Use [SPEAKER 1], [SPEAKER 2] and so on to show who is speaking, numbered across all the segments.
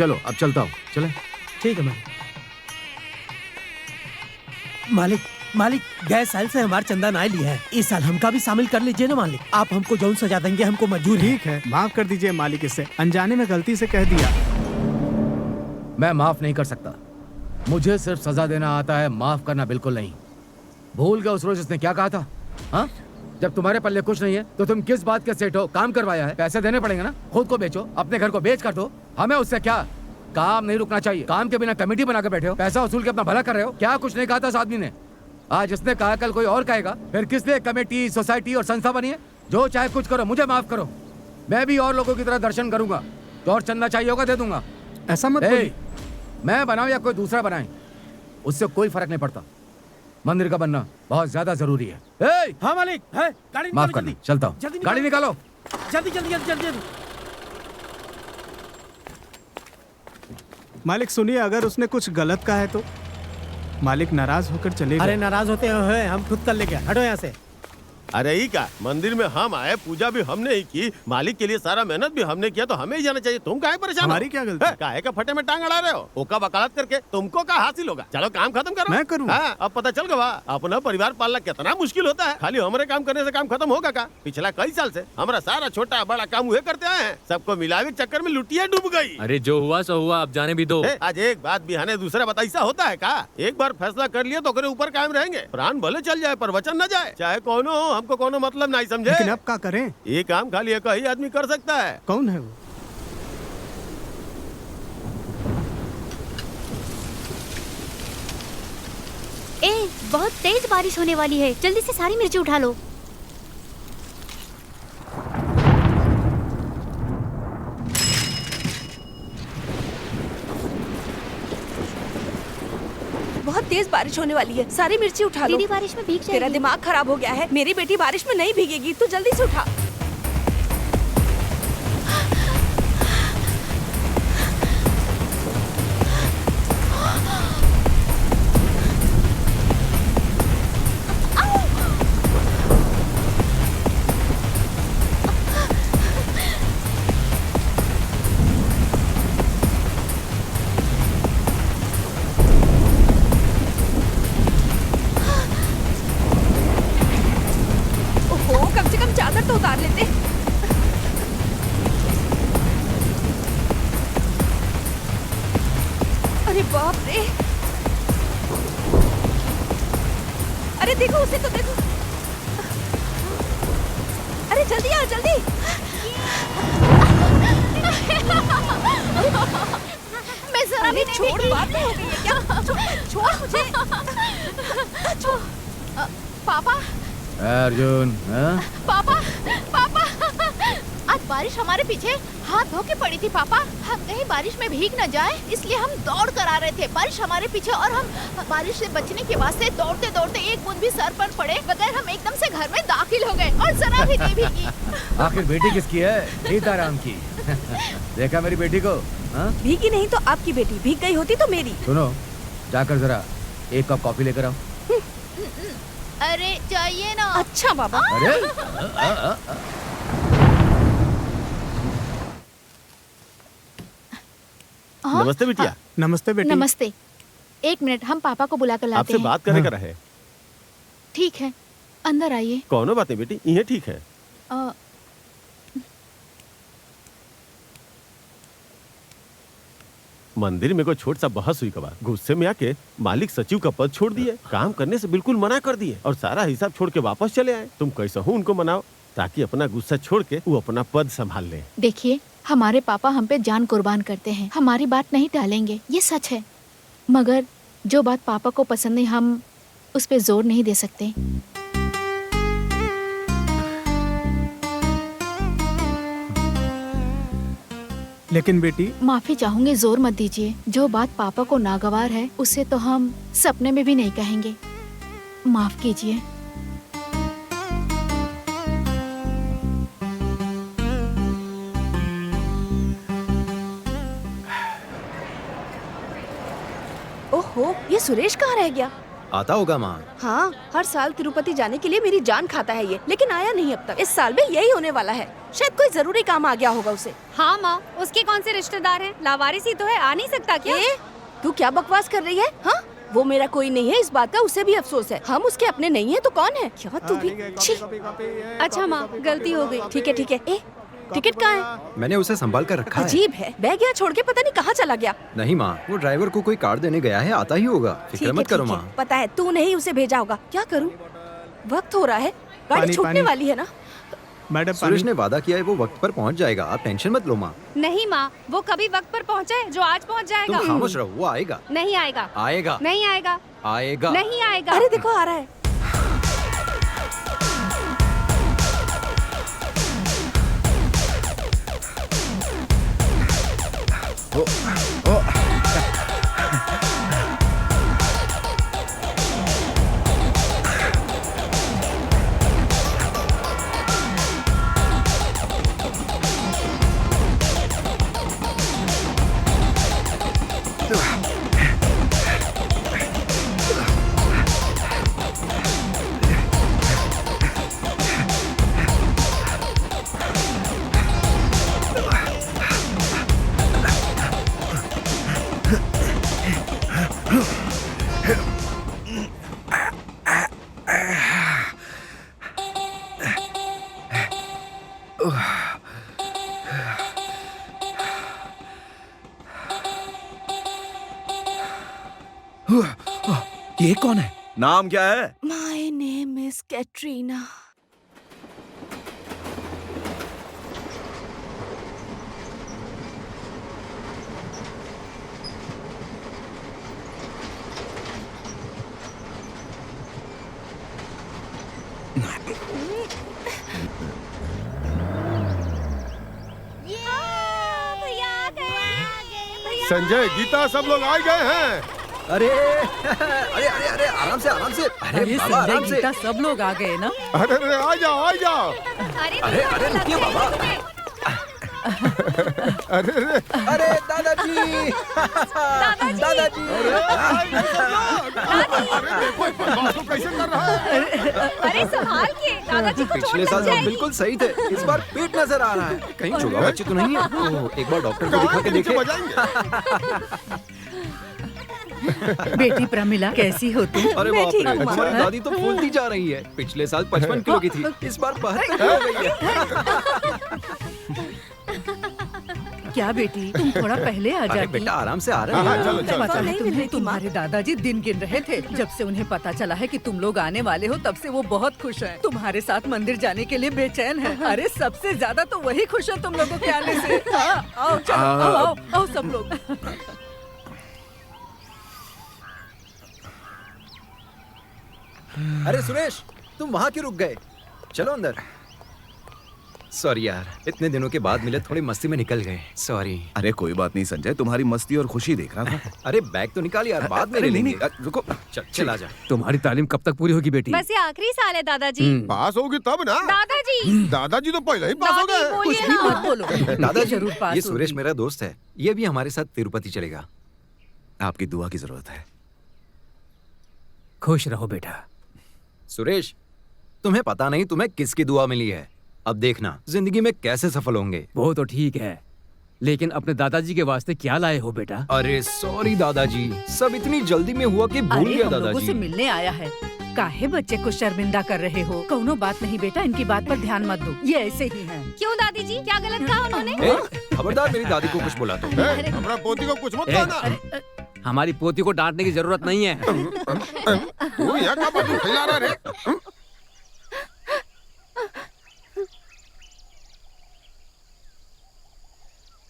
[SPEAKER 1] चलो अब चलता हूँ, चले।
[SPEAKER 2] ठीक है मालिक। मालिक मालिक गए साल से हमारा चंदा ना लिया है, इस साल हमका भी शामिल कर लीजिए ना मालिक। आप हमको जौन सजा देंगे हमको मंजूर है।
[SPEAKER 3] ठीक है, माफ कर दीजिए मालिक, इससे अनजाने में गलती से कह दिया।
[SPEAKER 1] मैं माफ नहीं कर सकता, मुझे सिर्फ सजा देना आता है, माफ करना बिल्कुल नहीं। भूल गया उस रोज इसने क्या कहा था? हाँ, जब तुम्हारे पल्ले कुछ नहीं है तो तुम किस बात के सेठ हो? काम करवाया है, पैसे देने पड़ेंगे ना। खुद को बेचो, अपने घर को बेच कर दो, हमें उससे क्या? काम नहीं रुकना चाहिए। काम के बिना कमेटी बनाकर बैठे हो, पैसा वसूल के अपना भला कर रहे हो। क्या कुछ नहीं कहा था इस आदमी ने? आज इसने कहा, कल कोई और कहेगा। फिर किस लिए कमेटी, सोसाइटी और संस्था बनी है? जो चाहे कुछ करो, मुझे माफ करो। मैं भी और लोगों की तरह दर्शन करूंगा, जो और चंदा चाहिए होगा दे दूंगा।
[SPEAKER 3] ऐसा मत बोलिए।
[SPEAKER 1] मैं बनाऊं या कोई दूसरा बनाए, उससे कोई फर्क नहीं पड़ता। मंदिर का बनना बहुत ज्यादा जरूरी है।
[SPEAKER 2] हाँ मालिक है, गाड़ी
[SPEAKER 1] माफ
[SPEAKER 2] निकालो
[SPEAKER 1] करना, चलता हूँ।
[SPEAKER 2] जल्दी
[SPEAKER 1] गाड़ी निकालो।
[SPEAKER 2] जल्दी जल्दी जल्दी जल्दी।
[SPEAKER 3] मालिक सुनिए, अगर उसने कुछ गलत कहा है तो मालिक नाराज होकर चले गए।
[SPEAKER 2] अरे नाराज होते हैं, हम खुद कर लेंगे, हटो यहाँ से।
[SPEAKER 4] अरे ही क्या, मंदिर में हम आए, पूजा भी हमने ही की, मालिक के लिए सारा मेहनत भी हमने किया, तो हमें ही जाना चाहिए। तुम काहे परेशान हो?
[SPEAKER 3] हमारी क्या गलती?
[SPEAKER 4] काहे का फटे में टांग अड़ा रहे हो? ओका वकालत करके तुमको क्या हासिल होगा? चलो काम खत्म करो।
[SPEAKER 3] मैं करूँ?
[SPEAKER 4] हाँ, अब पता चल गया अपना परिवार पालना कितना मुश्किल होता है। खाली हमारे काम करने से काम खत्म होगा का? पिछला कई साल से हमारा सारा छोटा बड़ा काम हुए करते आए हैं, सबको मिलावे के चक्कर में लुटिया डूब गई।
[SPEAKER 5] अरे जो हुआ सो हुआ, अब जाने भी दो।
[SPEAKER 4] आज एक बात बिहाने दूसरा बात, ऐसा होता है का? एक बार फैसला कर लिया तो ऊपर कायम रहेंगे। प्राण भले चल जाए पर वचन न जाए, चाहे कोनो हो, हमको कोनो मतलब नहीं, समझे?
[SPEAKER 3] लेकिन अब क्या करें?
[SPEAKER 4] ये काम खाली एक ही आदमी कर सकता है।
[SPEAKER 3] कौन है वो?
[SPEAKER 6] ए, बहुत तेज बारिश होने वाली है, जल्दी से सारी मिर्ची उठा लो।
[SPEAKER 7] बहुत तेज बारिश होने वाली है, सारी मिर्ची उठा लो।
[SPEAKER 6] दीदी बारिश में भीग जाएगी।
[SPEAKER 7] तेरा दिमाग खराब हो गया है, मेरी बेटी बारिश में नहीं भीगेगी, तू जल्दी से उठा। चादर तो उतार लेते। अरे बाप रे, अरे देखो उसे तो देखो। अरे जल्दी आओ जल्दी।
[SPEAKER 6] मैं जरा भी नहीं
[SPEAKER 7] छोड़, बात नहीं हो गई है क्या? छोड़ मुझे। छोड़।
[SPEAKER 6] पापा
[SPEAKER 1] अर्जुन,
[SPEAKER 6] पापा पापा, आज बारिश हमारे पीछे हाथ धो के पड़ी थी पापा। हम कहीं बारिश में भीग न जाए, इसलिए हम दौड़ कर आ रहे थे। बारिश हमारे पीछे और हम बारिश से बचने के वास्ते दौड़ते दौड़ते एक बूंद भी सर पर पड़े बगैर हम एकदम से घर में दाखिल हो गए और जरा भी नहीं भीगी।
[SPEAKER 1] आखिर बेटी किसकी है? सीताराम की। देखा मेरी बेटी को?
[SPEAKER 7] भीगी नहीं तो आपकी बेटी, भीग गई होती तो मेरी।
[SPEAKER 1] सुनो, जाकर जरा एक कप कॉफी लेकर आओ।
[SPEAKER 6] अरे चाहिए ना।
[SPEAKER 7] अच्छा बाबा।
[SPEAKER 1] अरे
[SPEAKER 4] नमस्ते बिटिया।
[SPEAKER 3] नमस्ते बेटी।
[SPEAKER 6] नमस्ते। एक मिनट, हम पापा को बुला कर लाते
[SPEAKER 4] आपसे
[SPEAKER 6] हैं।
[SPEAKER 4] बात करने का रहे।
[SPEAKER 6] ठीक है, अंदर आइए।
[SPEAKER 4] कौनो बात नहीं बेटी, ये ठीक है। मंदिर में कोई छोट सा बहस हुई कबा, गुस्से में आके मालिक सचिव का पद छोड़ दिए, काम करने से बिल्कुल मना कर दिए और सारा हिसाब छोड़ के वापस चले आए। तुम कैसे हो उनको मनाओ ताकि अपना गुस्सा छोड़ के वो अपना पद संभाल ले।
[SPEAKER 6] देखिए, हमारे पापा हम पे जान कुर्बान करते हैं, हमारी बात नहीं टालेंगे, ये सच है। मगर जो बात पापा को पसंद नहीं, हम उस पे जोर नहीं दे सकते।
[SPEAKER 3] लेकिन बेटी,
[SPEAKER 6] माफी चाहूंगी, जोर मत दीजिए। जो बात पापा को नागवार है उसे तो हम सपने में भी नहीं कहेंगे। माफ कीजिए।
[SPEAKER 7] ओहो, ये सुरेश कहाँ रह गया?
[SPEAKER 8] आता होगा माँ।
[SPEAKER 7] हाँ, हर साल तिरुपति जाने के लिए मेरी जान खाता है ये, लेकिन आया नहीं अब तक। इस साल भी यही होने वाला है। शायद कोई जरूरी काम आ गया होगा उसे।
[SPEAKER 8] हाँ माँ, उसके कौन से रिश्तेदार हैं? लावारिस ही तो है, आ नहीं सकता क्या?
[SPEAKER 7] तू क्या बकवास कर रही है? हाँ, वो मेरा कोई नहीं है, इस बात का उसे भी अफसोस है। हम उसके अपने नहीं है तो कौन है? क्या तू भी? छी।
[SPEAKER 8] अच्छा माँ, गलती हो गई।
[SPEAKER 7] ठीक है ठीक है। टिकट कहाँ है?
[SPEAKER 9] मैंने उसे संभाल कर रखा है।
[SPEAKER 7] अजीब है, बैग यहाँ छोड़ के पता नहीं कहाँ चला गया।
[SPEAKER 9] नहीं माँ, वो ड्राइवर को कोई कार देने गया है, आता ही होगा। फिक्र मत करो माँ।
[SPEAKER 7] पता है तू नहीं उसे भेजा होगा। क्या करूँ? वक्त हो रहा है, गाड़ी
[SPEAKER 3] पानी,
[SPEAKER 7] छूटने
[SPEAKER 3] पानी।
[SPEAKER 7] वाली है ना।
[SPEAKER 3] मैडम
[SPEAKER 9] सुरेश ने वादा किया है वो वक्त पर पहुँच जाएगा, आप टेंशन मत लो माँ।
[SPEAKER 8] नहीं माँ, वो कभी वक्त पर पहुँचे जो आज पहुँच जाएगा।
[SPEAKER 9] तुम खामोश रहो, वो आएगा।
[SPEAKER 8] नहीं आएगा।
[SPEAKER 9] आएगा।
[SPEAKER 8] नहीं आएगा।
[SPEAKER 9] आएगा।
[SPEAKER 8] नहीं आएगा।
[SPEAKER 7] अरे देखो आ रहा है।
[SPEAKER 2] ये कौन है?
[SPEAKER 10] नाम क्या है?
[SPEAKER 7] My name is Katrina.
[SPEAKER 4] Sanjay, Geeta, सब लोग आ गए हैं।
[SPEAKER 9] अरे अरे अरे अरे आराम से आराम से। अरे बाबा आराम से।
[SPEAKER 11] सब लोग आ गए ना।
[SPEAKER 4] अरे अरे आ जाओ आ जाओ।
[SPEAKER 9] अरे अरे रुकिए बाबा।
[SPEAKER 4] अरे अरे
[SPEAKER 9] अरे दादाजी। दादाजी।
[SPEAKER 4] अरे देखो बदमाश तो कैसे कर रहा है।
[SPEAKER 8] अरे संभाल के, दादाजी को
[SPEAKER 9] पिछले साल तो बिल्कुल सही थे, इस बार पेट नजर आ रहा है। कहीं जुगाड़ बच्चे तो नहीं है? ओह, एक बार डॉक्टर को दिखा के देखे।
[SPEAKER 11] बेटी प्रमिला, कैसी हो तुम?
[SPEAKER 9] अरे बाप रे, हमारी दादी तो फूलती जा रही है। पिछले साल 55 किलो की थी, इस बार 72 हो गई है।
[SPEAKER 11] क्या बेटी, तुम थोड़ा पहले आ
[SPEAKER 9] अरे
[SPEAKER 11] जाती।
[SPEAKER 9] बेटा आराम से आ रहे
[SPEAKER 4] हाँ, चलो,
[SPEAKER 9] हैं।
[SPEAKER 4] चलो।
[SPEAKER 11] पता है
[SPEAKER 7] नहीं मिल
[SPEAKER 11] तुम्हें,
[SPEAKER 7] रही थी
[SPEAKER 11] तुम्हारे दादाजी दिन गिन रहे थे। जब से उन्हें पता चला है कि तुम लोग आने वाले हो, तब से वो बहुत खुश हैं। तुम्हारे साथ मंदिर जाने के लिए बेचैन है। अरे सबसे ज्यादा तो वही खुश है तुम लोगों के आने से। हाँ, आओ चलो, आओ आओ आओ सब लोग।
[SPEAKER 9] अरे सुरेश, तुम वहाँ क्यों रुक गए? चलो अंदर। सॉरी यार, इतने दिनों के बाद मिले, थोड़ी मस्ती में निकल गए। सॉरी।
[SPEAKER 10] अरे कोई बात नहीं संजय, तुम्हारी मस्ती और खुशी देख रहा था।
[SPEAKER 9] अरे बैग तो निकाल यार, बाद में ले लेंगे। रुको, चल जा।
[SPEAKER 1] तुम्हारी तालीम कब तक पूरी होगी बेटी?
[SPEAKER 8] बस ये आखिरी साल है दादाजी।
[SPEAKER 4] पास होगी तब ना।
[SPEAKER 8] दादाजी।
[SPEAKER 4] दादाजी तो पहले ही पास हो
[SPEAKER 8] दादी
[SPEAKER 4] गए।
[SPEAKER 8] बोलिए
[SPEAKER 11] कुछ भी
[SPEAKER 8] ना।
[SPEAKER 11] मत बोलो।
[SPEAKER 9] दादाजी,
[SPEAKER 11] जरूर पास
[SPEAKER 9] ये सुरेश
[SPEAKER 11] होगी।
[SPEAKER 9] मेरा दोस्त है, ये भी हमारे साथ तिरुपति चलेगा।
[SPEAKER 10] आपकी दुआ की जरूरत है।
[SPEAKER 1] खुश रहो बेटा।
[SPEAKER 9] सुरेश, तुम्हें पता नहीं तुम्हें किसकी दुआ मिली है। अब देखना जिंदगी में कैसे सफल होंगे।
[SPEAKER 1] वो तो ठीक है, लेकिन अपने दादाजी के वास्ते क्या लाए हो बेटा?
[SPEAKER 9] अरे सॉरी दादाजी, सब इतनी जल्दी में हुआ कि भूल
[SPEAKER 11] अरे
[SPEAKER 9] गया
[SPEAKER 11] हम लोगों से
[SPEAKER 9] दादाजी।
[SPEAKER 11] मिलने आया है। काहे बच्चे को शर्मिंदा कर रहे हो? कौनो बात नहीं बेटा, इनकी बात पर ध्यान मत दो, ये ऐसे ही हैं।
[SPEAKER 8] क्यों दादी जी, क्या गलत कहा उन्होंने?
[SPEAKER 9] ए, खबरदार मेरी दादी को कुछ बोला तो।
[SPEAKER 4] हमारा पोती को कुछ मत कहना।
[SPEAKER 1] हमारी पोती को डांटने की जरूरत नहीं है।
[SPEAKER 4] तू यहाँ क्या बात फैला रहा रे?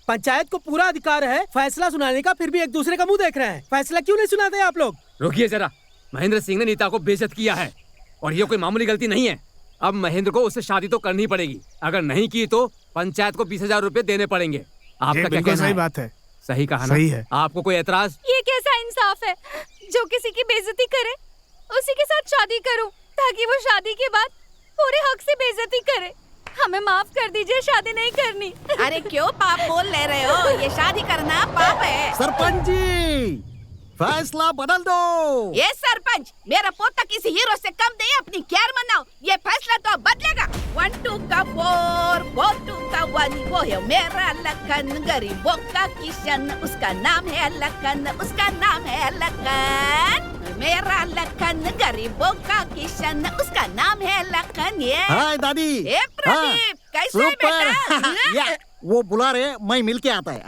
[SPEAKER 2] पंचायत को पूरा अधिकार है फैसला सुनाने का, फिर भी एक दूसरे का मुंह देख रहे हैं। फैसला क्यों नहीं सुनाते आप लोग?
[SPEAKER 1] रुकिए जरा, महेंद्र सिंह ने नीता को बेइज्जत किया है और ये कोई मामूली गलती नहीं है। अब महेंद्र को उससे शादी तो करनी पड़ेगी, अगर नहीं की तो पंचायत को 20,000 रुपए देने पड़ेंगे। आपका क्या
[SPEAKER 3] बिल्कुल
[SPEAKER 1] कहना
[SPEAKER 3] सही
[SPEAKER 1] है?
[SPEAKER 3] बात है।
[SPEAKER 1] सही कहा ना?
[SPEAKER 3] सही है।
[SPEAKER 1] आपको कोई एतराज?
[SPEAKER 8] ये कैसा इंसाफ है? जो किसी की बेइज्जती करे उसी के साथ शादी करूं, ताकि वो शादी के बाद पूरे हक से बेइज्जती करे। हमें माफ कर दीजिए, शादी नहीं करनी।
[SPEAKER 7] अरे क्यों पाप बोल ले रहे हो? ये शादी करना पाप है।
[SPEAKER 2] सरपंच जी, फैसला बदल दो।
[SPEAKER 7] ये सरपंच सरपंच, मेरा पोता किसी हीरो से कम नहीं, अपनी खैर मनाओ। ये फैसला तो अब बदलेगा। 1 2 का 4, 4 2 का 1, वो है मेरा लखन, गरीबों का किशन, उसका नाम है लखन, उसका नाम है लखन। मेरा लखन, गरीबों का किशन, उसका नाम है लखन। ये
[SPEAKER 12] हाय दादी।
[SPEAKER 7] ए प्रदीप, कैसे है बेटा?
[SPEAKER 12] या, वो बुला रहे, मैं मिल के आता है।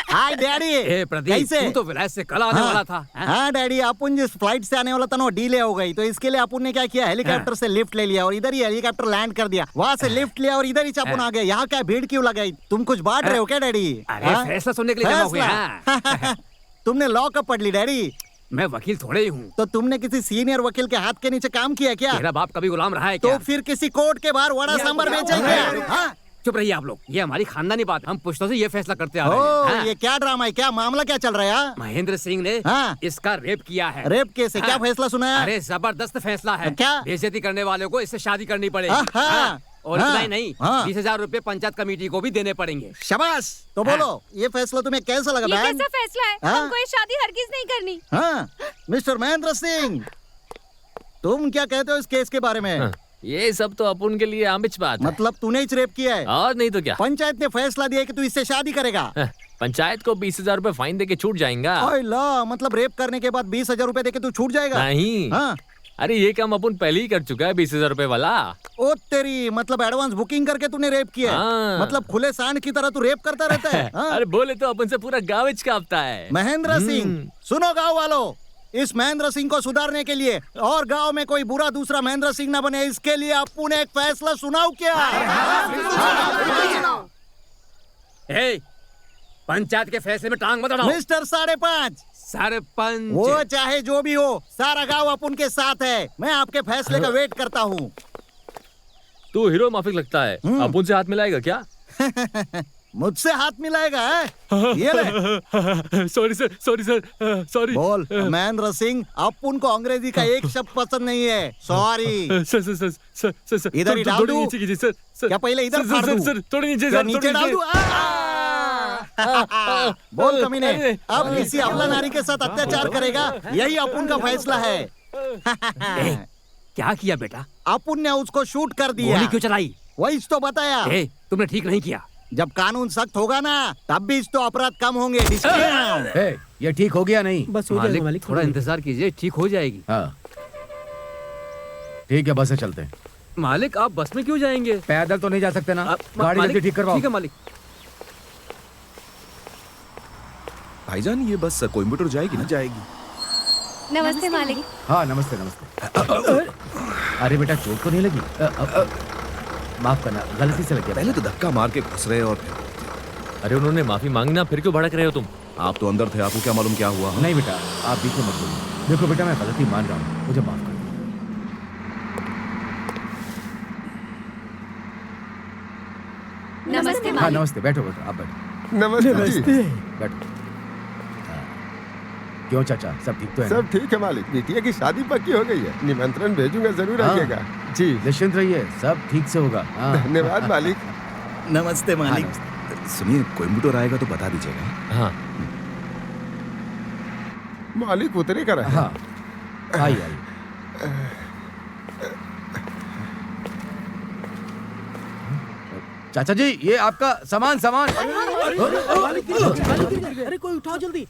[SPEAKER 12] हाय डैडी।
[SPEAKER 1] ए प्रदीप,
[SPEAKER 12] कैसे?
[SPEAKER 1] तू तो विलायत से कल आने वाला था।
[SPEAKER 12] हाँ डैडी, अपन जिस फ्लाइट से आने वाला था ना वो डिले हो गई, तो इसके लिए अपन ने क्या किया, हेलीकॉप्टर से लिफ्ट ले लिया और इधर ही हेलीकॉप्टर लैंड कर दिया। वहाँ से लिफ्ट लिया और इधर ही अपन आ गए। यहाँ क्या भीड़ क्यों लगाई? तुम कुछ बांट रहे हो क्या डैडी?
[SPEAKER 1] अरे फैसला सुनने के लिए जमा हुए हैं।
[SPEAKER 12] तुमने लॉ कब पढ़ ली डैडी?
[SPEAKER 1] मैं वकील थोड़े ही हूँ।
[SPEAKER 12] तो तुमने किसी सीनियर वकील के हाथ के नीचे काम किया क्या?
[SPEAKER 1] तेरा बाप कभी गुलाम रहा है
[SPEAKER 12] तो
[SPEAKER 1] क्या?
[SPEAKER 12] फिर किसी कोर्ट के बाहर वड़ा सांबर बेचेंगे?
[SPEAKER 1] चुप रहिए आप लोग, ये हमारी खानदानी बात है। हम पुश्तों से ये फैसला करते आ रहे
[SPEAKER 12] ओह,
[SPEAKER 1] हैं।
[SPEAKER 12] ये क्या ड्रामा है? क्या मामला क्या चल रहा है?
[SPEAKER 1] महेंद्र सिंह ने इसका रेप किया है।
[SPEAKER 12] रेप केस है? क्या फैसला सुनाया?
[SPEAKER 1] अरे जबरदस्त फैसला है।
[SPEAKER 12] क्या?
[SPEAKER 1] बेइज्जती करने वाले को इससे शादी करनी पड़ेगी। और इतना ही नहीं, 20,000 रुपए पंचायत कमेटी को भी देने पड़ेंगे।
[SPEAKER 12] शाबाश। तो बोलो, ये फैसला तुम्हें कैसा लगा?
[SPEAKER 8] ये कैसा फैसला है? हमको ये शादी हरगिज नहीं करनी।
[SPEAKER 12] हाँ, मिस्टर महेंद्र सिंह, तुम क्या कहते हो इस केस के बारे में?
[SPEAKER 5] ये सब तो अपन के लिए आमिच बात है।
[SPEAKER 12] मतलब तूने ही रेप किया है?
[SPEAKER 5] और नहीं तो क्या।
[SPEAKER 12] पंचायत ने फैसला दिया कि तू इससे शादी करेगा।
[SPEAKER 5] पंचायत को 20,000 रुपए फाइन दे के छूट जाएगा।
[SPEAKER 12] मतलब रेप करने के बाद 20,000 रुपए दे के तू छूट जाएगा?
[SPEAKER 5] नहीं।
[SPEAKER 12] हाँ।
[SPEAKER 5] अरे ये काम अपन पहले ही कर चुका है, 20,000 रुपए वाला।
[SPEAKER 12] ओ तेरी, मतलब एडवांस बुकिंग करके तूने रेप किया है?
[SPEAKER 5] हाँ।
[SPEAKER 12] मतलब खुले सांड की तरह तू रेप करता रहता है? हाँ?
[SPEAKER 5] अरे बोले तो अपन से पूरा गाँव कांपता है।
[SPEAKER 12] महेंद्र सिंह, सुनो गाँव वालों, इस महेंद्र सिंह को सुधारने के लिए और गांव में कोई बुरा दूसरा महेंद्र सिंह न बने, इसके लिए अपन एक फैसला सुनाओ क्या?
[SPEAKER 1] पंचायत के फैसले में टांग मत अड़ाओ।
[SPEAKER 12] मिस्टर 5.5
[SPEAKER 1] सरपंच,
[SPEAKER 12] वो चाहे जो भी हो, सारा गांव अपन के साथ है। मैं आपके फैसले का वेट करता हूँ।
[SPEAKER 5] तू हीरो माफिक लगता है, अपन से हाथ मिलाएगा क्या?
[SPEAKER 12] मुझसे हाथ मिलाएगा है? ये ले।
[SPEAKER 5] Sorry sir, sorry.
[SPEAKER 12] बोल महेंद्र सिंह, अपन को अंग्रेजी का एक शब्द पसंद नहीं है। सॉरी।
[SPEAKER 5] सर,
[SPEAKER 12] इधर ही डाल दूं?
[SPEAKER 5] सर,
[SPEAKER 12] क्या पहले इधर फाड़ दूं?
[SPEAKER 5] सर, थोड़ी नीचे
[SPEAKER 12] क्या
[SPEAKER 5] सर,
[SPEAKER 12] नीचे डाल दूं? बोल कमीने, अब किसी अबला नारी के साथ अत्याचार करेगा, यही अपन का फैसला है।
[SPEAKER 1] क्या किया बेटा?
[SPEAKER 12] अपन ने उसको शूट कर दिया।
[SPEAKER 1] गोली क्यों चलाई?
[SPEAKER 12] वही तो बताया।
[SPEAKER 1] तुमने ठीक नहीं किया।
[SPEAKER 12] जब कानून सख्त होगा ना, तब भी तो अपराध कम होंगे।
[SPEAKER 1] ये ठीक हो गया नहीं?
[SPEAKER 2] बस हो जाएगा मालिक,
[SPEAKER 1] थोड़ा इंतजार कीजिए, ठीक हो जाएगी। हाँ ठीक है, बस से चलते हैं।
[SPEAKER 5] मालिक आप बस में क्यों जाएंगे?
[SPEAKER 1] पैदल तो नहीं जा सकते ना? गाड़ी जल्दी ठीक करवाओ।
[SPEAKER 5] ठीक है मालिक।
[SPEAKER 10] भाईजान, ये बस कोयम्बटूर जाएगी ना?
[SPEAKER 12] जाएगी।
[SPEAKER 8] नमस्ते मालिक।
[SPEAKER 1] हाँ नमस्ते नमस्ते। अरे बेटा, चोट तो नहीं लगी? माफ करना, गलती से लग गया।
[SPEAKER 10] पहले तो धक्का मार के घुस रहे और फिर।
[SPEAKER 5] अरे उन्होंने माफी मांगी ना, फिर क्यों भड़क रहे हो तुम?
[SPEAKER 10] आप तो अंदर थे, आपको क्या मालूम क्या हुआ?
[SPEAKER 1] नहीं बेटा, आप बीच में मत बोलिए। देखो बेटा, मैं गलती मान रहा हूँ, मुझे माफ कर दो।
[SPEAKER 8] नमस्ते
[SPEAKER 1] हाँ
[SPEAKER 8] मालिक।
[SPEAKER 1] नमस्ते, बैठो बैठो, आप बैठो।
[SPEAKER 3] नमस्ते।
[SPEAKER 1] बैठो। क्यों चाचा, सब ठीक तो है?
[SPEAKER 4] सब ठीक है मालिक, बिटिया की शादी पक्की हो गई है। निमंत्रण भेजूंगा, जरूर आइएगा। जी
[SPEAKER 1] निश्चिंत रहिए, सब ठीक से होगा।
[SPEAKER 4] धन्यवाद मालिक।
[SPEAKER 12] नमस्ते मालिक।
[SPEAKER 10] सुनिए, कोयम्बटूर आएगा तो बता दीजिएगा।
[SPEAKER 5] हाँ
[SPEAKER 4] मालिक उतरे का रहा।
[SPEAKER 1] हाँ आइए आइए। चाचा जी, ये आपका सामान।
[SPEAKER 2] अरे कोई उठाओ जल्दी।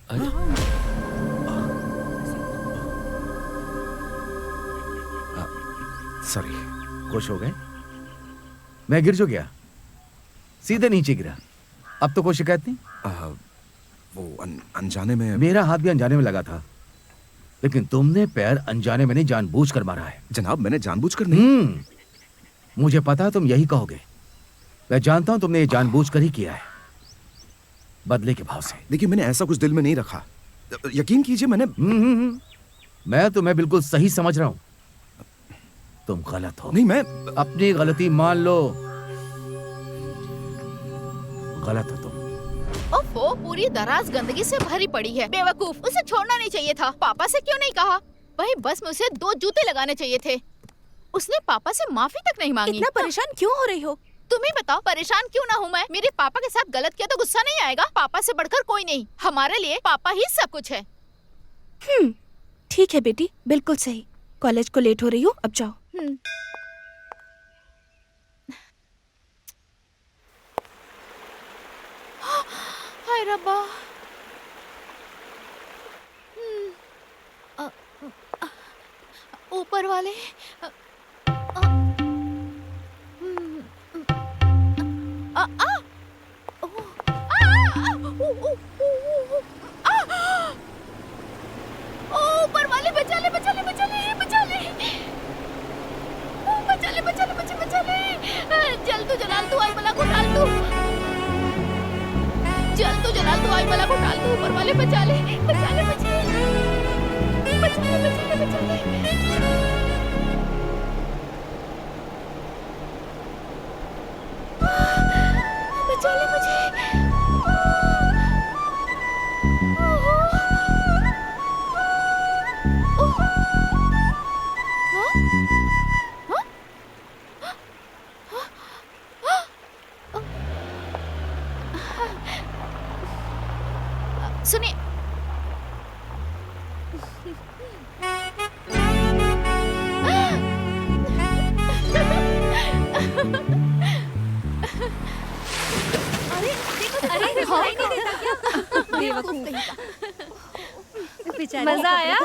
[SPEAKER 10] सॉरी।
[SPEAKER 1] खुश हो गए? मैं गिर जो गया, सीधे नीचे गिरा। अब तो कोई शिकायत नहीं?
[SPEAKER 10] वो अनजाने में।
[SPEAKER 1] मेरा हाथ भी अनजाने में लगा था, लेकिन तुमने पैर अनजाने में नहीं, जानबूझकर मारा है।
[SPEAKER 10] जनाब, मैंने जानबूझकर नहीं।
[SPEAKER 1] मुझे पता है तुम यही कहोगे। मैं जानता हूं तुमने ये जानबूझकर ही किया है, बदले के भाव से।
[SPEAKER 10] देखिए, मैंने ऐसा कुछ दिल में नहीं रखा, यकीन कीजिए। मैंने
[SPEAKER 1] मैं तुम्हें बिल्कुल सही समझ रहा हूं। तुम गलत हो।
[SPEAKER 10] नहीं, मैं
[SPEAKER 1] अपनी गलती मान लो। गलत हो तुम।
[SPEAKER 6] ओफो, पूरी दराज गंदगी से भरी पड़ी है। बेवकूफ, उसे छोड़ना नहीं चाहिए था। पापा से क्यों नहीं कहा? वही बस में उसे 2 जूते लगाने चाहिए थे। उसने पापा से माफी तक नहीं मांगी।
[SPEAKER 7] इतना परेशान क्यों हो रही हो?
[SPEAKER 6] तुम ही बताओ, परेशान क्यों ना हूँ मैं? मेरे पापा के साथ गलत किया तो गुस्सा नहीं आएगा? पापा से बढ़कर कोई नहीं, हमारे लिए पापा ही सब कुछ है।
[SPEAKER 8] ठीक है बेटी, बिल्कुल सही। कॉलेज को लेट हो रही हो, अब जाओ।
[SPEAKER 6] हाय रब्बा। ऊपर वाले ऊपर वाले बचा ले, बचा ले, बचा ले, बचा ले, बचा ले, बचा ले, बचा ले। जल तू जलाल तू आई बला को डाल तू, जल तू जलाल तू आई बला को डाल तू। ऊपर वाले बचा ले, बचा ले, बचा ले, बचा ले, बचा ले, बचा ले। बचा ले मुझे। सुनिए,
[SPEAKER 8] मजा आया?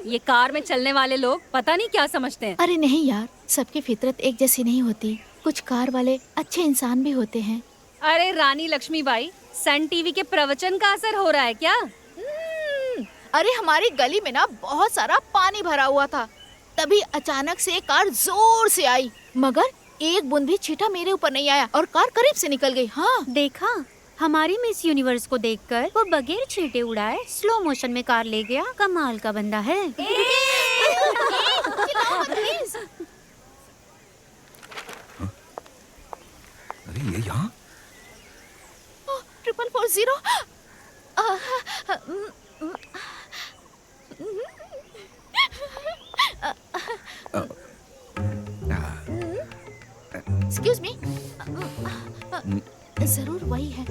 [SPEAKER 8] ये कार में चलने वाले लोग पता नहीं क्या समझते हैं।
[SPEAKER 6] अरे नहीं यार, सबकी फितरत एक जैसी नहीं होती। कुछ कार वाले अच्छे इंसान भी होते हैं।
[SPEAKER 8] अरे रानी लक्ष्मीबाई, सन टीवी के प्रवचन का असर हो रहा है क्या?
[SPEAKER 6] अरे हमारी गली में ना बहुत सारा पानी भरा हुआ था, तभी अचानक से कार जोर से आई, मगर एक बूंद भी छींटा मेरे ऊपर नहीं आया और कार करीब से निकल गई। हाँ
[SPEAKER 13] देखा, हमारी मिस यूनिवर्स को देखकर वो बगैर छींटे उड़ाए स्लो मोशन में कार ले गया। कमाल का बंदा है।
[SPEAKER 10] अरे ये यहाँ
[SPEAKER 6] 4440। एक्सक्यूज मी, जरूर वही है।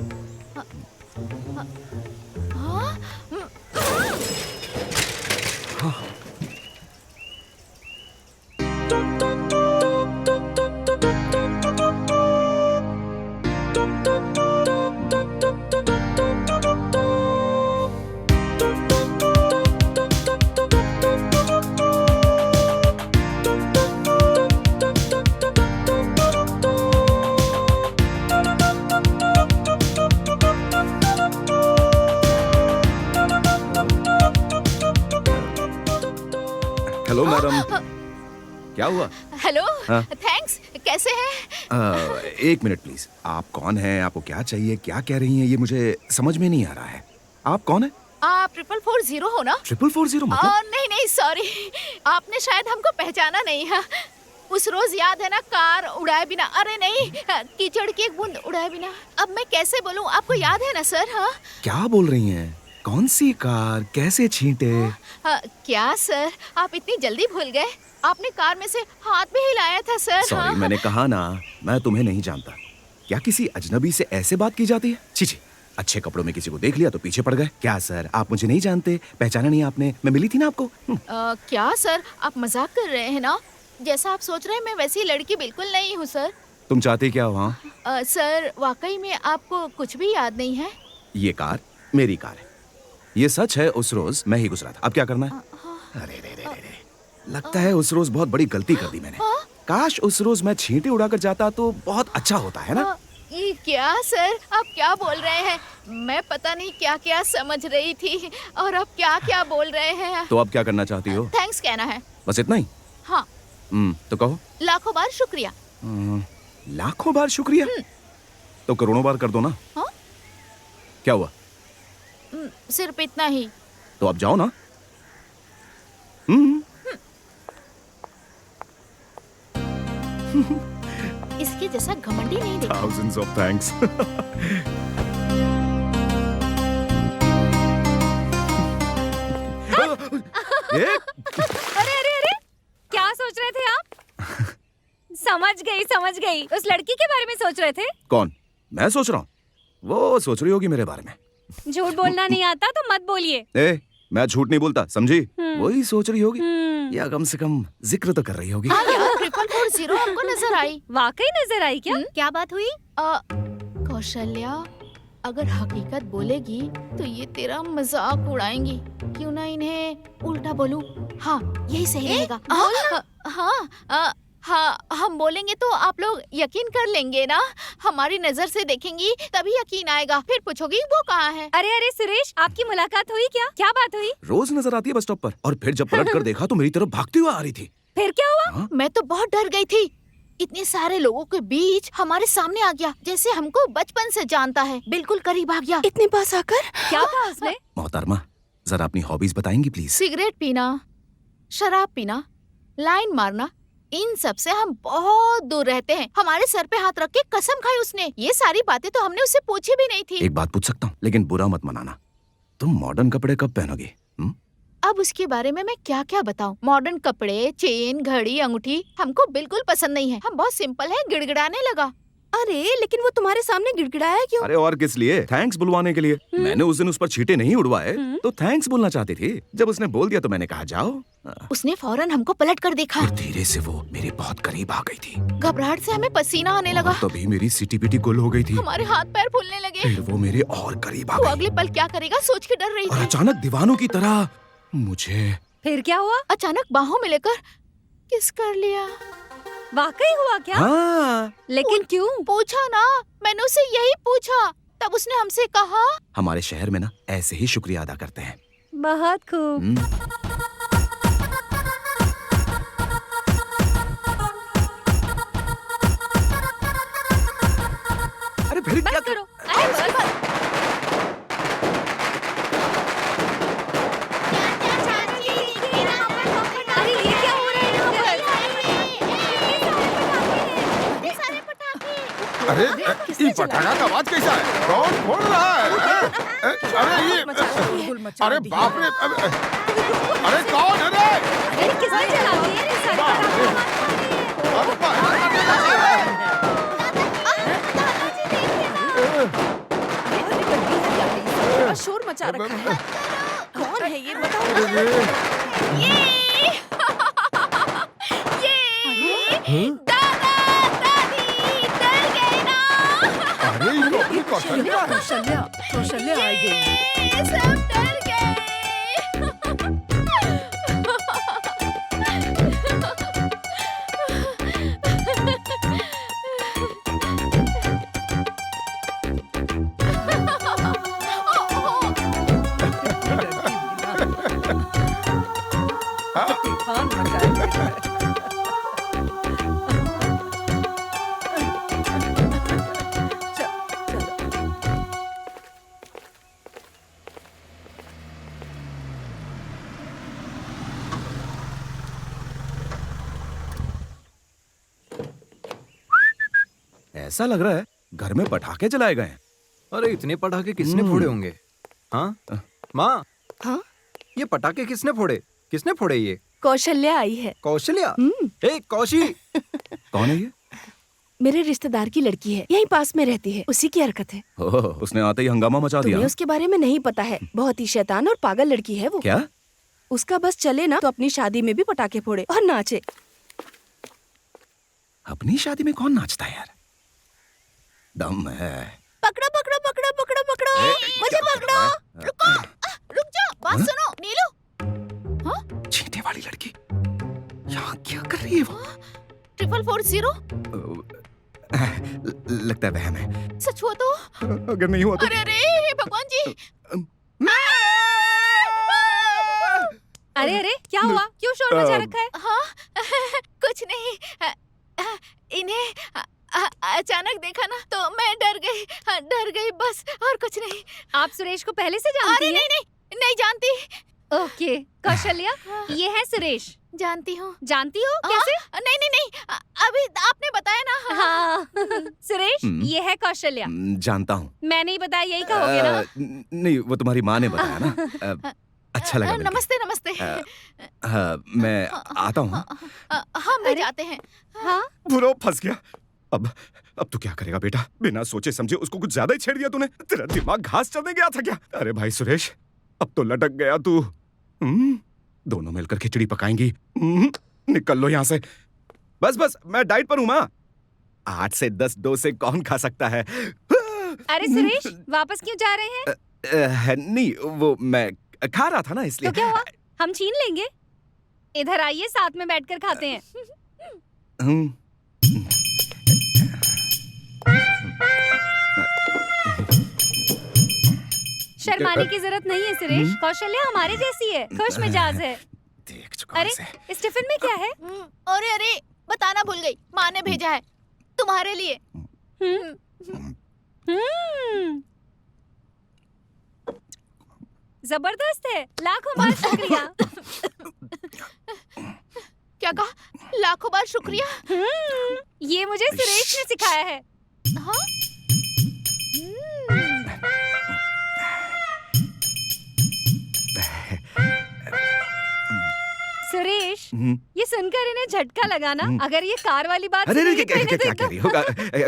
[SPEAKER 10] हेलो मैडम, क्या हुआ?
[SPEAKER 6] हेलो,
[SPEAKER 10] हाँ?
[SPEAKER 6] थैंक्स। कैसे हैं?
[SPEAKER 10] एक मिनट प्लीज। आप कौन हैं? आपको क्या चाहिए? क्या कह रही हैं? ये मुझे समझ में नहीं आ रहा है। आप कौन है?
[SPEAKER 6] आप 4440 हो ना?
[SPEAKER 10] 4440 मतलब?
[SPEAKER 6] नहीं नहीं, सॉरी, आपने शायद हमको पहचाना नहीं है। उस रोज याद है ना, कार उड़ाए बिना, अरे नहीं, कीचड़ की एक बूंद उड़ाए बिना। अब मैं कैसे बोलूं, आपको याद है ना सर? हाँ
[SPEAKER 10] क्या बोल रही हैं? कौन सी कार? कैसे छींटे?
[SPEAKER 6] क्या सर, आप इतनी जल्दी भूल गए? आपने कार में से हाथ भी हिलाया था सर।
[SPEAKER 10] सॉरी,
[SPEAKER 6] हाँ?
[SPEAKER 10] मैंने कहा ना, मैं तुम्हें नहीं जानता। क्या किसी अजनबी से ऐसे बात की जाती है? छी छी, अच्छे कपड़ों में किसी को देख लिया तो पीछे पड़ गए। क्या सर, आप मुझे नहीं जानते? पहचाना नहीं आपने? मैं मिली थी ना आपको।
[SPEAKER 6] क्या सर, आप मजाक कर रहे हैं ना? जैसा आप सोच रहे हैं मैं वैसी लड़की बिल्कुल नहीं हूँ सर।
[SPEAKER 10] तुम चाहते क्या हो? हाँ
[SPEAKER 6] सर, वाकई में आपको कुछ भी याद नहीं है?
[SPEAKER 10] ये कार मेरी कार है। ये सच है, उस रोज मैं ही गुजरा था। अब क्या करना है? अरे रे रे रे रे, लगता है उस रोज बहुत बड़ी गलती कर दी मैंने। काश उस रोज मैं छींटे उड़ाकर जाता तो बहुत अच्छा होता है ना।
[SPEAKER 6] ये क्या सर, आप क्या बोल रहे हैं? मैं पता नहीं क्या क्या समझ रही थी और आप क्या क्या बोल रहे हैं।
[SPEAKER 10] तो अब क्या करना चाहती हो?
[SPEAKER 6] थैंक्स कहना है।
[SPEAKER 10] बस इतना ही?
[SPEAKER 6] हाँ।
[SPEAKER 10] तो कहो।
[SPEAKER 6] लाखों बार शुक्रिया।
[SPEAKER 10] लाखों बार शुक्रिया? तो करोड़ों बार कर दो ना।
[SPEAKER 6] हाँ?
[SPEAKER 10] क्या हुआ?
[SPEAKER 6] सिर्फ इतना ही।
[SPEAKER 10] तो अब जाओ ना।
[SPEAKER 6] इसके जैसा घमंडी नहीं देखा।
[SPEAKER 10] Thousands of thanks.
[SPEAKER 8] अरे अरे अरे, क्या सोच रहे थे आप? समझ गई, उस लड़की के बारे में सोच रहे थे।
[SPEAKER 10] कौन? मैं सोच रहा हूँ? वो सोच रही होगी मेरे बारे में।
[SPEAKER 8] झूठ बोलना नहीं आता तो मत बोलिए।
[SPEAKER 10] मैं झूठ नहीं बोलता, समझी? वही सोच रही होगी या कम से कम जिक्र तो कर रही होगी।
[SPEAKER 6] हाँ यार, 440 हमको नजर आई।
[SPEAKER 8] वाकई नजर आई क्या?
[SPEAKER 13] क्या बात हुई?
[SPEAKER 6] कौशल्या, अगर हकीकत बोलेगी तो ये तेरा मजाक उड़ाएंगी। क्यों ना इन्हें उल्टा बोलूं? हाँ, यही सही रहेगा। हाँ, हम बोलेंगे तो आप लोग यकीन कर लेंगे ना। हमारी नजर से देखेंगी तभी यकीन आएगा। फिर पूछोगी वो कहाँ है।
[SPEAKER 8] अरे सुरेश, आपकी मुलाकात हुई क्या? क्या बात हुई?
[SPEAKER 10] रोज नजर आती है बस स्टॉप पर, और फिर जब पलट कर देखा तो मेरी तरफ भागती हुई आ रही थी।
[SPEAKER 8] फिर क्या हुआ?
[SPEAKER 6] मैं तो बहुत डर गई थी। इतने सारे लोगों के बीच हमारे सामने आ गया, जैसे हमको बचपन से जानता है। बिल्कुल करीब आ गया, इतने पास आकर।
[SPEAKER 8] क्या था उसमें?
[SPEAKER 10] मोहतरमा, जरा अपनी हॉबीज बताएंगी प्लीज?
[SPEAKER 6] सिगरेट पीना, शराब पीना, लाइन मारना, इन सब से हम बहुत दूर रहते हैं। हमारे सर पे हाथ रख के कसम खाई उसने। ये सारी बातें तो हमने उससे पूछी भी नहीं थी।
[SPEAKER 10] एक बात पूछ सकता हूँ, लेकिन बुरा मत मनाना, तुम मॉडर्न कपड़े कब पहनोगी?
[SPEAKER 6] अब उसके बारे में मैं क्या क्या बताऊं? मॉडर्न कपड़े, चेन, घड़ी, अंगूठी हमको बिल्कुल पसंद नहीं है। हम बहुत सिंपल है। गिड़गिड़ाने लगा।
[SPEAKER 8] अरे लेकिन वो तुम्हारे सामने गिड़गिड़ाया क्यों?
[SPEAKER 10] अरे और किस लिए? थैंक्स बुलवाने के लिए। मैंने उस दिन उस पर छींटे नहीं उड़वाए तो थैंक्स बोलना चाहती थी। जब उसने बोल दिया तो मैंने कहा जाओ।
[SPEAKER 6] उसने फौरन हमको पलट कर देखा।
[SPEAKER 10] फिर धीरे से वो मेरे बहुत करीब आ गई थी।
[SPEAKER 6] घबराहट से हमें पसीना आने लगा।
[SPEAKER 10] तभी मेरी सीटी पीटी गुल हो गई थी।
[SPEAKER 6] हमारे हाथ पैर फूलने लगे।
[SPEAKER 10] फिर वो मेरे और करीब आ
[SPEAKER 6] वो
[SPEAKER 10] गई।
[SPEAKER 6] अगले पल क्या करेगा सोच के डर रही
[SPEAKER 10] और
[SPEAKER 6] थी।
[SPEAKER 10] अचानक दीवानों की तरह मुझे।
[SPEAKER 8] फिर क्या हुआ?
[SPEAKER 6] अचानक बाहों में लेकर किस कर लिया।
[SPEAKER 8] वाकई हुआ क्या?
[SPEAKER 10] हाँ।
[SPEAKER 8] लेकिन क्यों?
[SPEAKER 6] पूछा ना, मैंने उसे यही पूछा। तब उसने हमसे कहा,
[SPEAKER 10] हमारे शहर में ना ऐसे ही शुक्रिया अदा करते हैं।
[SPEAKER 8] बहुत खूब।
[SPEAKER 10] अरे फिर क्या
[SPEAKER 8] करो?
[SPEAKER 14] अरे ये पटाखा का आवाज कैसा है? कौन फोड़ रहा है? अरे ये, अरे बाप रे, अरे कौन है रे?
[SPEAKER 8] अरे किसने चला दिया?
[SPEAKER 7] शोर मचा रखा है। कौन है ये बताओ?
[SPEAKER 14] अरे कौशल्या
[SPEAKER 7] आ गई।
[SPEAKER 6] सब डर गए।
[SPEAKER 10] ऐसा लग रहा है घर में पटाखे जलाए गए हैं।
[SPEAKER 9] अरे इतने पटाखे किसने फोड़े होंगे? हाँ माँ,
[SPEAKER 7] हाँ
[SPEAKER 9] ये पटाखे किसने फोड़े? किसने फोड़े ये?
[SPEAKER 7] कौशल्या आई है।
[SPEAKER 9] कौशल्या? ए कौशी।
[SPEAKER 10] कौन है ये?
[SPEAKER 7] मेरे रिश्तेदार की लड़की है, यहीं पास में रहती है। उसी की हरकत है।
[SPEAKER 10] ओह, उसने आते ही हंगामा मचा दिया।
[SPEAKER 7] तुम्हें उसके बारे में नहीं पता है। बहुत ही शैतान और पागल लड़की है वो।
[SPEAKER 10] क्या?
[SPEAKER 7] उसका बस चले ना तो अपनी शादी में भी पटाखे फोड़े और नाचे।
[SPEAKER 10] अपनी शादी में कौन नाचता है यार? दम है।
[SPEAKER 6] पकड़ो पकड़ो पकड़ो पकड़ो पकड़ो, मुझे पकड़ो। रुको, रुक जाओ, बात सुनो। नीलू, हाँ?
[SPEAKER 10] चींटे वाली लड़की यहाँ क्या कर रही है वो?
[SPEAKER 6] 440?
[SPEAKER 10] लगता है वहम है।
[SPEAKER 6] सच हुआ तो?
[SPEAKER 10] अगर नहीं हुआ तो?
[SPEAKER 6] अरे अरे भगवान जी।
[SPEAKER 8] अरे क्या हुआ? क्यों शोर मचा रखा है?
[SPEAKER 6] हाँ कुछ नहीं, इन्हें अचानक देखा ना तो मैं डर गई बस, और कुछ नहीं।
[SPEAKER 8] आप सुरेश को पहले से जानती हैं?
[SPEAKER 6] अरे नहीं जानती।
[SPEAKER 8] ओके कौशल्या, ये है सुरेश।
[SPEAKER 6] जानती हूँ।
[SPEAKER 8] जानती हो कैसे?
[SPEAKER 6] नहीं, अभी आपने बताया ना।
[SPEAKER 8] हाँ सुरेश, ये है कौशल्या।
[SPEAKER 10] जानता हूँ।
[SPEAKER 8] मैं नहीं बताया, यही कहोगे ना?
[SPEAKER 10] नहीं, वो तुम्हारी माँ ने बताया ना। अच्छा लगा।
[SPEAKER 6] नमस्ते।
[SPEAKER 10] मैं आता हूँ।
[SPEAKER 6] हम भी जाते हैं।
[SPEAKER 8] हाँ
[SPEAKER 10] बुरो फंस गया। अब तू क्या करेगा बेटा? बिना सोचे समझे उसको कुछ ज्यादा ही छेड़ दिया तूने। तेरा दिमाग घास चलने गया था क्या? अरे भाई सुरेश, अब तो लटक गया तू। दोनों मिलकर खिचड़ी पकाएंगी। निकल लो यहाँ से। बस बस, मैं डाइट पर हूँ माँ। 8 से 10 डोसे कौन खा सकता है?
[SPEAKER 8] अरे सुरेश, वापस क्यों जा रहे हैं?
[SPEAKER 10] नहीं, वो मैं खा रहा था ना, इसलिए।
[SPEAKER 8] तो क्या हुआ, हम छीन लेंगे। इधर आइए, साथ में बैठकर खाते हैं। शर्माने की जरूरत नहीं है सुरेश, कौशल्या हमारे जैसी है, खुश मिजाज है। अरे इस टिफिन में क्या है?
[SPEAKER 6] अरे अरे, बताना भूल गई, माँ ने भेजा है तुम्हारे लिए।
[SPEAKER 8] जबरदस्त है, लाखों बार शुक्रिया।
[SPEAKER 6] क्या कहा? लाखों बार शुक्रिया?
[SPEAKER 8] ये मुझे सुरेश ने सिखाया है।
[SPEAKER 6] हाँ?
[SPEAKER 8] सुरेश, ये सुनकर इन्हें झटका लगा ना। अगर ये कार वाली बात
[SPEAKER 10] अरे
[SPEAKER 8] सुनेंगे
[SPEAKER 10] क्या
[SPEAKER 8] तो इन्हें तो
[SPEAKER 10] कह रही होगा?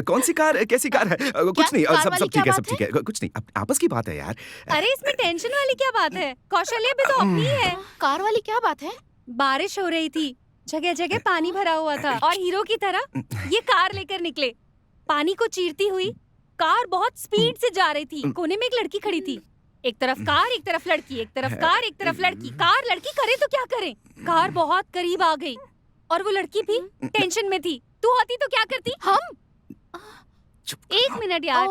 [SPEAKER 10] कौन सी कार, कैसी कार है? कुछ नहीं, सब ठीक है, सब ठीक है, कुछ नहीं, आपस की बात है यार।
[SPEAKER 8] अरे इसमें टेंशन वाली क्या बात है? कौशल्या भी तो अपनी है।
[SPEAKER 6] कार वाली क्या बात है?
[SPEAKER 8] बारिश हो रही थी, जगह जगह पानी भरा हुआ था और हीरो की तरह ये कार लेकर निकले। पानी को चीरती हुई कार बहुत स्पीड से जा रही थी। कोने में एक लड़की खड़ी थी, एक तरफ कार एक तरफ लड़की, एक तरफ कार एक तरफ लड़की। कार लड़की करे तो क्या करे, कार बहुत करीब आ गई और वो लड़की भी टेंशन में थी। तू होती तो क्या करती?
[SPEAKER 6] हम?
[SPEAKER 8] एक मिनट यार।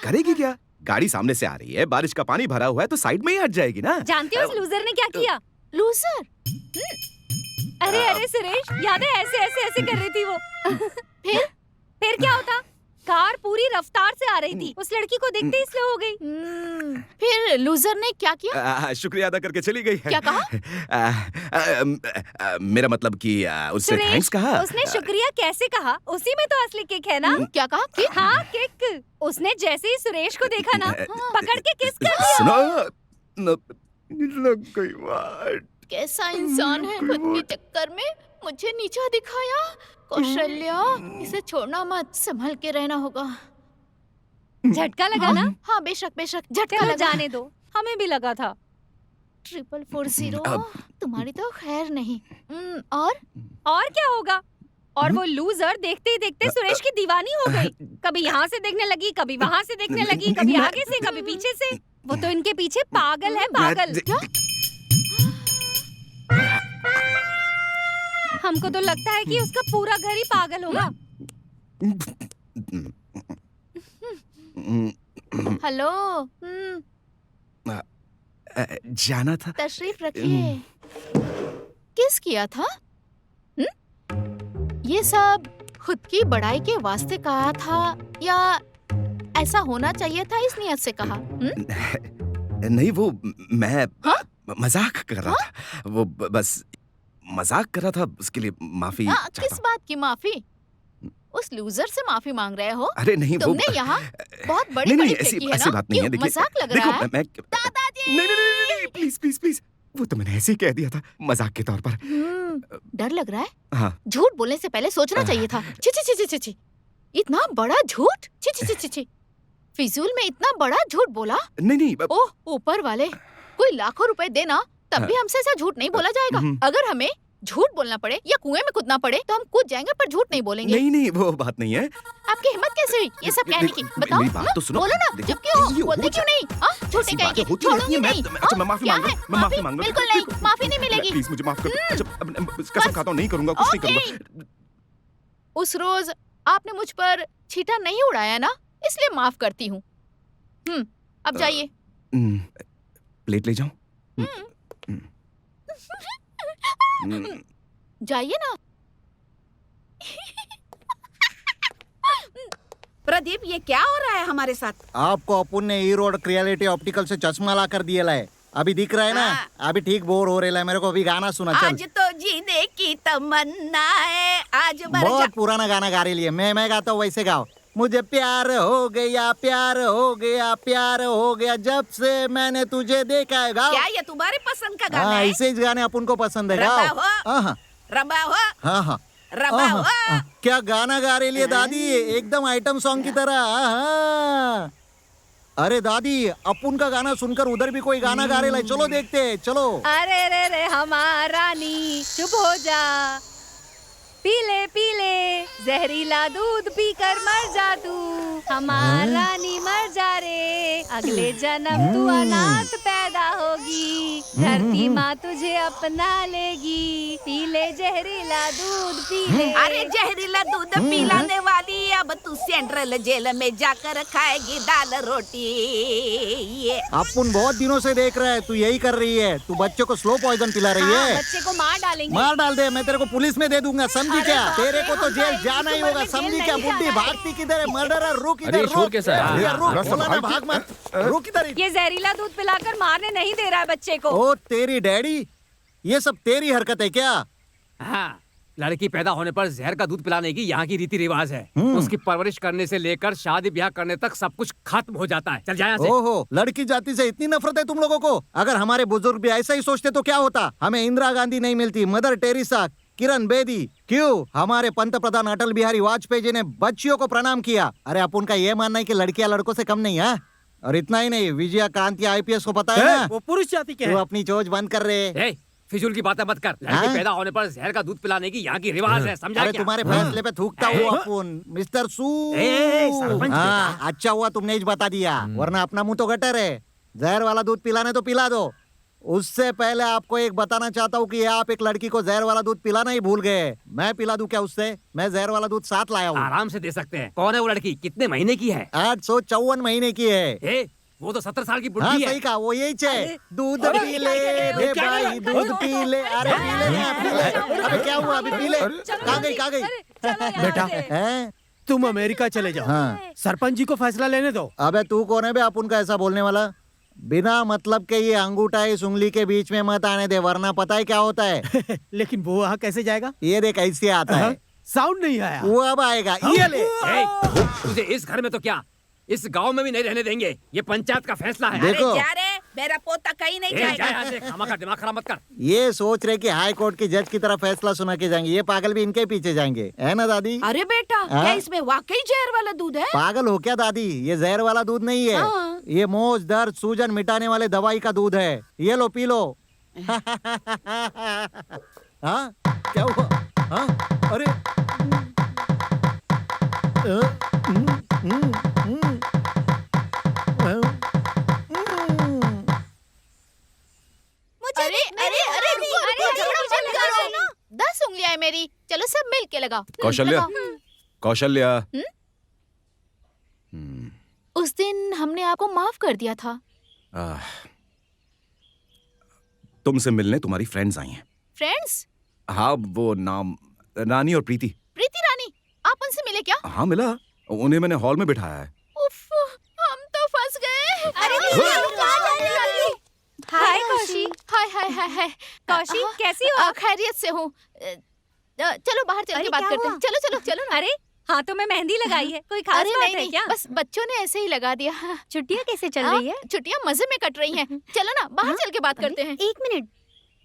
[SPEAKER 10] करेगी क्या? गाड़ी सामने से आ रही है, बारिश का पानी भरा हुआ है, तो साइड में ही हट जाएगी ना।
[SPEAKER 8] जानती हो उस लूजर ने क्या किया?
[SPEAKER 6] लूजर?
[SPEAKER 8] अरे अरे सुरेश, याद है ऐसे ऐसे ऐसे कर रही थी वो। फिर क्या होता? कार पूरी रफ्तार से आ रही थी, उस लड़की को देखते ही स्लो हो गई।
[SPEAKER 6] फिर लूजर ने क्या किया?
[SPEAKER 10] शुक्रिया अदा करके चली गई है।
[SPEAKER 6] क्या कहा?
[SPEAKER 10] मेरा मतलब कि उससे थैंक्स कहा।
[SPEAKER 8] उसने शुक्रिया कैसे कहा? उसी में तो असली किक है ना।
[SPEAKER 6] क्या कहा? किक?
[SPEAKER 8] हाँ किक। उसने जैसे ही सुरेश को देखा ना, पकड़ के किस कर दिया।
[SPEAKER 10] सुनो, लग गई बात।
[SPEAKER 6] कैसा इंसान है, खुद के चक्कर में मुझे नीचा दिखाया। कौशल्या, इसे छोड़ना मत, संभल के रहना होगा।
[SPEAKER 8] झटका लगा ना?
[SPEAKER 6] हाँ बेशक बेशक, झटका लगा।
[SPEAKER 8] जाने दो, हमें भी लगा था।
[SPEAKER 6] 440, तुम्हारी तो खैर नहीं। और
[SPEAKER 8] क्या होगा? और वो लूजर देखते ही देखते सुरेश की दीवानी हो गई। कभी यहाँ से देखने लगी, कभी वहाँ से देखने लगी, कभी आगे से कभी पीछे से। वो तो इनके पीछे पागल है, पागल। हमको तो लगता है कि उसका पूरा घर ही पागल होगा।
[SPEAKER 6] हेलो।
[SPEAKER 10] जाना था।
[SPEAKER 6] तशरीफ रखिए। किस किया था? ये सब खुद की बड़ाई के वास्ते कहा था या ऐसा होना चाहिए था इस नियत से कहा?
[SPEAKER 10] नहीं, वो मैं मजाक कर रहा था। वो बस मजाक कर रहा था, उसके लिए माफी चाहता
[SPEAKER 6] किस बात की माफी? उस लूजर से माफी मांग रहे हो?
[SPEAKER 10] अरे नहीं,
[SPEAKER 6] तुमने यहाँ बहुत बड़ी
[SPEAKER 10] नहीं,
[SPEAKER 6] ऐसी
[SPEAKER 10] बात नहीं है। देखिए,
[SPEAKER 6] मजाक लग रहा है।
[SPEAKER 10] दादाजी! नहीं, प्लीज प्लीज प्लीज, वो तो मैंने ऐसे ही कह दिया था, मजाक के तौर पर।
[SPEAKER 6] डर लग रहा है?
[SPEAKER 10] हाँ।
[SPEAKER 6] झूठ बोलने से पहले सोचना चाहिए था। ची ची ची ची ची, इतना बड़ा झूठ! ची ची ची ची ची, फिजूल में इतना बड़ा झूठ बोला?
[SPEAKER 10] नहीं।
[SPEAKER 6] ओह ऊपर वाले, कोई लाखों रुपए देना तब भी हमसे ऐसा झूठ नहीं बोला जाएगा। अगर हमें झूठ बोलना पड़े या कुएं में कूदना पड़े तो हम कूद जाएंगे, पर झूठ नहीं बोलेंगे।
[SPEAKER 10] नहीं, वो बात नहीं है।
[SPEAKER 6] आपकी हिम्मत कैसे हुई ये सब कहने की? बताओ।
[SPEAKER 10] मेरी बात तो सुनो।
[SPEAKER 6] बोलो ना, चुप क्यों हो? बोलते क्यों नहीं? झूठे कहेंगे, छोड़ूंगी नहीं।
[SPEAKER 10] मैं माफी मांग रहा हूँ।
[SPEAKER 6] बिल्कुल नहीं, माफी नहीं मिलेगी।
[SPEAKER 10] प्लीज मुझे माफ कर। कसम खाता हूँ, नहीं करूंगा, कुछ नहीं करूंगा।
[SPEAKER 6] उस रोज आपने मुझ पर छींटा नहीं उड़ाया ना, इसलिए माफ करती हूँ। अब जाइए।
[SPEAKER 10] प्लेट ले जाऊं?
[SPEAKER 6] जाइए ना।
[SPEAKER 7] प्रदीप, ये क्या हो रहा है हमारे साथ?
[SPEAKER 12] आपको अपुन ने हीरो और रियलिटी ऑप्टिकल से चश्मा ला कर दिया है। अभी दिख रहा है ना? अभी ठीक बोर हो रहा है। मेरे को अभी गाना सुना। चल।
[SPEAKER 7] आज तो जीने की तमन्ना है, आज
[SPEAKER 12] बहुत पुराना गाना गा रही है। मैं गाता हूँ, वैसे गाओ। मुझे प्यार हो गया, प्यार हो गया, प्यार हो गया जब से मैंने तुझे देखा है। गाओ।
[SPEAKER 7] क्या ये तुम्हारे पसंद का गाना है?
[SPEAKER 12] ऐसे ही गाने अपन को पसंद है।
[SPEAKER 7] रबा
[SPEAKER 12] गाओ।
[SPEAKER 7] हो, रबा हो,
[SPEAKER 12] हाँ
[SPEAKER 7] रबा हो।
[SPEAKER 12] क्या गाना गा रही है दादी, एकदम आइटम सॉन्ग की तरह। अरे दादी, अपुन का गाना सुनकर उधर भी कोई गाना गा रहे, चलो देखते हैं, चलो।
[SPEAKER 8] अरे रे रे हमारा रानी चुप हो जा, पीले पीले जहरीला दूध पीकर मर जा तू, हमारा रानी मर जा रे, अगले जन्म तू अनाथ पैदा होगी, धरती माँ तुझे अपना लेगी, पीले जहरीला दूध पीले।
[SPEAKER 7] अरे जहरीला दूध पिलाने वाली, अब तू सेंट्रल जेल में जाकर खाएगी दाल रोटी। ये
[SPEAKER 12] अपुन बहुत दिनों से देख रहा है, तू यही कर रही है, तू बच्चों को स्लो पॉइजन पिला रही है।
[SPEAKER 8] बच्चे को मार डालेंगे।
[SPEAKER 12] मार डाल दे, मैं तेरे को पुलिस में दे दूंगा, समझी क्या? तेरे को तो जेल जाना ही होगा, समझी क्या? बुड्ढी भागती किधर है? मर्डरर, रुक इधर, रुक भाग मत, रुक इधर।
[SPEAKER 8] ये जहरीला दूध पिलाकर मारने नहीं दे रहा है बच्चे को।
[SPEAKER 12] ओ तेरी डैडी, ये सब तेरी हरकत है क्या?
[SPEAKER 15] हाँ, लड़की पैदा होने पर जहर का दूध पिलाने की यहाँ की रीति रिवाज है। उसकी परवरिश करने से लेकर शादी ब्याह करने तक सब कुछ खत्म हो जाता है। चल जाए यहाँ से।
[SPEAKER 12] ओहो, लड़की जाति से इतनी नफरत है तुम लोगों को? अगर हमारे बुजुर्ग भी ऐसा ही सोचते तो क्या होता? हमें इंदिरा गांधी नहीं मिलती, मदर टेरेसा, किरण बेदी, क्यों? हमारे पंत प्रधान अटल बिहारी वाजपेयी जी ने बच्चियों को प्रणाम किया। अरे अपन का ये मानना है कि लड़कियां लड़कों से कम नहीं है। और इतना ही नहीं, विजया कांति IPS को पता है ना?
[SPEAKER 2] वो पुरुष जाति के
[SPEAKER 12] तू अपनी चोंच बंद कर रहे।
[SPEAKER 15] फिजूल की बातें मत कर। लड़की पैदा होने पर जहर का दूध पिलाने की यहाँ की रिवाज है, समझा
[SPEAKER 12] अरे
[SPEAKER 15] क्या?
[SPEAKER 12] तुम्हारे फैसले पे थूकता हूँ अपुन, मिस्टर सू। हाँ, अच्छा हुआ तुमने ही बता दिया, वरना अपना मुंह तो गटर है। जहर वाला दूध पिलाने तो पिला दो, उससे पहले आपको एक बताना चाहता हूँ कि आप एक लड़की को जहर वाला दूध पिलाना ही भूल गए। मैं पिला दूं क्या उससे? मैं जहर वाला दूध साथ लाया हूँ।
[SPEAKER 15] आराम से दे सकते हैं। कौन है वो लड़की? कितने महीने की है?
[SPEAKER 12] 854 महीने की है।
[SPEAKER 15] वो तो 70 साल की
[SPEAKER 12] हाँ,
[SPEAKER 15] बुढ़ी है।
[SPEAKER 12] सही कहा, वो यही है। दूध पी ले रे भाई, दूध पी ले। अरे पी ले ना, पी ले। अरे क्या हुआ, अभी पी ले। कहाँ गई?
[SPEAKER 2] बेटा, तुम अमेरिका चले जाओ।
[SPEAKER 12] हाँ।
[SPEAKER 2] सरपंच जी को फैसला लेने दो।
[SPEAKER 12] अबे तू कौन है बे अपन का ऐसा बोलने वाला? बिना मतलब के ये अंगूठा इस उंगली के बीच में मत आने दे, वरना पता है क्या होता है।
[SPEAKER 2] लेकिन वो वहाँ कैसे जाएगा?
[SPEAKER 12] ये देख ऐसे आता है।
[SPEAKER 2] साउंड नहीं आया।
[SPEAKER 12] वो अब आएगा, ये ले।
[SPEAKER 15] तुझे इस घर में तो क्या, इस गांव में भी नहीं रहने देंगे। ये पंचायत का फैसला है।
[SPEAKER 12] देखो,
[SPEAKER 7] अरे जा रे, मेरा पोता कहीं नहीं जाएगा।
[SPEAKER 15] खामा दिमाग खराब मत कर।
[SPEAKER 12] ये सोच रहे कि हाई कोर्ट की जज की तरह फैसला सुना के जाएंगे। ये पागल भी इनके पीछे जाएंगे, है ना दादी?
[SPEAKER 7] अरे बेटा, क्या इसमें वाकई जहर वाला दूध है?
[SPEAKER 12] पागल हो क्या दादी? ये जहर वाला दूध नहीं है। ये मोच, दर्द, सूजन मिटाने वाले दवाई का दूध है। ये लो, पी लो। हाँ, क्या हुआ? हाँ, अरे
[SPEAKER 6] अरे 10 उंगलियां है मेरी, चलो सब मिल के लगाओ।
[SPEAKER 10] कौशल्या, कौशल्या,
[SPEAKER 6] उस दिन हमने आपको माफ कर दिया था।
[SPEAKER 10] तुमसे मिलने तुम्हारी फ्रेंड्स आई हैं।
[SPEAKER 6] फ्रेंड्स?
[SPEAKER 10] हाँ, वो नाम रानी और प्रीति।
[SPEAKER 6] प्रीति रानी, आप उनसे मिले क्या?
[SPEAKER 10] हाँ मिला, उन्हें मैंने हॉल में बिठाया है।
[SPEAKER 6] उफ, हम तो फंस गए।
[SPEAKER 8] हाय कौशी।
[SPEAKER 6] हाय हाय हाय हाय।
[SPEAKER 8] कौशी, कैसी हो?
[SPEAKER 6] खैरियत से हूँ। चलो बाहर चल के बात करते हैं। चलो चलो चलो ना।
[SPEAKER 8] अरे हाथों में मेहंदी लगाई है, कोई खास बात है क्या?
[SPEAKER 6] बस बच्चों ने ऐसे ही लगा दिया।
[SPEAKER 13] छुट्टियाँ कैसे चल रही है?
[SPEAKER 6] छुट्टियाँ मजे में कट रही हैं। चलो ना बाहर चल के बात करते हैं।
[SPEAKER 13] 1 मिनट,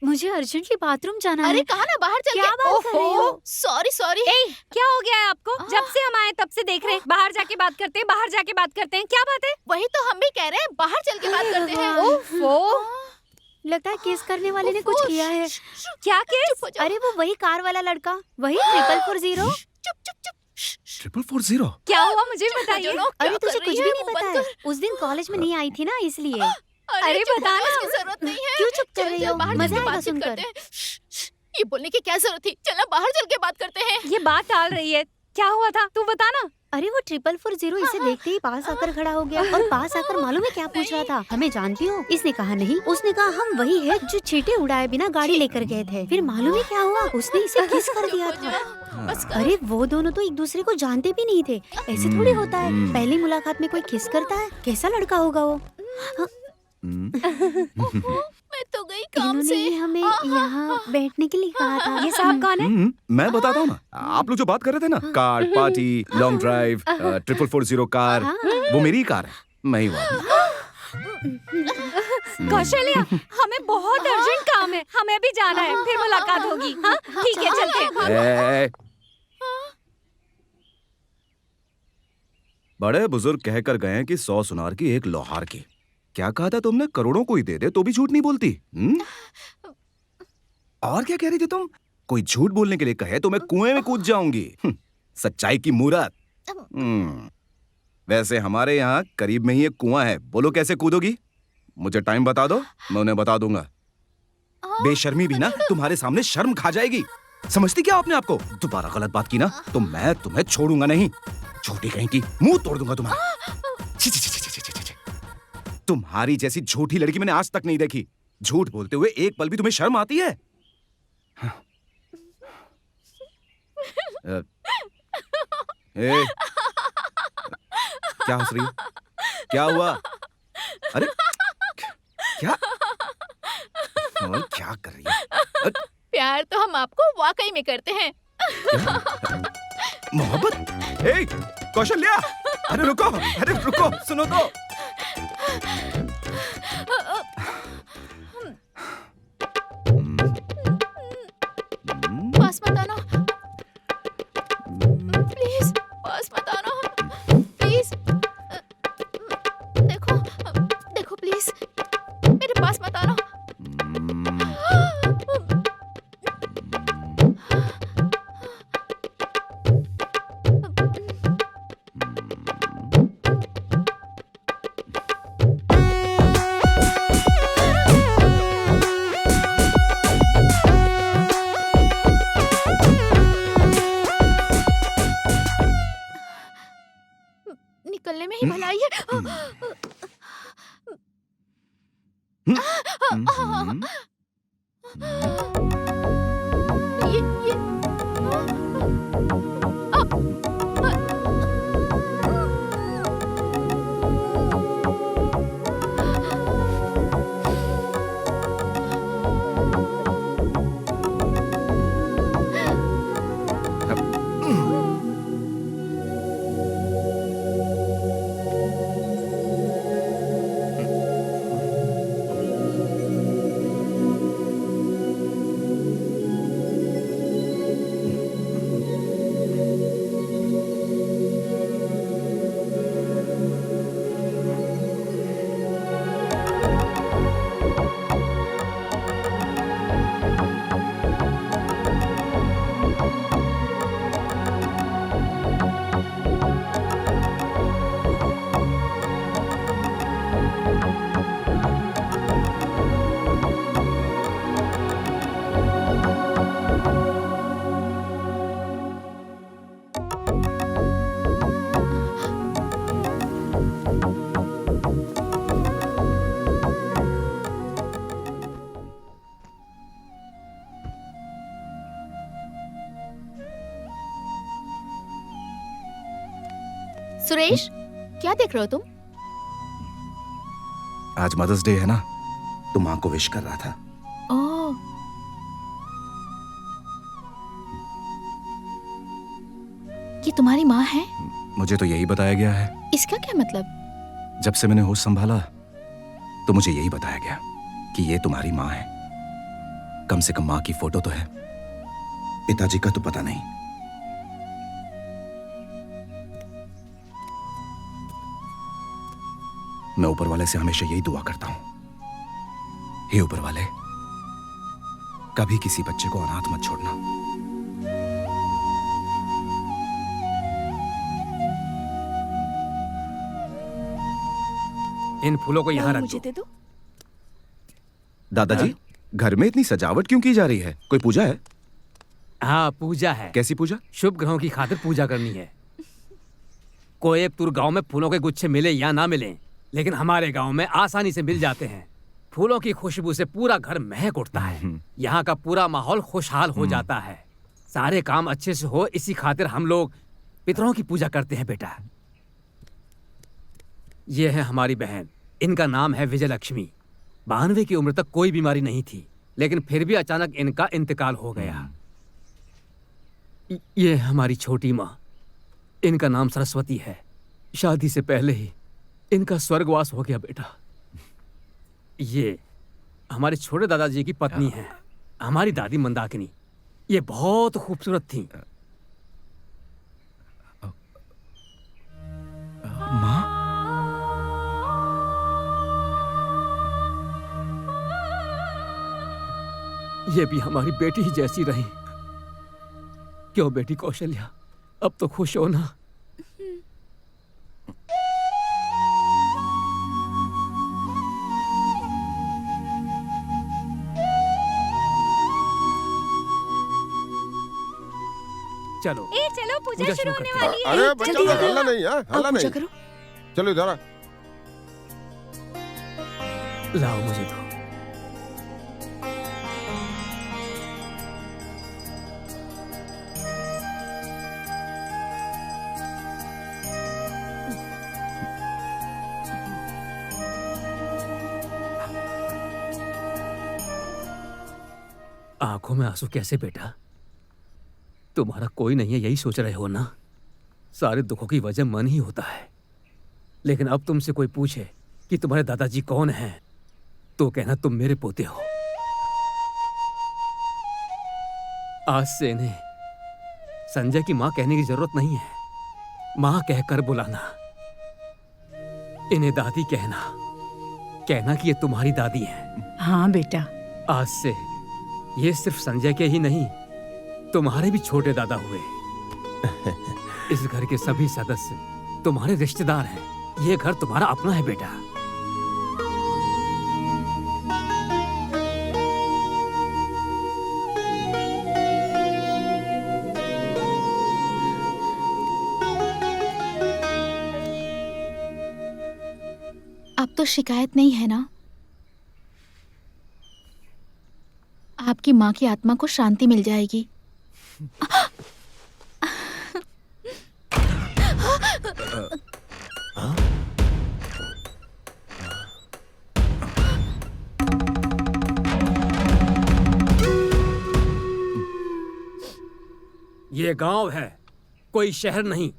[SPEAKER 13] मुझे अर्जेंटली बाथरूम जाना है।
[SPEAKER 6] अरे कहा ना बाहर चल
[SPEAKER 13] क्या
[SPEAKER 6] के।
[SPEAKER 13] बात कर रही हो?
[SPEAKER 6] Sorry sorry.
[SPEAKER 8] क्या हो गया है आपको? जब से हम आए तब से देख रहे हैं, बाहर जाके बात करते हैं, बाहर जाके बात करते हैं। क्या बात है?
[SPEAKER 6] वही तो हम भी कह रहे हैं, बाहर चल के बात करते हैं।
[SPEAKER 13] ओफो, लगता है केस करने वाले ने कुछ किया है।
[SPEAKER 8] क्या केस?
[SPEAKER 13] अरे वो वही कार वाला लड़का, वही 440।
[SPEAKER 10] 440?
[SPEAKER 8] क्या हुआ मुझे बताइए।
[SPEAKER 13] अरे तुझे कुछ भी नहीं पता है? उस दिन कॉलेज में नहीं आई थी ना, इसलिए।
[SPEAKER 6] अरे बताना, इसकी जरूरत नहीं है।
[SPEAKER 13] क्यों चुप कर रही हो? मजा आएगा सुनकर।
[SPEAKER 6] ये बोलने की क्या जरूरत थी? चलो बाहर चल के बात करते हैं।
[SPEAKER 8] ये बात टाल रही है, क्या हुआ था तू बताना।
[SPEAKER 13] अरे वो 440 इसे देखते ही पास आकर खड़ा हो गया, और पास आकर मालूम है क्या पूछ रहा था? हमें जानती हो? इसने कहा नहीं। उसने कहा हम वही है जो चींटे उड़ाए बिना गाड़ी लेकर गए थे। फिर मालूम है क्या हुआ? उसने इसे किस कर दिया था। अरे वो दोनों तो एक दूसरे को जानते भी नहीं थे। ऐसे थोड़ी होता है, पहली मुलाकात में कोई किस करता है? कैसा लड़का होगा वो?
[SPEAKER 6] मैं तो गई काम से।
[SPEAKER 13] इन्होंने हमें यहाँ बैठने के लिए कहा था।
[SPEAKER 8] ये साहब कौन है?
[SPEAKER 10] मैं बताता हूँ ना। आप लोग जो बात कर रहे थे ना, car party, long drive, 440 car, वो मेरी कार है। मैं ही वाली।
[SPEAKER 8] कौशल्या, हमें बहुत अर्जेंट काम है, हमें भी जाना है, फिर मुलाकात होगी। हाँ ठीक है, चलते हैं।
[SPEAKER 10] बड़े बुजुर्ग कहकर गए हैं कि 100 सुनार की 1 लोहार की। क्या कहा था तुमने? करोड़ों को ही दे दे तो भी झूठ नहीं बोलती। और क्या कह रही थी तुम? कोई झूठ बोलने के लिए कहे तो मैं कुएं में कूद जाऊंगी। सच्चाई की मूरत। वैसे हमारे यहाँ करीब में ही एक कुआं है, बोलो कैसे कूदोगी? मुझे टाइम बता दो, मैं उन्हें बता दूंगा। बेशर्मी भी ना तुम्हारे सामने शर्म खा जाएगी। समझती क्या आपने आपको? दोबारा गलत बात की ना तो मैं तुम्हें छोड़ूंगा नहीं। झूठी कहीं की, मुंह तोड़ दूंगा तुम्हारा। छी, छी, छी, छी, छी, छी, छी, छी। तुम्हारी जैसी झूठी लड़की मैंने आज तक नहीं देखी। झूठ बोलते हुए एक पल भी तुम्हें शर्म आती है? ए, क्या हंस रही हो? क्या हुआ? अरे क्या क्या कर रही है?
[SPEAKER 6] प्यार तो हम आपको वाकई में करते हैं।
[SPEAKER 10] मोहब्बत? ए, कौशल्या! अरे रुको, सुनो तो।
[SPEAKER 6] पास मत आना, प्लीज पास मत आना, प्लीज। देखो प्लीज, मेरे पास मत आना। निकलने में ही भलाई है। सुरेश, क्या देख रहे हो तुम?
[SPEAKER 10] आज मदर्स डे है ना, तो माँ को विश कर रहा था।
[SPEAKER 6] ओह, ये तुम्हारी माँ है?
[SPEAKER 10] मुझे तो यही बताया गया है।
[SPEAKER 6] इसका क्या मतलब?
[SPEAKER 10] जब से मैंने होश संभाला तो मुझे यही बताया गया कि ये तुम्हारी माँ है। कम से कम माँ की फोटो तो है, पिताजी का तो पता नहीं। मैं ऊपर वाले से हमेशा यही दुआ करता हूं, हे ऊपर वाले, कभी किसी बच्चे को अनाथ मत छोड़ना।
[SPEAKER 15] इन फूलों को यहाँ रख
[SPEAKER 6] मुझे दे दो।
[SPEAKER 10] दादाजी, घर में इतनी सजावट क्यों की जा रही है? कोई पूजा है?
[SPEAKER 15] हाँ, पूजा है।
[SPEAKER 10] कैसी पूजा?
[SPEAKER 15] शुभ ग्रहों की खातिर पूजा करनी है। कोयबतूर गांव में फूलों के गुच्छे मिले या ना मिले, लेकिन हमारे गांव में आसानी से मिल जाते हैं। फूलों की खुशबू से पूरा घर महक उठता है। यहाँ का पूरा माहौल खुशहाल हो जाता है। सारे काम अच्छे से हो, इसी खातिर हम लोग पितरों की पूजा करते हैं बेटा। ये है हमारी बहन, इनका नाम है विजय लक्ष्मी। 92 की उम्र तक कोई बीमारी नहीं थी, लेकिन फिर भी अचानक इनका इंतकाल हो गया। ये हमारी छोटी माँ, इनका नाम सरस्वती है। शादी से पहले ही इनका स्वर्गवास हो गया बेटा। ये हमारे छोटे दादाजी की पत्नी है, हमारी दादी मंदाकिनी। ये बहुत खूबसूरत थी। ये भी हमारी बेटी ही जैसी रही। क्यों बेटी कौशल्या, अब तो खुश हो ना? चलो
[SPEAKER 8] चलो पूजा शुरू होने वाली है।
[SPEAKER 14] अरे बच्चों का हल्ला नहीं है, हल्ला नहीं। चलो इधर आ।
[SPEAKER 15] लाओ मुझे दो। आंखों में आंसू कैसे बेटा? तुम्हारा कोई नहीं है, यही सोच रहे हो ना? सारे दुखों की वजह मन ही होता है। लेकिन अब तुमसे कोई पूछे कि तुम्हारे दादाजी कौन हैं, तो कहना तुम मेरे पोते हो। आज से इन्हें संजय की मां कहने की जरूरत नहीं है, मां कहकर बुलाना। इन्हें दादी कहना, कहना कि ये तुम्हारी दादी हैं।
[SPEAKER 11] हाँ बेटा।
[SPEAKER 15] आज से ये सिर्फ संजय के ही नहीं, तुम्हारे भी छोटे दादा हुए। इस घर के सभी सदस्य तुम्हारे रिश्तेदार हैं। ये घर तुम्हारा अपना है बेटा।
[SPEAKER 6] अब तो शिकायत नहीं है ना? आपकी माँ की आत्मा को शांति मिल जाएगी।
[SPEAKER 15] ये गांव है, कोई शहर नहीं।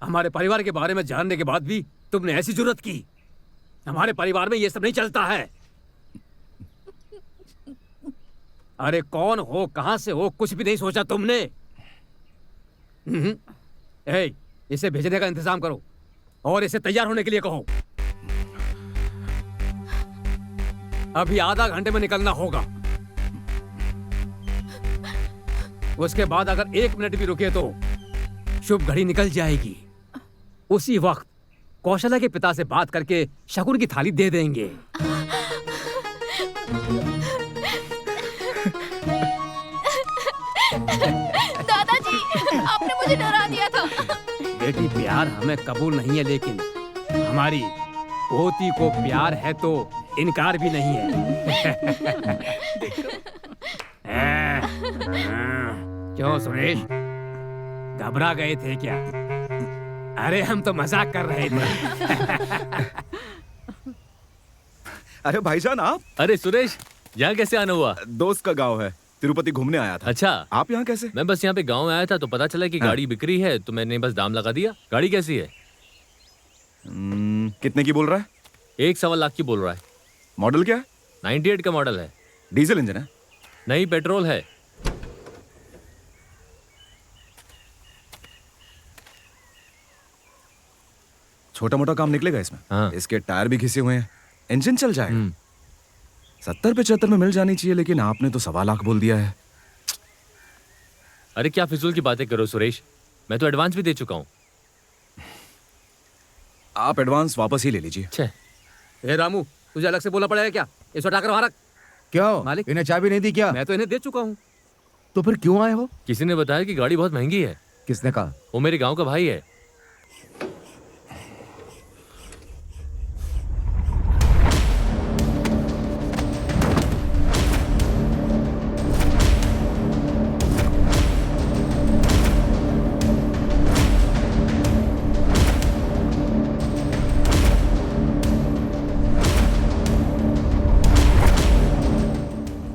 [SPEAKER 15] हमारे परिवार के बारे में जानने के बाद भी तुमने ऐसी जुर्रत की? हमारे परिवार में ये सब नहीं चलता है। अरे कौन हो, कहां से हो, कुछ भी नहीं सोचा तुमने? इसे भेजने का इंतजाम करो और इसे तैयार होने के लिए कहो। अभी आधा घंटे में निकलना होगा। उसके बाद अगर 1 मिनट भी रुके तो शुभ घड़ी निकल जाएगी। उसी वक्त कौशल्या के पिता से बात करके शकुन की थाली दे देंगे।
[SPEAKER 6] दादाजी, आपने मुझे डरा दिया था।
[SPEAKER 15] बेटी प्यार हमें कबूल नहीं है, लेकिन हमारी पोती को प्यार है तो इनकार भी नहीं है। क्यों सुरेश, घबरा गए थे क्या? अरे हम तो मजाक कर रहे थे।
[SPEAKER 10] अरे भाईजान आप?
[SPEAKER 5] अरे सुरेश, यहाँ कैसे आना हुआ?
[SPEAKER 10] दोस्त का गांव है, तिरुपति घूमने आया था।
[SPEAKER 5] अच्छा,
[SPEAKER 10] आप यहाँ कैसे?
[SPEAKER 5] मैं बस यहाँ पे गांव में आया था तो पता चला कि गाड़ी बिक्री है, तो मैंने बस दाम लगा दिया। गाड़ी कैसी है?
[SPEAKER 10] कितने की बोल रहा है?
[SPEAKER 5] 1.25 लाख की बोल रहा है।
[SPEAKER 10] मॉडल क्या है?
[SPEAKER 5] 98 का मॉडल है।
[SPEAKER 10] डीजल इंजन है?
[SPEAKER 5] नहीं, पेट्रोल है।
[SPEAKER 10] छोटा मोटा काम निकलेगा इसमें।
[SPEAKER 5] हाँ।
[SPEAKER 10] इसके टायर भी घिसे हुए हैं, इंजन चल जाएगा। 70-75 में मिल जानी चाहिए, लेकिन आपने तो 1.25 लाख बोल दिया है।
[SPEAKER 5] अरे क्या फिजूल की बातें करो सुरेश, मैं तो एडवांस भी दे चुका हूँ।
[SPEAKER 10] आप एडवांस वापस ही ले लीजिए।
[SPEAKER 15] ए रामू, तुझे अलग से बोलना पड़ेगा क्या? इसे उठाकर वहां रख।
[SPEAKER 1] क्यों
[SPEAKER 15] मालिक,
[SPEAKER 1] इन्हें चाबी नहीं दी क्या?
[SPEAKER 15] मैं तो इन्हें दे चुका हूँ।
[SPEAKER 1] तो फिर क्यों आए हो?
[SPEAKER 5] किसी ने बताया कि गाड़ी बहुत महंगी है।
[SPEAKER 1] किसने कहा?
[SPEAKER 5] वो मेरे गांव का भाई है।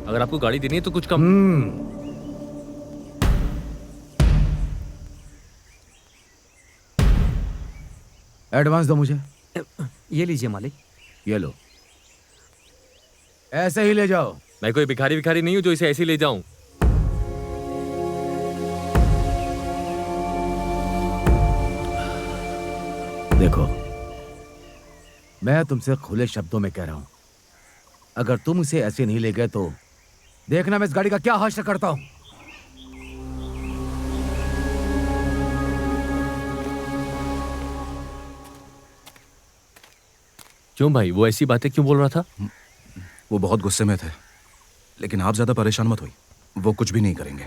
[SPEAKER 5] अगर आपको गाड़ी देनी है तो कुछ कम।
[SPEAKER 1] एडवांस दो मुझे।
[SPEAKER 15] ये लीजिए मालिक।
[SPEAKER 1] ये लो, ऐसे ही ले जाओ।
[SPEAKER 5] मैं कोई भिखारी विखारी नहीं हूं जो इसे ऐसे ही ले जाऊं।
[SPEAKER 1] देखो, मैं तुमसे खुले शब्दों में कह रहा हूं, अगर तुम इसे ऐसे नहीं ले गए तो देखना मैं इस गाड़ी का क्या हश्र करता हूं।
[SPEAKER 5] क्यों भाई, वो ऐसी बातें क्यों बोल रहा था?
[SPEAKER 10] वो बहुत गुस्से में थे, लेकिन आप ज्यादा परेशान मत हुई, वो कुछ भी नहीं करेंगे।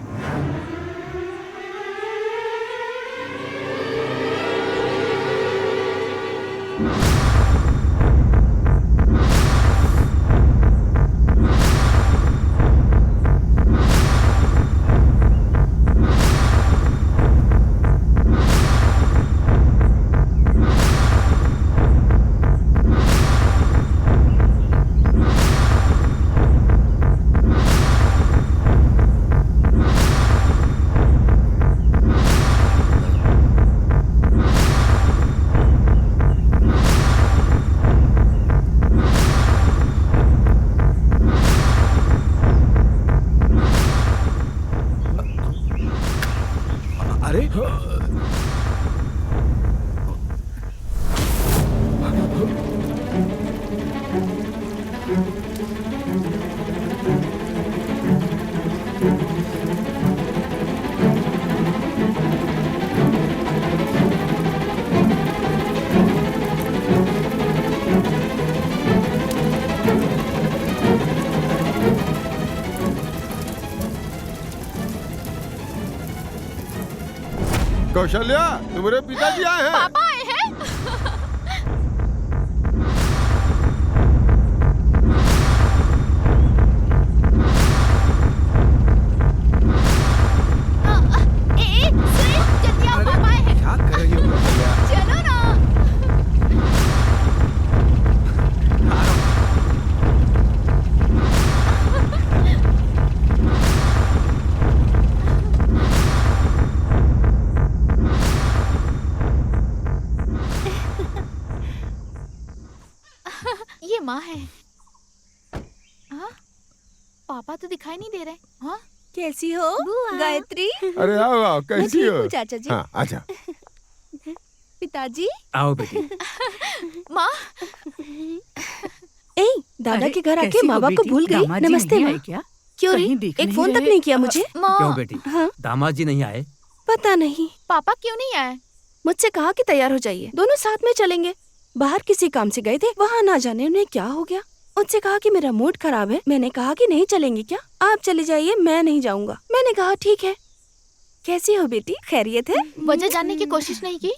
[SPEAKER 10] अरे
[SPEAKER 14] कौशल्या, तुम्हारे पिताजी आए हैं।
[SPEAKER 6] पापा आए हैं? सुरेश, जल्दी आओ, पापा आए हैं।
[SPEAKER 9] क्या कर रही हो कौशल्या?
[SPEAKER 6] चलो ना। ये माँ है। हाँ? पापा तो दिखाई नहीं दे रहे। हाँ?
[SPEAKER 7] कैसी हो गायत्री?
[SPEAKER 14] अरे आओ आओ, कैसी
[SPEAKER 7] ठीक
[SPEAKER 14] हो?
[SPEAKER 7] हूँ, चाचा जी।
[SPEAKER 14] हाँ, आजा।
[SPEAKER 7] पिताजी।
[SPEAKER 15] आओ बेटी।
[SPEAKER 6] माँ।
[SPEAKER 7] ए, दादा के घर आके
[SPEAKER 11] कैसी
[SPEAKER 7] माँ
[SPEAKER 11] हो
[SPEAKER 7] बाप को
[SPEAKER 11] बेटी?
[SPEAKER 7] भूल गई।
[SPEAKER 11] दामाद जी
[SPEAKER 7] नमस्ते
[SPEAKER 11] नहीं
[SPEAKER 7] माँ।
[SPEAKER 11] आए क्या?
[SPEAKER 7] क्यों रे?
[SPEAKER 11] कहीं दिख
[SPEAKER 7] एक
[SPEAKER 11] नहीं
[SPEAKER 7] फोन तक
[SPEAKER 11] रहे।
[SPEAKER 7] नहीं किया मुझे।
[SPEAKER 15] क्यों बेटी?
[SPEAKER 7] हाँ?
[SPEAKER 15] दामाद जी नहीं आए?
[SPEAKER 7] पता नहीं।
[SPEAKER 6] पापा क्यों नहीं आए?
[SPEAKER 7] मुझसे कहा कि तैयार हो जाइए, दोनों साथ में चलेंगे। बाहर किसी काम से गए थे, वहाँ ना जाने उन्हें क्या हो गया। उनसे कहा कि मेरा मूड खराब है। मैंने कहा कि नहीं चलेंगे क्या, आप चले जाइए, मैं नहीं जाऊंगा। मैंने कहा ठीक है। कैसी हो बेटी, खैरियत है?
[SPEAKER 6] वजह जानने की कोशिश नहीं की?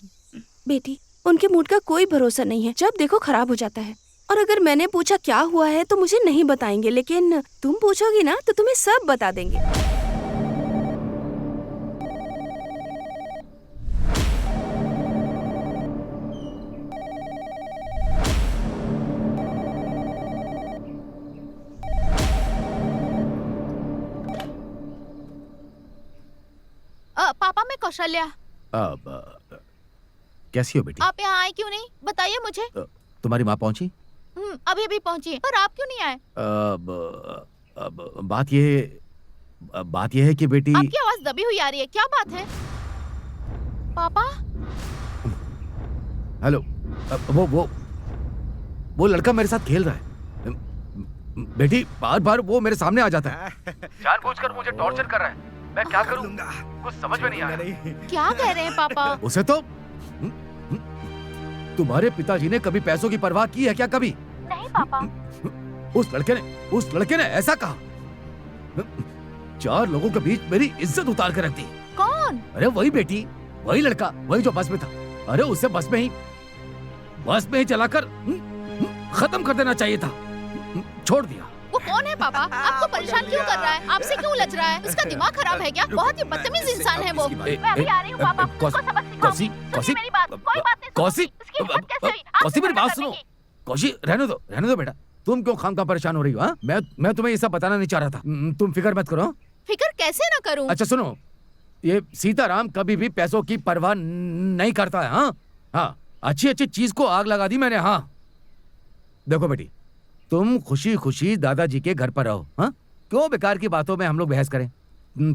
[SPEAKER 7] बेटी, उनके मूड का कोई भरोसा नहीं है, जब देखो खराब हो जाता है। और अगर मैंने पूछा क्या हुआ है तो मुझे नहीं बताएंगे, लेकिन तुम पूछोगी ना तो तुम्हें सब बता देंगे।
[SPEAKER 6] पापा, मैं कौशल्या।
[SPEAKER 1] कैसी हो बेटी?
[SPEAKER 6] आप यहाँ आए क्यों नहीं? बताइए मुझे।
[SPEAKER 1] तुम्हारी माँ पहुंची?
[SPEAKER 6] अभी अभी पहुंची है, पर आप क्यों नहीं आए?
[SPEAKER 1] बात ये है कि बेटी।
[SPEAKER 6] आपकी आवाज दबी हुई आ रही है, क्या बात है? पापा।
[SPEAKER 1] हेलो, वो लड़का मेरे साथ खेल रहा है। बेटी, बार बार वो मेरे सामने आ जाता है, जानबूझकर मुझे टॉर्चर कर रहा है। मैं क्या करूं? कुछ समझ में नहीं आ रहा।
[SPEAKER 6] क्या कह रहे हैं पापा?
[SPEAKER 1] उसे तो तुम्हारे पिताजी ने कभी पैसों की परवाह की है क्या? कभी
[SPEAKER 6] नहीं पापा।
[SPEAKER 1] उस लड़के ने ऐसा कहा, 4 लोगों के बीच मेरी इज्जत उतार कर रख दी।
[SPEAKER 6] कौन?
[SPEAKER 1] अरे वही बेटी, वही लड़का, वही जो बस में था। अरे उसे बस में ही चलाकर खत्म कर देना चाहिए था, छोड़ दिया।
[SPEAKER 6] वो कौन है पापा? आपको परेशान क्यों कर रहा है? आपसे क्यों उलझ रहा है? उसका दिमाग खराब है क्या? बहुत ही बदतमीज इंसान है वो। मैं अभी आ रही हूँ पापा, उसको सबक सिखाऊंगी। सुनिए मेरी बात, कोई बात नहीं।
[SPEAKER 1] कौसी मेरी बात सुनो। कौशी, रहने दो बेटा। तुम क्यों खामखा परेशान हो रही हो? हाँ, मैं तुम्हें ये सब बताना नहीं चाह रहा था। तुम फिक्र मत करो।
[SPEAKER 6] फिक्र कैसे ना करूं?
[SPEAKER 1] अच्छा सुनो, ये सीताराम कभी भी पैसों की परवाह नहीं करता है। हाँ, अच्छी चीज को आग लगा दी मैंने। हाँ, देखो बेटी, तुम खुशी खुशी दादाजी के घर पर रहो। हाँ, क्यों बेकार की बातों में हम लोग बहस करें?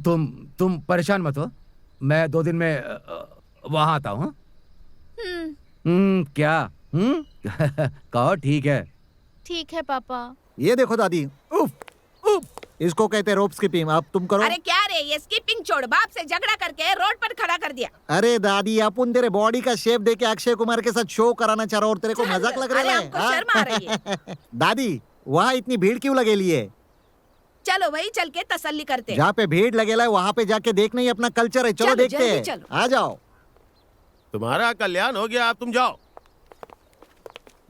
[SPEAKER 1] तुम परेशान मत हो, मैं 2 दिन में वहां आता हूँ। क्या? कहो ठीक है।
[SPEAKER 6] ठीक है पापा।
[SPEAKER 12] ये देखो दादी, उफ, उफ, इसको कहते हैं रोप स्किपिंग। अब तुम करो।
[SPEAKER 7] अरे क्या रे, ये स्किपिंग छोड़, बाप से झगड़ा करके रोड पर खड़ा कर दिया।
[SPEAKER 12] अरे दादी, अपन तेरे बॉडी का शेप देके अक्षय कुमार के साथ शो कराना चाह रहा और तेरे को मजाक लग रहा है।
[SPEAKER 7] हमको शर्म आ रही है।
[SPEAKER 12] दादी, वहाँ इतनी भीड़ क्यों लगेली है?
[SPEAKER 7] चलो वही चल के तसल्ली करते।
[SPEAKER 12] जहाँ पे भीड़ लगेला है वहाँ पे जाके देखना ही अपना कल्चर है। चलो देखते हैं, आ जाओ।
[SPEAKER 4] तुम्हारा कल्याण हो गया, अब तुम जाओ।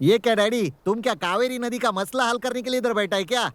[SPEAKER 12] ये क्या डैडी, तुम क्या कावेरी नदी का मसला हल करने के लिए इधर बैठा है क्या?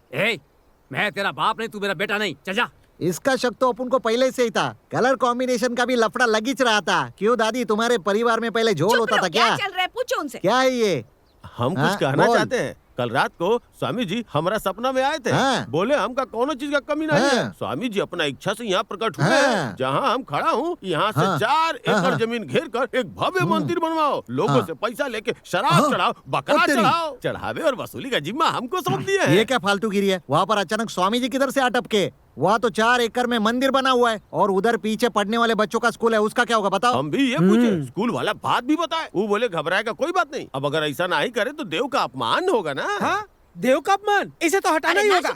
[SPEAKER 15] मैं तेरा बाप नहीं, तू मेरा बेटा नहीं, चल जा।
[SPEAKER 12] इसका शक तो अपन को पहले से ही था। कलर कॉम्बिनेशन का भी लफड़ा लगिच रहा था। क्यों दादी, तुम्हारे परिवार में पहले झोल होता था क्या?
[SPEAKER 7] चल रहा है, पूछो उनसे।
[SPEAKER 12] क्या है ये?
[SPEAKER 4] हम कुछ कहना चाहते हैं। कल रात को स्वामी जी हमारा सपना में आए थे। बोले हमका कोनो चीज का कमी नहीं है। स्वामी जी अपना इच्छा से यहाँ प्रकट हुए। जहाँ हम खड़ा हूँ यहाँ से 4 एकड़ जमीन घेर कर एक भव्य मंदिर बनवाओ। लोगों से पैसा लेके शराब चढ़ाओ, बकरा चढ़ाओ। चढ़ावे और वसूली का जिम्मा हमको सौंप दिया है।
[SPEAKER 12] ये क्या फालतूगिरी है? वहाँ पर अचानक स्वामी जी किधर से आ टपके? वहाँ तो 4 एकड़ में मंदिर बना हुआ है और उधर पीछे पढ़ने वाले बच्चों का स्कूल है, उसका क्या होगा बताओ?
[SPEAKER 4] हम भी ये पूछे, स्कूल वाला बात भी बताए। वो बोले घबराएगा कोई बात नहीं। अब अगर ऐसा नहीं करे तो देव का अपमान होगा ना।
[SPEAKER 2] हाँ? देव का अपमान? इसे तो हटाना ही होगा।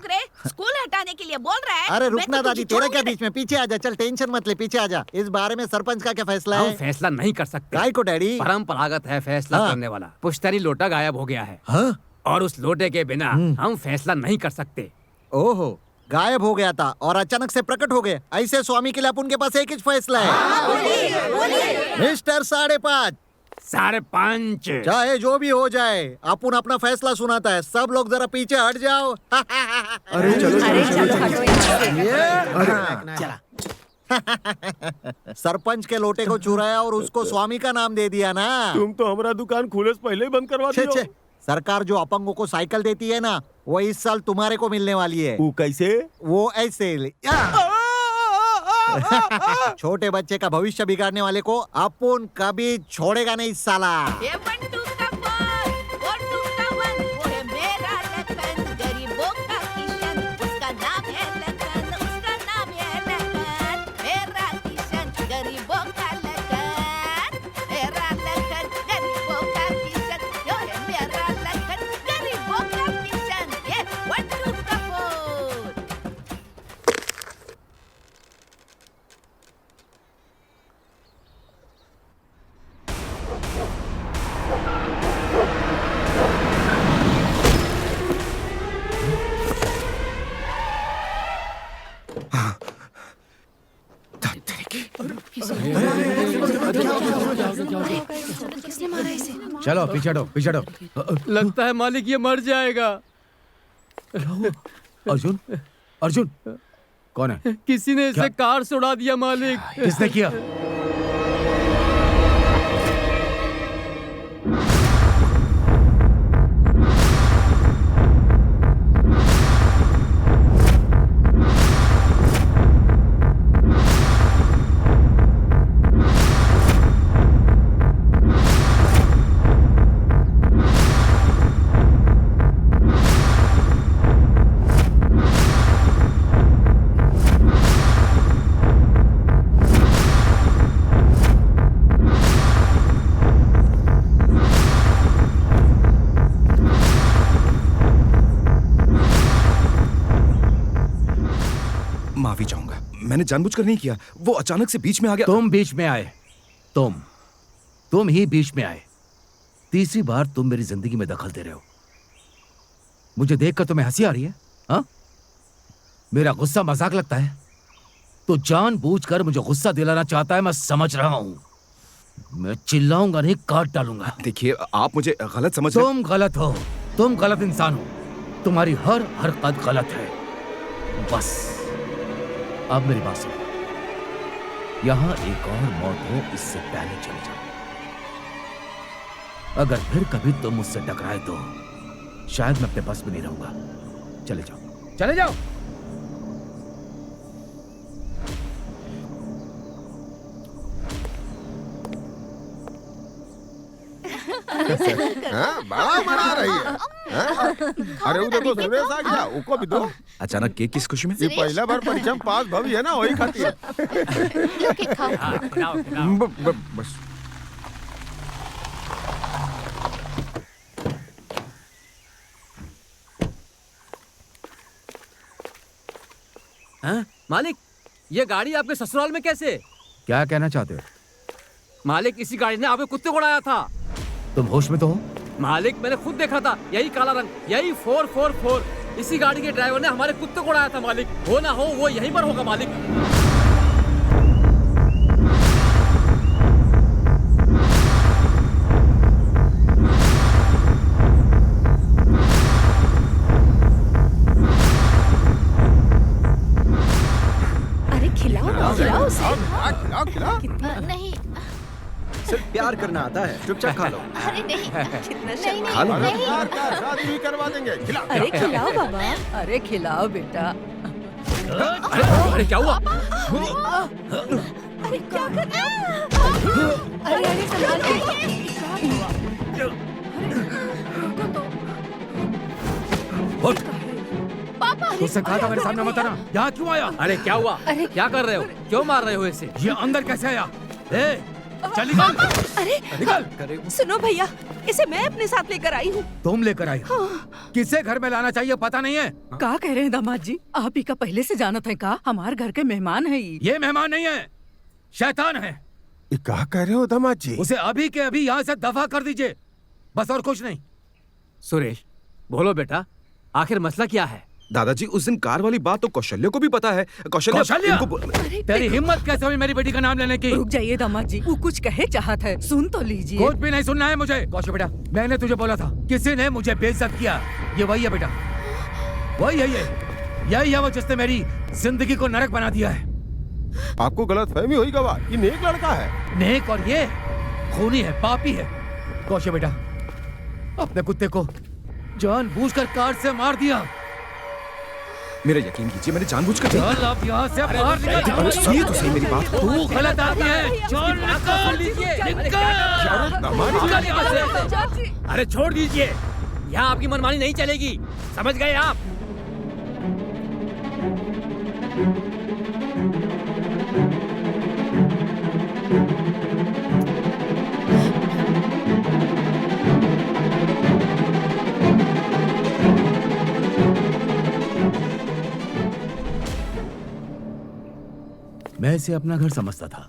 [SPEAKER 7] स्कूल हटाने के लिए बोल रहा है।
[SPEAKER 12] अरे रुकना दादी, तेरा क्या बीच में? पीछे आजा, चल टेंशन मत ले, पीछे आजा। इस बारे में सरपंच का क्या फैसला है?
[SPEAKER 15] हम फैसला नहीं कर सकते।
[SPEAKER 12] काय को डैडी?
[SPEAKER 15] परंपरागत है फैसला करने वाला। पुश्तैनी लोटा गायब हो गया है और उस लोटे के बिना हम फैसला नहीं कर सकते।
[SPEAKER 12] ओहो, गायब हो गया था और अचानक से प्रकट हो गए। ऐसे स्वामी के लिए अपन के पास एक ही फैसला है। मिस्टर 5.5
[SPEAKER 15] 5.5
[SPEAKER 12] चाहे जो भी हो जाए, अपन अपना फैसला सुनाता है। सब लोग जरा पीछे हट जाओ।
[SPEAKER 14] अरे चलो
[SPEAKER 12] सरपंच के लोटे को चुराया और उसको स्वामी का नाम दे दिया ना।
[SPEAKER 4] तुम तो हमारा दुकान खुले से पहले ही बंद करवा दियो।
[SPEAKER 12] सरकार जो अपंगों को साइकिल देती है ना, वो इस साल तुम्हारे को मिलने वाली है।
[SPEAKER 4] वो कैसे?
[SPEAKER 12] वो ऐसे छोटे बच्चे का भविष्य बिगाड़ने वाले को अपन कभी छोड़ेगा नहीं साला।
[SPEAKER 13] किसने मारा इसे?
[SPEAKER 1] चलो पीछे हटो, पीछे हटो।
[SPEAKER 15] लगता है मालिक ये मर जाएगा।
[SPEAKER 1] अर्जुन, अर्जुन कौन है?
[SPEAKER 15] किसी ने इसे कार से उड़ा दिया मालिक।
[SPEAKER 1] किसने किया?
[SPEAKER 10] माफी चाहूंगा, मैंने जानबूझकर नहीं किया। वो अचानक से बीच में आ गया।
[SPEAKER 1] तुम बीच में आए। तुम ही बीच में आए। तीसरी बार तुम मेरी जिंदगी में दखल दे रहे हो। मुझे देखकर तुम्हें हंसी आ रही है? हाँ? मेरा गुस्सा मजाक लगता है? तो जानबूझकर मुझे गुस्सा दिलाना चाहता है, मैं समझ रहा हूं। मैं चिल्लाऊंगा नहीं, काट डालूंगा।
[SPEAKER 10] देखिए, आप मुझे गलत समझ रहे।
[SPEAKER 1] तुम गलत हो, तुम गलत इंसान हो। तुम्हारी हर हरकत गलत है। बस अब मेरी बात सुनो। यहां एक और मौत हो इससे पहले चले जाओ। अगर फिर कभी तुम मुझसे टकराए तो शायद मैं अपने बस में नहीं रहूंगा। चले जाओ, चले जाओ।
[SPEAKER 14] बड़ा मना रही है। अरे वो देखो सुरेश आ गया, उसको भी दो।
[SPEAKER 10] अचानक केक किस खुशी में?
[SPEAKER 14] ये पहला बार परीक्षा में पास भवी है ना, वही खाती है। बस
[SPEAKER 15] हैं? मालिक, ये गाड़ी आपके ससुराल में कैसे?
[SPEAKER 1] क्या कहना चाहते हो?
[SPEAKER 15] मालिक, इसी गाड़ी ने आपके कुत्ते को उड़ाया था।
[SPEAKER 1] तुम होश में तो हो?
[SPEAKER 15] मालिक, मैंने खुद देखा था, यही काला रंग, यही 444। इसी गाड़ी के ड्राइवर ने हमारे कुत्ते को उड़ाया था मालिक। हो ना हो वो यहीं पर होगा मालिक।
[SPEAKER 6] अरे खिलाओ खिलाओ उसे।
[SPEAKER 14] खिलाओ।
[SPEAKER 6] नहीं
[SPEAKER 9] सिर्फ प्यार करना आता है, चुपचाप खा लो।
[SPEAKER 6] अरे नहीं नहीं
[SPEAKER 9] खा लो।
[SPEAKER 6] नहीं
[SPEAKER 14] प्यार का शादी भी करवा देंगे। खिलाओ।
[SPEAKER 11] अरे खिलाओ बाबा, अरे खिलाओ बेटा।
[SPEAKER 15] अरे क्या हुआ?
[SPEAKER 6] अरे क्या कर रहे हो? अरे अरे संभाल
[SPEAKER 1] उठ।
[SPEAKER 6] पापा
[SPEAKER 1] तुझसे कहा था मेरे सामने मत आना। यहाँ क्यों आया?
[SPEAKER 15] अरे क्या हुआ? क्या कर रहे हो? क्यों मार रहे हो इसे?
[SPEAKER 1] ये अंदर कैसे आया? चल निकल।
[SPEAKER 16] अरे
[SPEAKER 1] निकल।
[SPEAKER 16] सुनो भैया, इसे मैं अपने साथ लेकर आई हूँ।
[SPEAKER 1] तुम लेकर आई? किसे घर में लाना चाहिए पता नहीं है?
[SPEAKER 11] का कह रहे हैं दामाद जी? आप ही का पहले से जानत है का? हमारे घर के मेहमान है
[SPEAKER 1] ये मेहमान नहीं है, शैतान है।
[SPEAKER 14] ये क्या कह रहे हो दामाद जी?
[SPEAKER 1] उसे अभी के अभी यहाँ से दफा कर दीजिए, बस और कुछ नहीं।
[SPEAKER 15] सुरेश, बोलो बेटा, आखिर मसला क्या है?
[SPEAKER 10] दादाजी, उस दिन कार वाली बात तो कौशल्य को भी पता है।
[SPEAKER 1] कौशल्य? तेरी हिम्मत कैसे हुई मेरी बेटी का नाम लेने की?
[SPEAKER 11] रुक जाइए दामाद जी, वो कुछ कहे चाहत है, सुन तो लीजिए।
[SPEAKER 1] कुछ भी नहीं सुनना है मुझे। कौशल बेटा, मैंने तुझे बोला था, किसी ने मुझे बेइज्जत किया। ये वही है बेटा, वही है। यही है वो जिसने मेरी जिंदगी को नरक बना दिया है।
[SPEAKER 14] आपको गलत फहमी हुई गवाह, ये नेक लड़का है।
[SPEAKER 1] नेक और ये खूनी है, पापी है। कौशल बेटा, अपने कुत्ते को जानबूझकर कार से मार दिया।
[SPEAKER 10] मेरा यकीन कीजिए, मैंने जानबूझकर
[SPEAKER 1] चल अब यहाँ से बाहर निकल।
[SPEAKER 10] सुनिए तो सही मेरी बात।
[SPEAKER 1] तू गलत आदमी है। चल निकल।
[SPEAKER 15] अरे छोड़ दीजिए, यहाँ आपकी मनमानी नहीं चलेगी, समझ गए आप?
[SPEAKER 1] मैं इसे अपना घर समझता था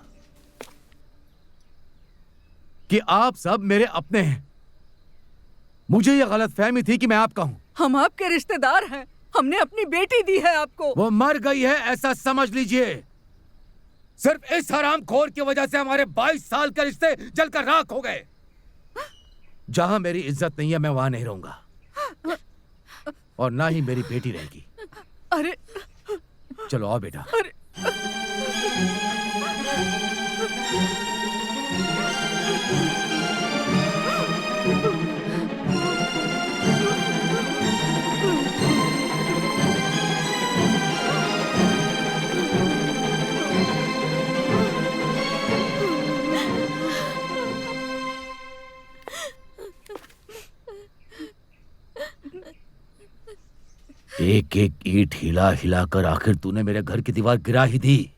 [SPEAKER 1] कि आप सब मेरे अपने हैं। मुझे यह गलत फहमी थी कि मैं आपका हूं।
[SPEAKER 11] हम आपके रिश्तेदार हैं, हमने अपनी बेटी दी है आपको।
[SPEAKER 1] वो मर गई है ऐसा समझ लीजिए। सिर्फ इस हरामखोर की वजह से हमारे 22 साल के रिश्ते जलकर राख हो गए। जहां मेरी इज्जत नहीं है मैं वहां नहीं रहूंगा, और ना ही मेरी बेटी रहेगी।
[SPEAKER 11] अरे
[SPEAKER 1] चलो आओ बेटा। एक एक ईंट हिला हिलाकर आखिर तूने मेरे घर की दीवार गिरा ही दी।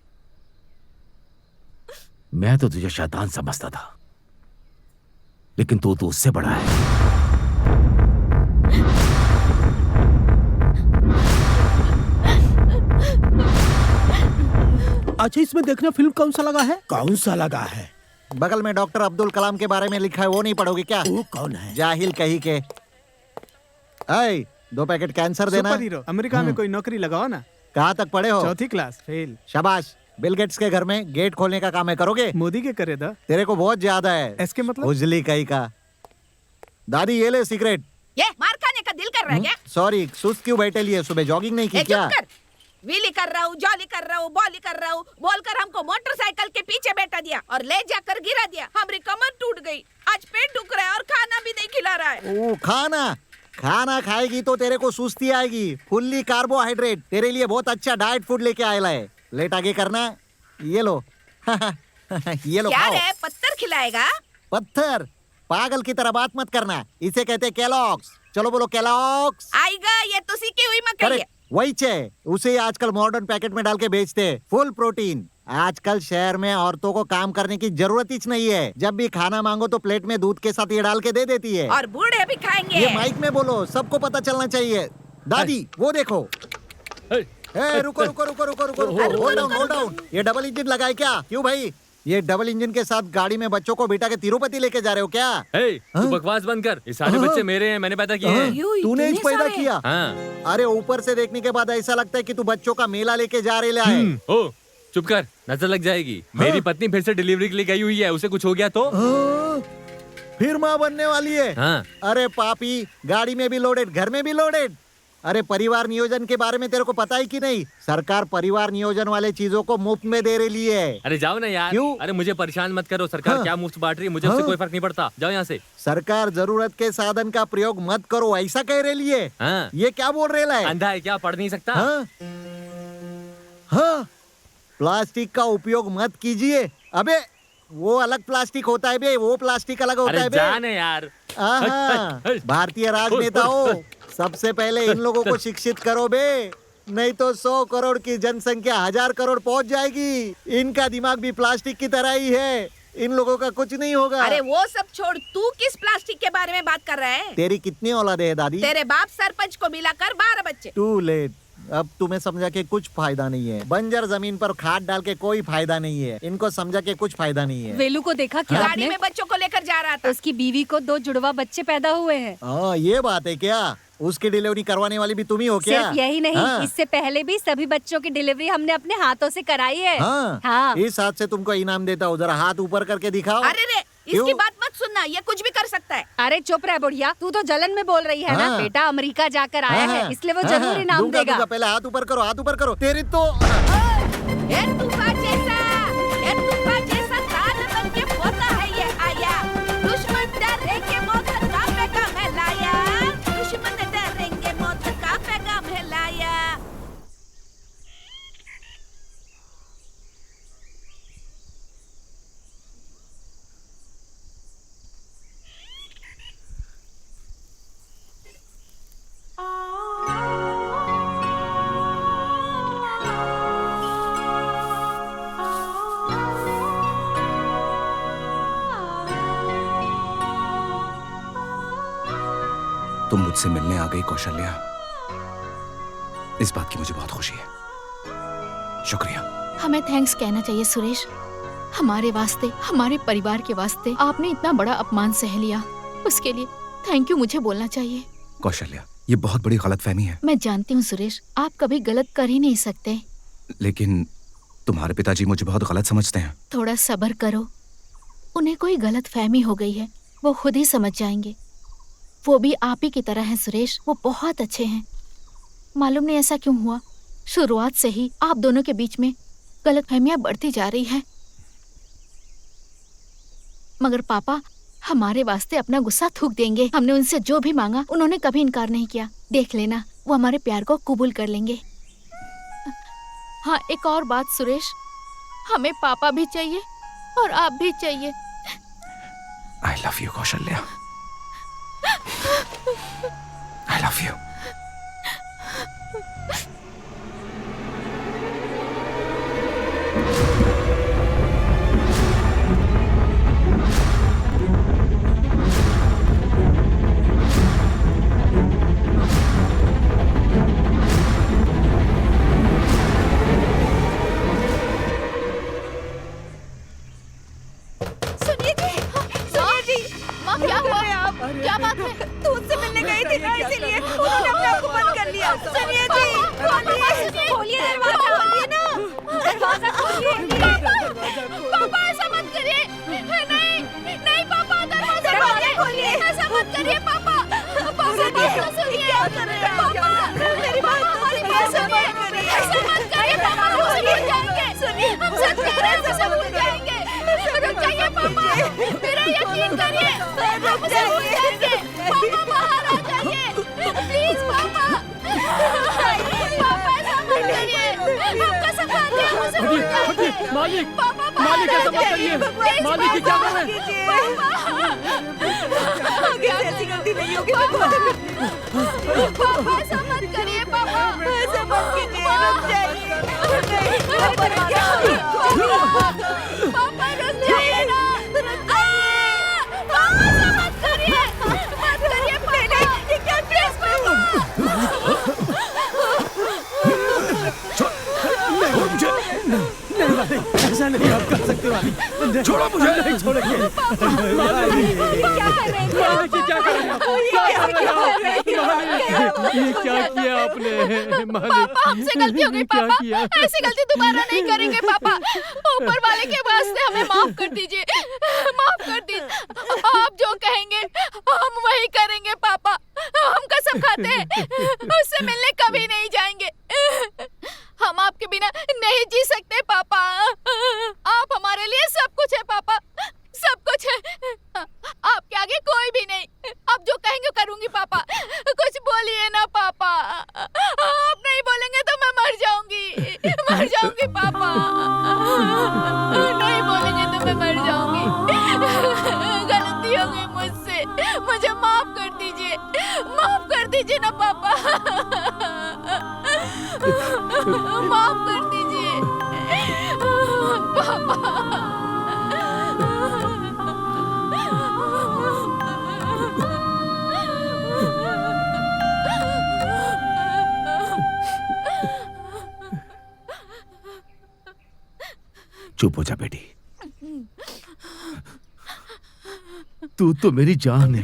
[SPEAKER 1] मैं तो तुझे शैतान समझता था, लेकिन तू तो उससे बड़ा है।
[SPEAKER 2] अच्छा, इसमें देखना फिल्म कौन सा लगा है? कौन सा लगा है?
[SPEAKER 12] बगल में डॉक्टर अब्दुल कलाम के बारे में लिखा है, वो नहीं पढ़ोगे क्या?
[SPEAKER 2] वो कौन है?
[SPEAKER 12] जाहिल कहीं के। 2 पैकेट कैंसर देना।
[SPEAKER 3] सुपर हीरो, अमेरिका में कोई नौकरी लगाओ ना।
[SPEAKER 12] कहाँ तक पढ़े हो?
[SPEAKER 3] 4th class fail.
[SPEAKER 12] शाबाश। बिल गेट्स के घर में गेट खोलने का काम है, करोगे?
[SPEAKER 3] मोदी के करे था।
[SPEAKER 12] तेरे को बहुत ज्यादा है।
[SPEAKER 3] इसके मतलब?
[SPEAKER 12] उजली कहीं का। दादी ये ले सिगरेट।
[SPEAKER 7] ये मार खाने का दिल कर रहा है क्या?
[SPEAKER 12] सॉरी, सुस्त क्यों बैठे लिए? सुबह जॉगिंग नहीं की क्या?
[SPEAKER 7] व्हीली कर रहा हूँ, जॉली कर रहा हूँ, बॉली कर रहा हूँ, बोलकर हमको मोटरसाइकिल के पीछे बैठा दिया और ले जाकर गिरा दिया। हमारी कमर टूट गई, आज पेट दुख रहा है और खाना भी नहीं खिला रहा है।
[SPEAKER 12] ओ, खाना खाएगी तो तेरे को सुस्ती आएगी। फुल्ली कार्बोहाइड्रेट, तेरे लिए बहुत अच्छा डाइट फूड लेके आया है। लेट आगे करना, ये लो। ये लो
[SPEAKER 7] क्या
[SPEAKER 12] खाओ।
[SPEAKER 7] रे, पत्थर खिलाएगा?
[SPEAKER 12] पत्थर? पागल की तरह बात मत करना, इसे कहते हैं केलॉग्स। चलो बोलो केलॉग्स।
[SPEAKER 7] आएगा, ये तो सीखी हुई मकई है।
[SPEAKER 12] वही चे, उसे आजकल मॉडर्न पैकेट में डाल के बेचते हैं, फुल प्रोटीन। आजकल शहर में औरतों को काम करने की जरूरत ही नहीं है। जब भी खाना मांगो तो प्लेट में दूध के साथ ये डाल के दे देती है।
[SPEAKER 7] और बूढ़े भी खाएंगे।
[SPEAKER 12] ये माइक में बोलो, सबको पता चलना चाहिए। दादी वो देखो। रुको रुको रुको रुको रुको होल्ड डाउन। ये डबल इंजन लगा है क्या? क्यों भाई? ये डबल इंजन के साथ गाड़ी में बच्चों को बिठा के तिरुपति लेके जा रहे हो क्या?
[SPEAKER 5] तू बकवास बंद कर। ये सारे बच्चे मेरे हैं, मैंने पैदा किए हैं।
[SPEAKER 12] तूने ही पैदा किया?
[SPEAKER 5] हाँ।
[SPEAKER 12] अरे ऊपर से देखने के बाद ऐसा लगता है कि तू बच्चों का मेला लेके जा रहे है।
[SPEAKER 5] ओ चुप कर, नजर लग जाएगी। मेरी पत्नी फिर से डिलीवरी के लिए गई हुई है, उसे कुछ हो गया तो?
[SPEAKER 12] फिर माँ बनने वाली है।
[SPEAKER 5] हाँ।
[SPEAKER 12] अरे पापी, गाड़ी में भी लोडेड, घर में भी लोडेड। अरे परिवार नियोजन के बारे में तेरे को पता है कि नहीं? सरकार परिवार नियोजन वाले चीजों को मुफ्त में दे रही है।
[SPEAKER 5] अरे जाओ ना यार।
[SPEAKER 12] क्यों?
[SPEAKER 5] अरे मुझे परेशान मत करो। सरकार क्या मुफ्त बांट रही है, मुझे उससे कोई फर्क नहीं पड़ता। जाओ यहाँ से।
[SPEAKER 12] सरकार जरूरत के साधन का प्रयोग मत करो, ऐसा कह रही है।
[SPEAKER 5] हाँ।
[SPEAKER 12] ये क्या बोल रहे है?
[SPEAKER 5] अंधा है क्या, पढ़ नहीं सकता?
[SPEAKER 12] हाँ। प्लास्टिक का उपयोग मत कीजिए। अबे वो अलग प्लास्टिक होता है बे, वो प्लास्टिक अलग होता है बे।
[SPEAKER 5] जाने यार।
[SPEAKER 12] भारतीय राजनेताओं, सबसे पहले इन लोगों को शिक्षित करो बे, नहीं तो 100 करोड़ की जनसंख्या 1000 करोड़ पहुंच जाएगी। इनका दिमाग भी प्लास्टिक की तरह ही है, इन लोगों का कुछ नहीं होगा।
[SPEAKER 7] अरे वो सब छोड़, तू किस प्लास्टिक के बारे में बात कर रहा है?
[SPEAKER 12] तेरी कितनी औलादे है दादी?
[SPEAKER 7] तेरे बाप सरपंच को मिलाकर 12 बच्चे।
[SPEAKER 12] Too late. अब तुम्हें समझा के कुछ फायदा नहीं है। बंजर जमीन पर खाद डाल के कोई फायदा नहीं है। इनको समझा के कुछ फायदा नहीं है।
[SPEAKER 8] वेलू को देखा क्या?
[SPEAKER 7] गाड़ी में बच्चों को लेकर जा रहा था।
[SPEAKER 8] उसकी बीवी को 2 जुड़वा बच्चे पैदा हुए हैं।
[SPEAKER 12] हाँ, ये बात है क्या? उसकी डिलीवरी करवाने वाली भी तुम ही हो क्या?
[SPEAKER 8] सिर्फ यही नहीं, इससे पहले भी सभी बच्चों की डिलीवरी हमने अपने हाथों से कराई है।
[SPEAKER 12] हाँ। इस हाथ से तुमको इनाम देता हूँ, जरा हाथ ऊपर करके दिखाओ।
[SPEAKER 7] अरे रे, इसकी बात मत सुनना, ये कुछ भी कर सकता है।
[SPEAKER 8] अरे चुप रह बुढ़िया, तू तो जलन में बोल रही है ना। बेटा अमेरिका जाकर आया है, इसलिए वो जरूर इनाम देगा।
[SPEAKER 12] पहले हाथ ऊपर करो, हाथ ऊपर करो। तेरी तो
[SPEAKER 7] तूफान जैसा ताज बन के पोता है ये आया। दुश्मन डरेंगे मौत का पैगाम है लाया। दुश्मन डरेंगे मौत का पैगाम है लाया।
[SPEAKER 10] तुम मुझसे मिलने आ गई कौशल्या, इस बात की मुझे बहुत खुशी है। शुक्रिया।
[SPEAKER 6] हमें थैंक्स कहना चाहिए सुरेश। हमारे वास्ते, हमारे परिवार के वास्ते आपने इतना बड़ा अपमान सह लिया, उसके लिए थैंक यू मुझे बोलना चाहिए।
[SPEAKER 10] कौशल्या, ये बहुत बड़ी गलतफहमी है।
[SPEAKER 6] मैं जानती हूँ सुरेश, आप कभी गलत कर ही नहीं सकते,
[SPEAKER 10] लेकिन तुम्हारे पिताजी मुझे बहुत गलत समझते हैं।
[SPEAKER 6] थोड़ा सब्र करो, उन्हें कोई गलत फहमी हो गई है, वो खुद ही समझ जाएंगे। वो भी आप ही की तरह हैं सुरेश, वो बहुत अच्छे हैं। मालूम नहीं ऐसा क्यों हुआ, शुरुआत से ही आप दोनों के बीच में गलतफहमियां बढ़ती जा रही हैं। मगर पापा हमारे वास्ते अपना गुस्सा थूक देंगे। हमने उनसे जो भी मांगा उन्होंने कभी इनकार नहीं किया। देख लेना, वो हमारे प्यार को कबूल कर लेंगे। हाँ, एक और बात सुरेश, हमें पापा भी चाहिए और आप भी चाहिए।
[SPEAKER 10] I love you, Kaushalya. I love you.
[SPEAKER 6] क्या हुआ? क्या बात है?
[SPEAKER 16] तू उससे मिलने गई थी ना, इसीलिए उन्होंने अपने आप को बंद कर लिया। सुनिए जी,
[SPEAKER 8] खोलिए दरवाजा, खोलिए ना, दरवाजा खोलिए।
[SPEAKER 6] पापा ऐसा मत करिए। नहीं नहीं पापा, दरवाजा खोलिए। ऐसा मत करिए पापा। पापा सुनिए, क्या कर रहे हैं आप? मेरी बात हमारी बात सुनिए। ऐसा मत करिए पापा, हम सब भूल जाएंगे। सुनिए, हम सब कह रहे हैं, हम सब भूल जाएंगे। रुक जाइए पापा, मेरा यकीन करिए, हम सब भूल जाएंगे। पापा बाहर आ जाइए, प्लीज पापा। पापा ऐसा मत करिए, हम कसम खाते हैं, हम सब भूल जाएंगे।
[SPEAKER 5] मालिक,
[SPEAKER 6] पापा
[SPEAKER 5] मालिक ऐसा मत करिए। मालिक ये क्या कर रहे हैं?
[SPEAKER 16] आगे से ऐसी गलती नहीं होगी।
[SPEAKER 6] पापा ऐसा मत करिए, पापा
[SPEAKER 16] ऐसा मत कीजिए, रुक जाइए।
[SPEAKER 6] पापा रुक जाइए ना। पापा ऐसा मत करिए, मत करिए पापा। ये क्या प्लीज पापा।
[SPEAKER 2] मालिक, ऐसा नहीं आप कर सकते मालिक।
[SPEAKER 1] छोड़ो मुझे।
[SPEAKER 2] नहीं छोड़ेंगे।
[SPEAKER 15] ये क्या किया आपने मालिक?
[SPEAKER 6] पापा हमसे गलती हो गई पापा, ऐसी गलती दोबारा नहीं करेंगे पापा। ऊपर वाले के वास्ते हमें माफ कर दीजिए, माफ कर दीजिए। आप जो कहेंगे हम वही करेंगे पापा। हम कसम खाते हैं उससे मिलने कभी नहीं जाएंगे। हम आपके बिना नहीं जी सकते पापा। आप हमारे लिए सब कुछ है पापा, सब कुछ है। आपके आगे कोई भी नहीं। आप जो कहेंगे करूंगी पापा। कुछ बोलिए ना पापा। आप नहीं बोलेंगे तो मैं मर जाऊंगी, मर जाऊंगी पापा। नहीं बोलेंगे तो मैं मर जाऊंगी। गलती हो गई मुझसे, मुझे माफ कर दीजिए, माफ कर दीजिए ना पापा। माफ कर दीजिए पापा।
[SPEAKER 1] चुप हो जा बेटी, तू तो मेरी जान है।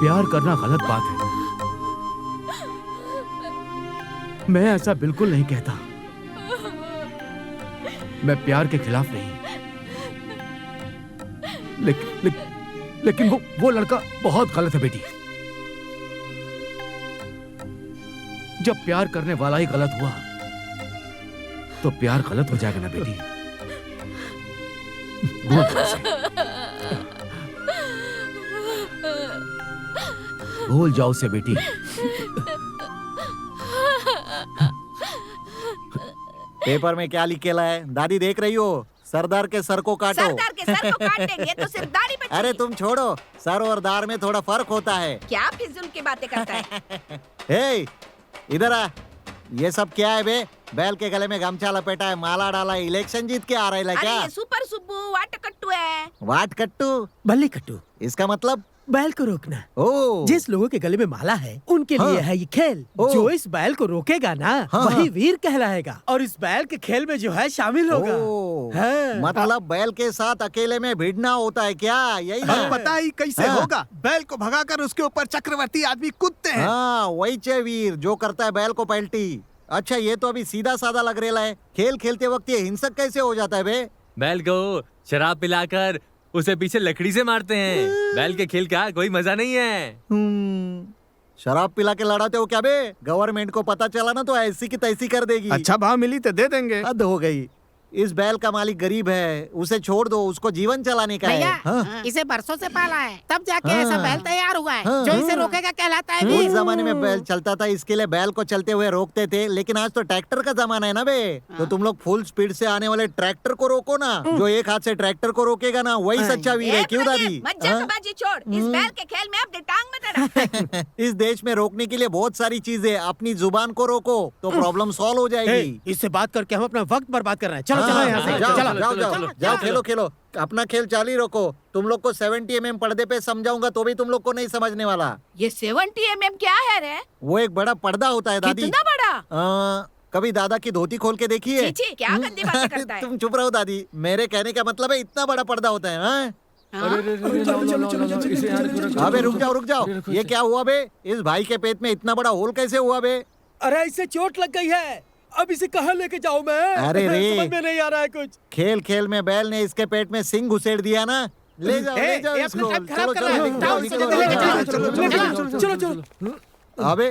[SPEAKER 1] प्यार करना गलत बात है, मैं ऐसा बिल्कुल नहीं कहता। मैं प्यार के खिलाफ नहीं, लेकिन वो लड़का बहुत गलत है बेटी। जब प्यार करने वाला ही गलत हुआ तो प्यार गलत हो जाएगा ना बेटी। भूल जाओ उसे बेटी।
[SPEAKER 12] पेपर में क्या लिख के लाया है? दादी देख रही हो? सरदार के सर को काटो।
[SPEAKER 7] सरदार के सर को काट देंगे तो सिर्फ दाढ़ी बचेगी।
[SPEAKER 12] अरे तुम छोड़ो, सर और दाढ़ में थोड़ा फर्क होता है।
[SPEAKER 7] क्या फिजूल की बातें करता है?
[SPEAKER 12] हे, इधर आ। ये सब क्या है बे? बैल के गले में गमछा लपेटा है, माला डाला है, इलेक्शन जीत के आ रहा है
[SPEAKER 7] अरे
[SPEAKER 12] क्या?
[SPEAKER 7] ये सुपर सुब्बू वाट कट्टू है।
[SPEAKER 12] वाट कट्टू?
[SPEAKER 2] बल्ली कट्टू।
[SPEAKER 12] इसका मतलब?
[SPEAKER 2] बैल को रोकना।
[SPEAKER 12] ओ,
[SPEAKER 2] जिस लोगों के गले में माला है उनके लिए है ये खेल। जो इस बैल को रोकेगा ना वही वीर कहलाएगा और इस बैल के खेल में जो है शामिल होगा।
[SPEAKER 12] मतलब बैल के साथ अकेले में भिड़ना होता है क्या? यही ना?
[SPEAKER 3] पता ही कैसे होगा? बैल को भगाकर उसके ऊपर चक्रवर्ती आदमी कूदते हैं।
[SPEAKER 12] हाँ, वही चे वीर जो करता है बैल को पलटी। अच्छा, ये तो अभी सीधा साधा लग रहा है। खेल खेलते वक्त ये हिंसक कैसे हो जाता है बे?
[SPEAKER 5] बैल को शराब पिलाकर उसे पीछे लकड़ी से मारते हैं। बैल के खेल का कोई मजा नहीं है।
[SPEAKER 12] शराब पिला के लड़ाते हो क्या बे? गवर्नमेंट को पता चला ना तो ऐसी की तैसी कर देगी।
[SPEAKER 3] अच्छा भाव मिली तो दे देंगे।
[SPEAKER 12] हद हो गई। इस बैल का मालिक गरीब है, उसे छोड़ दो, उसको जीवन चलाने का है। हाँ?
[SPEAKER 17] इसे बरसों से पाला है, तब जाके ऐसा बैल तैयार हुआ है। जो इसे रोकेगा कहलाता है
[SPEAKER 12] उस
[SPEAKER 17] वीर।
[SPEAKER 12] जमाने में बैल चलता था, इसके लिए बैल को चलते हुए रोकते थे, लेकिन आज तो ट्रैक्टर का जमाना है ना बे। तो तुम लोग फुल स्पीड से आने वाले ट्रैक्टर को रोको ना। जो एक हाथ से ट्रैक्टर को रोकेगा ना वही सच्चा वीर है। क्यों दादी?
[SPEAKER 7] मज्जाबाजी छोड़, इस बैल के खेल में अपने टांग मत अड़ा।
[SPEAKER 12] इस देश में रोकने के लिए बहुत सारी चीजें, अपनी जुबान को रोको तो प्रॉब्लम सॉल्व हो जाएगी।
[SPEAKER 2] इससे बात करके हम अपना वक्त बर्बाद कर रहे हैं। चलो चलो यहाँ से।
[SPEAKER 12] जाओ खेलो खेलो, अपना खेल जारी रखो। तुम लोग को 70 mm पर्दे पे समझाऊंगा तो भी तुम लोग को नहीं समझने वाला।
[SPEAKER 7] ये 70 mm क्या है रे?
[SPEAKER 12] वो एक बड़ा पर्दा होता है दादी।
[SPEAKER 7] कितना बड़ा?
[SPEAKER 12] कभी दादा की धोती खोल के देखी है?
[SPEAKER 7] छी, क्या गंदी बातें करता है?
[SPEAKER 12] तुम चुप रहो दादी, मेरे कहने का मतलब है इतना बड़ा पर्दा होता है। अबे रुक जाओ, ये क्या हुआ बे? इस भाई के पेट में इतना बड़ा होल कैसे हुआ बे?
[SPEAKER 2] अरे इसे चोट लग गई है, अब इसे कहाँ लेके जाऊं मैं?
[SPEAKER 12] अरे रे,
[SPEAKER 2] समझ में नहीं आ रहा है कुछ।
[SPEAKER 12] खेल खेल में बैल ने इसके पेट में सिंग घुसेड़ दिया ना। ले जाओ इसको। चलो। अबे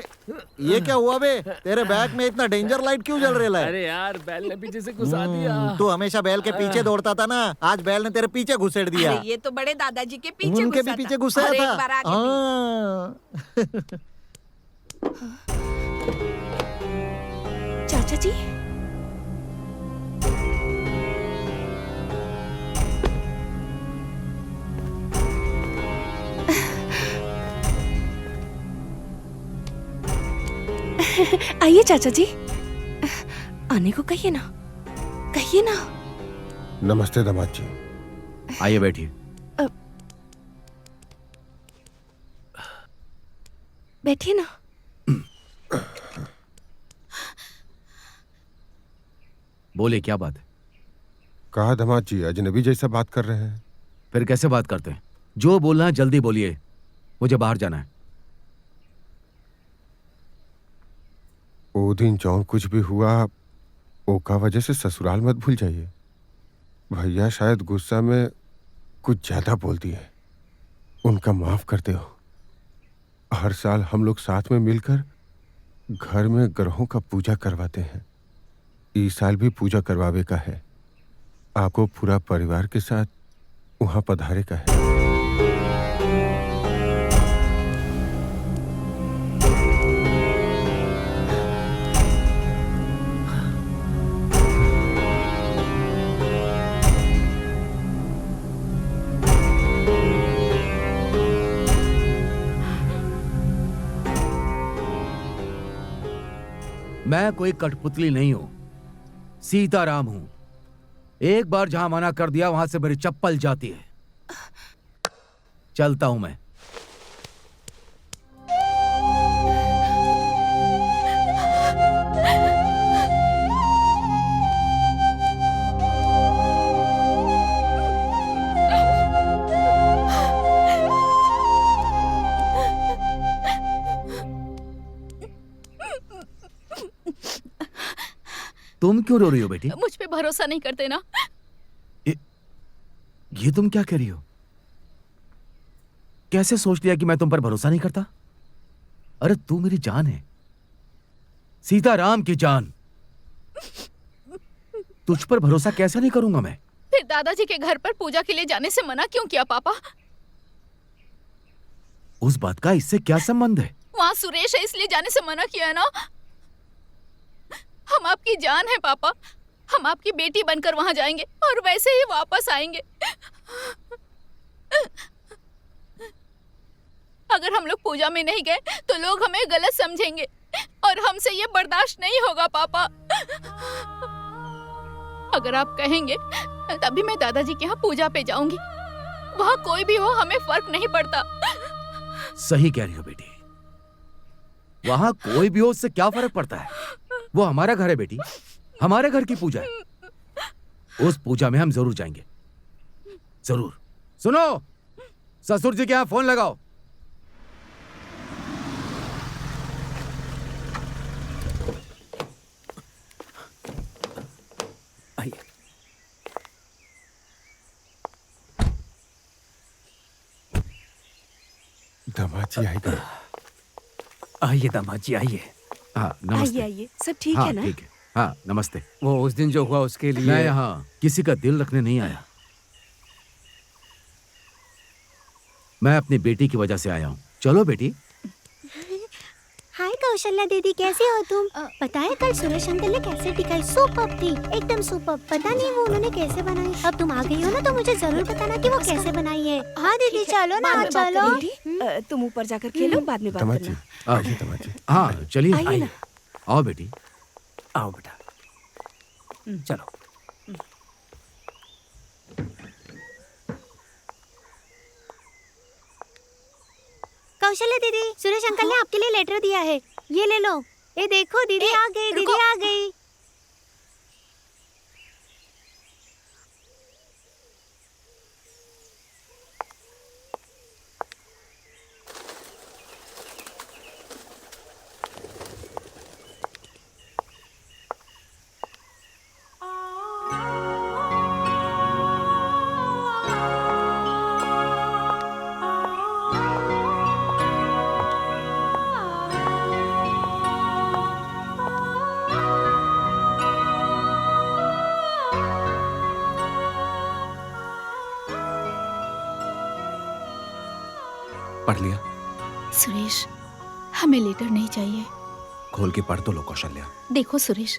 [SPEAKER 12] ये क्या हुआ बे? तेरे बैग में इतना डेंजर लाइट क्यों जल रहा है?
[SPEAKER 5] अरे यार, बैल ने पीछे से घुसा दिया।
[SPEAKER 12] तू हमेशा बैल के पीछे दौड़ता था ना, आज बैल ने तेरे पीछे घुसेड़ दिया।
[SPEAKER 7] अरे ये तो बड़े दादाजी के पीछे
[SPEAKER 12] उनके भी पीछे घुसाया था।
[SPEAKER 6] चाचा जी, आइए चाचा जी, आने को कहिए ना, कहिए ना।
[SPEAKER 14] नमस्ते दामाद जी।
[SPEAKER 1] आइए बैठिए।
[SPEAKER 18] बैठिए ना।
[SPEAKER 1] बोले क्या बात है?
[SPEAKER 14] कहा दामाद जी अजनबी जैसा बात कर रहे हैं।
[SPEAKER 1] फिर कैसे बात करते हैं? जो बोलना है जल्दी बोलिए, मुझे बाहर जाना है।
[SPEAKER 14] वो दिन जौन कुछ भी हुआ ओका वजह से ससुराल मत भूल जाइए। भैया शायद गुस्सा में कुछ ज्यादा बोल दिए, उनका माफ करते हो। हर साल हम लोग साथ में मिलकर घर में ग्रहों का पूजा करवाते हैं। इस साल भी पूजा करवावे का है। आपको पूरा परिवार के साथ वहां पधारे का है।
[SPEAKER 1] मैं कोई कठपुतली नहीं हूं, सीताराम हूं। एक बार जहां मना कर दिया वहां से मेरी चप्पल जाती है। चलता हूं मैं। तुम क्यों रो रही हो बेटी?
[SPEAKER 6] मुझ पे भरोसा नहीं करते ना?
[SPEAKER 1] ये तुम क्या कह रही हो? कैसे सोच लिया कि मैं तुम पर भरोसा नहीं करता? अरे तू मेरी जान है, सीताराम की जान। तुझ पर भरोसा कैसे नहीं करूंगा मैं?
[SPEAKER 6] फिर दादाजी के घर पर पूजा के लिए जाने से मना क्यों किया पापा?
[SPEAKER 1] उस बात का इससे क्या संबंध है?
[SPEAKER 6] वहाँ सुरेश है इसलिए जाने से मना किया है ना? हम आपकी जान है पापा, हम आपकी बेटी बनकर वहां जाएंगे और वैसे ही वापस आएंगे। अगर हम लोग पूजा में नहीं गए तो लोग हमें गलत समझेंगे और हमसे ये बर्दाश्त नहीं होगा पापा। अगर आप कहेंगे तभी मैं दादाजी के यहाँ पूजा पे जाऊंगी। वहाँ कोई भी हो हमें फर्क नहीं पड़ता।
[SPEAKER 1] सही कह रही हो बेटी, वहां कोई भी हो उससे क्या फर्क पड़ता है? वो हमारा घर है बेटी, हमारे घर की पूजा है। उस पूजा में हम जरूर जाएंगे, जरूर। सुनो, ससुर जी के यहाँ फोन लगाओ।
[SPEAKER 15] आइए।
[SPEAKER 14] दामाद जी आएगा।
[SPEAKER 15] आइए दामाद जी आइए।
[SPEAKER 1] हाँ नमस्ते।
[SPEAKER 18] आइए सब ठीक
[SPEAKER 1] हाँ,
[SPEAKER 18] है ना?
[SPEAKER 1] ठीक है। हाँ नमस्ते।
[SPEAKER 15] वो उस दिन जो हुआ उसके लिए
[SPEAKER 1] मैं यहाँ किसी का दिल रखने नहीं आया, मैं अपनी बेटी की वजह से आया हूँ। चलो बेटी।
[SPEAKER 13] हाय कौशल्या दीदी, कैसे हो तुम? पता है कल सुरेश अंकल ने कैसे टिकाई सुपर्ब थी, एकदम सुपर्ब। पता नहीं वो उन्होंने कैसे बनाई। अब तुम आ गई हो ना तो मुझे जरूर बताना कि वो कैसे बनाई है। हाँ दीदी चलो ना, चलो।
[SPEAKER 18] तुम ऊपर जाकर खेलो, बाद में बात
[SPEAKER 14] दामाद जी
[SPEAKER 18] करना।
[SPEAKER 14] आइए दामाद जी।
[SPEAKER 1] हाँ चलिए,
[SPEAKER 18] आइए ना।
[SPEAKER 1] आओ बेटी।
[SPEAKER 15] आओ बेटा, चलो।
[SPEAKER 13] कौशल्या दीदी, सुरेश अंकल ने आपके लिए लेटर दिया है, ये ले लो। ये देखो दीदी आ गई, दीदी आ गई।
[SPEAKER 10] पढ़ लिया?
[SPEAKER 6] सुरेश, हमें लेटर नहीं चाहिए।
[SPEAKER 10] खोल के पढ़ तो लो कौशल्या।
[SPEAKER 6] देखो सुरेश,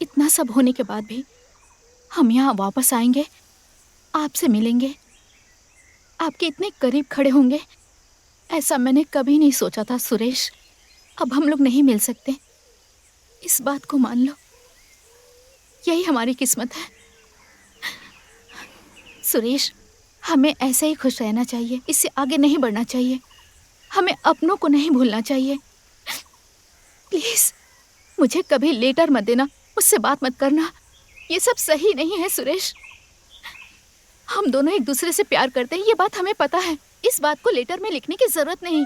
[SPEAKER 6] इतना सब होने के बाद भी हम यहाँ वापस आएंगे, आपसे मिलेंगे, आपके इतने करीब खड़े होंगे, ऐसा मैंने कभी नहीं सोचा था सुरेश। अब हम लोग नहीं मिल सकते, इस बात को मान लो, यही हमारी किस्मत है। सुरेश, हमें ऐसे ही खुश रहना चाहिए, इससे आगे नहीं बढ़ना चाहिए। हमें अपनों को नहीं भूलना चाहिए। प्लीज मुझे कभी लेटर मत देना, मुझसे बात मत करना। ये सब सही नहीं है सुरेश। हम दोनों एक दूसरे से प्यार करते हैं, ये बात हमें पता है। इस बात को लेटर में लिखने की जरूरत नहीं।